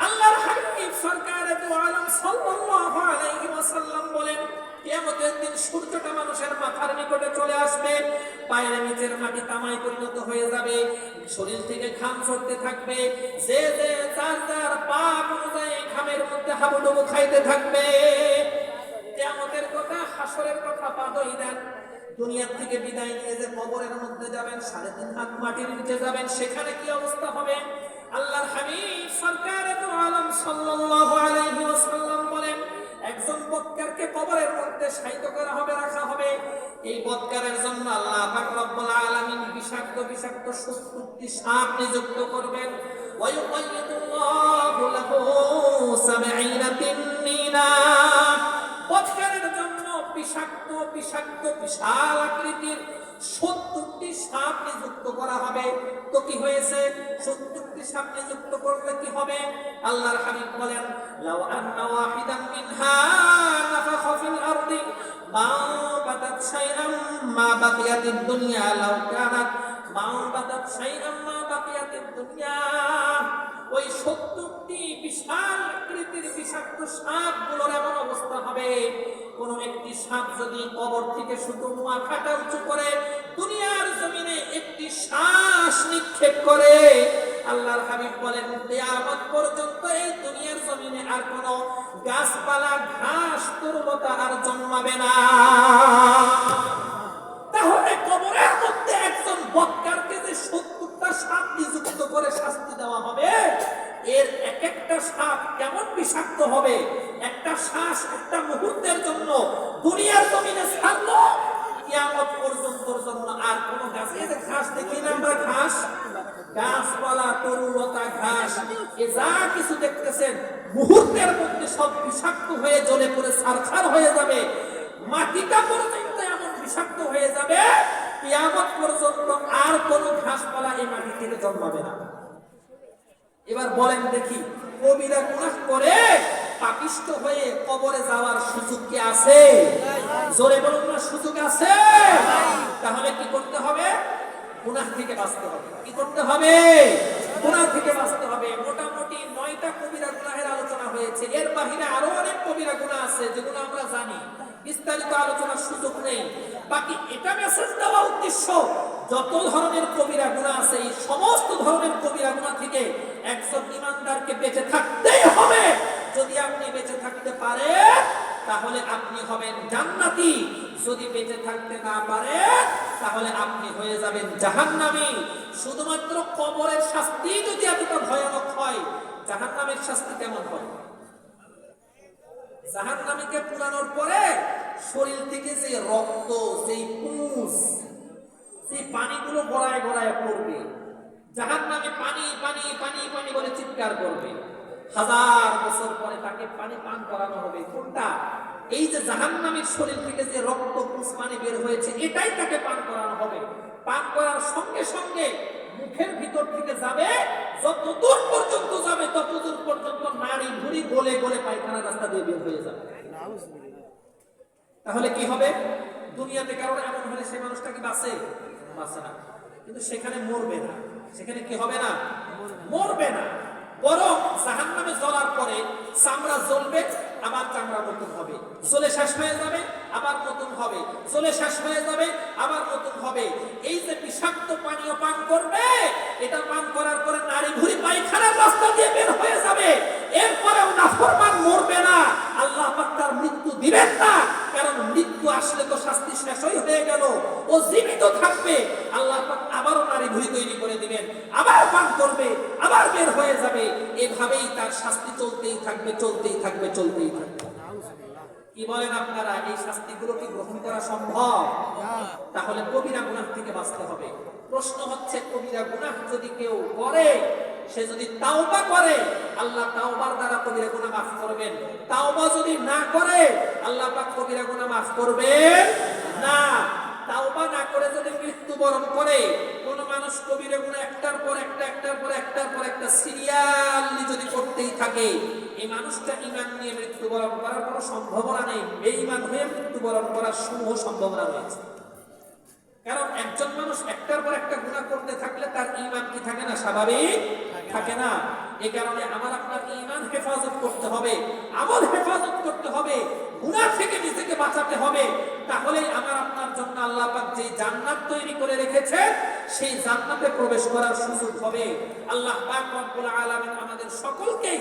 আল্লাহর হাবিব সরকারে দু আলম সাল্লাল্লাহু আলাইহি ওয়াসাল্লাম বলেন, কিয়ামতের দিন সূর্যটা মানুষের মাথার নিকটে চলে আসবে, পায়ের নিচের মাটি তামায় পরিণত হয়ে যাবে, শরীর থেকে ঘাম ঝরতে থাকবে, যে যে যার যার পাপ অনুযায়ী ঘামের মধ্যে হাবুডুবু খাইতে থাকবে। কিয়ামতের কথা, হাসরের কথা বাদই দেন, দুনিয়ার থেকে বিদায় নিয়ে যে কবরের মধ্যে যাবেন, 3.5 হাত মাটির নিচে যাবেন, সেখানে কি অবস্থা হবে? আল্লাহর হাবিব সরকারে দু আলম সাল্লাল্লাহু আলাইহি ওয়াসাল্লাম বলেন, একজন বদকারকে কবরের মধ্যে শায়িত করা হবে, রাখা হবে। এই বদকারের জন্য আল্লাহ পাক রব্বুল আলামিন বিষাক্ত বিষাক্ত 70টি সাপ নিযুক্ত করবেন। ওয়া ইউকাইয়িদুল্লাহু লাহু 70 তিন্নিনা। বদকারের জন্য বিষাক্ত বিষাক্ত বিশাল আকৃতির 70টি সাপ নিযুক্ত করা হবে। তো কি হয়েছে? 70টি সাপ নিযুক্ত করলে কি হবে? আল্লাহর হাবিব বলেন, লাউ আন্না ওয়াহিদাম মিনহা নাফাখা ফিল আরদি মা বাদাত শাইআম মা বাকিয়াতিদ দুনিয়া লাউ কানাত মা বাদাত শাইআম মা বাকিয়াতিদ দুনিয়া। ওই 70টি বিশাল আকৃতির বিষাক্ত সাপগুলোর এমন অবস্থা হবে, কোন একটি সাপ যদি কবর থেকে শুধু মাথাটা উঁচু করে দুনিয়ার জমিনে একটি শ্বাস নিক্ষেপ করে, আল্লাহর হাবিব বলেন, কিয়ামত পর্যন্ত এই দুনিয়ার জমিনে আর কোন গাছপালা ঘাস তরুলতা আর জন্মাবে না। তাহলে কবরের মধ্যে একজন বদকারকে যে 70টা সাপ নিযুক্ত করে শাস্তি দেওয়া হবে, এর এক একটা সাপ কেমন বিষাক্ত হবে! একটা শ্বাস একটা মুহূর্তের জন্য দুনিয়ার জমিনে ছাড়লো, কিয়ামত পর্যন্তর জন্য আর কোন গাছে যে ঘাস দেখি না আমরা, ঘাস, গাছপালা, তরুলতা, ঘাস, এ যা কিছু দেখতেছেন মুহূর্তের মধ্যে সব বিষাক্ত হয়ে জ্বলে পড়ে ছারখার হয়ে যাবে। মাটিটা পর্যন্ত এমন বিষাক্ত হয়ে যাবে, কিয়ামত পর্যন্ত আর কোন ঘাসপালা এই মাটি থেকে জন্মাবে না। এবার বলেন দেখি, কবিরা গুনাহ করে পাপিষ্ঠ হয়ে কবরে যাওয়ার সুযোগ কি আছে? জোরে বলুন না, সুযোগ আছে? তাহলে কি করতে হবে? গুনাহ থেকে বাঁচতে হবে। কি করতে হবে? গুনাহ থেকে বাঁচতে হবে। মোটামুটি 9টা কবিরা গুনাহের আলোচনা হয়েছে, এর বাহিরে আরো অনেক কবিরা গুনাহ আছে যেগুলো আমরা জানি, বিস্তারিত আলোচনার সুযোগ নেই। বাকি এটা মেসেজ দেওয়া উদ্দেশ্য, যত ধরনের কবিরা গুনাহ আছে এই সমস্ত ধরনের কবিরা গুনাহ থেকে একজন ঈমানদারকে বেঁচে থাকতেই হবে। যদি আপনি বেঁচে থাকতে পারেন তাহলে আপনি হবেন জান্নাতি, যদি বেঁচে থাকতে না পারেন তাহলে আপনি হয়ে যাবেন জাহান্নামী। শুধুমাত্র কবরের শাস্তি যদি এতটা ভয়ানক হয়, জাহান্নামের শাস্তি কেমন হয়? জাহান্নামীকে পুরানোর পরে শরীর থেকে যে রক্ত, যে পুঁজ, সেই পানিগুলো গড়ায় গড়ায় পড়বে, জাহান্নামে পানি পানি পানি পানি বলে চিৎকার করবে। 1000 বছর পরে তাকে পানি পান করানো হবে। কোনটা? এই যে জাহান্নামীর শরীর থেকে যে রক্ত, পুঁজ, পানি বের হয়েছে, এটাই তাকে পান করানো হবে। পান করার সঙ্গে সঙ্গে মুখের ভিতর থেকে যাবে, যত দূর পর্যন্ত যাবে তত দূর পর্যন্ত নাড়ি ভুঁড়ি গলে গলে পায়খানা রাস্তা দিয়ে বের হয়ে যাবে। তাহলে কি হবে? দুনিয়াতে কারণ এমন হলে সেই মানুষটা কি বাঁচে? বাঁচে না। কিন্তু সেখানে মরবে না। সেখানে কি হবে না? মরবে না। বরং জাহান্নামে জ্বলার পরে চামড়া জ্বলবে, আবার চামড়া নতুন হবে, জ্বলে শেষ হয়ে যাবে, আবার নতুন হবে, জ্বলে শেষ হয়ে যাবে, আবার নতুন হবে। এই যে বিষাক্ত পানীয় পান করবে, এটা পান করার পরে নাড়ি ভুঁড়ি পায়খানার রাস্তা দিয়ে বের হয়ে যাবে। এরপরেও নাফরমান মরবে না, আল্লাহ পাক তার মৃত্যু দিবেন না। কারণ মৃত্যু আসলে তো শাস্তি শেষই হয়ে গেল। ও জীবিত থাকবে, আল্লাহ পাক আবারও নারী ভুঁড়ি তৈরি করে দিবেন, আবার পান করবে, আবার বের হয়ে যাবে। এভাবেই তার শাস্তি চলতেই থাকবে, চলতেই থাকবে, চলতেই থাকবে। কি বলেন আপনারা, এই শাস্তিগুলো কি গ্রহণ করা সম্ভব? তাহলে কবিরা গুনাহ থেকে বাঁচতে হবে। প্রশ্ন হচ্ছে, কবিরা গুনাহ যদি কেউ করে, সে যদি তাওবা করে, আল্লাহ তাওবার দ্বারা কবিরা গুনাহ মাফ করবেন। তাওবা যদি না করে, আল্লাহ পাক কবিরা গুনাহ মাফ করবেন না। তাওবা না করে যদি মৃত্যুবরণ করে, কোন মানুষ কবিরা গুনাহ একটার পর একটা, একটার পর একটার পর একটা সিরিয়ালি যদি করতেই থাকে, এই মানুষটা ঈমান নিয়ে মৃত্যুবরণ করার কোনো সম্ভাবনা নেই। বেঈমান হয়ে মৃত্যুবরণ করার সমূহ সম্ভাবনা রয়েছে। কারণ একজন মানুষ একটার পর একটা গুনাহ করতে থাকলে তার ঈমান কি থাকে না? স্বাভাবিক থাকে না। এই কারণে আমার আপনার ঈমান হেফাজত করতে হবে, আমল হেফাজত করতে হবে, গুনাহ থেকে নিজেকে বাঁচাতে হবে। তাহলেই আমার আপনার জন্য আল্লাহ পাক যে জান্নাত তৈরি করে রেখেছে, সেই জান্নাতে প্রবেশ করার সুযোগ হবে। আল্লাহ পাক রব্বুল আলামিন আমাদের সকলকে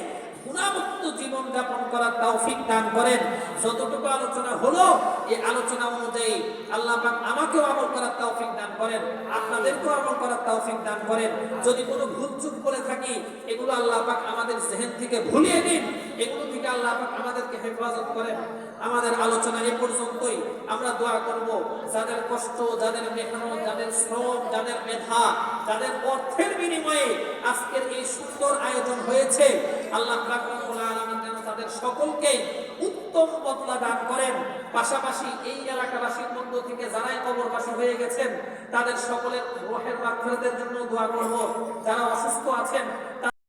গুনাহমুক্ত জীবন যাপন করার তৌফিক দান করেন। যতটুকু আলোচনা হলো, এই আলোচনা অনুযায়ী আল্লাহ পাক আমাকেও আমল করার তৌফিক দান করেন, আপনাদেরকেও আমল করার তৌফিক দান করেন। যদি কোনো ভুল চুক করে থাকি, এগুলো আল্লাহ পাক আমাদের জেহেন থেকে ভুলিয়ে দিন, এগুলো থেকে আল্লাহ পাক আমাদেরকে হেফাজত করেন। আমাদের আলোচনা এ পর্যন্তই। আমরা দোয়া করব, যাদের কষ্ট, যাদের মেহনত, যাদের শ্রম, যাদের মেধা, যাদের অর্থের বিনিময়ে আজকের এই সুন্দর আয়োজন হয়েছে, আল্লাহ পাক রব্বুল আলামিন যেন তাদের সকলকে উত্তম বদলা দান করেন। পাশাপাশি এই এলাকাবাসীর মধ্য থেকে যারাই কবরবাসী হয়ে গেছেন, তাদের সকলের রূহের মাগফিরাতের জন্য দোয়া করব। যারা অসুস্থ আছেন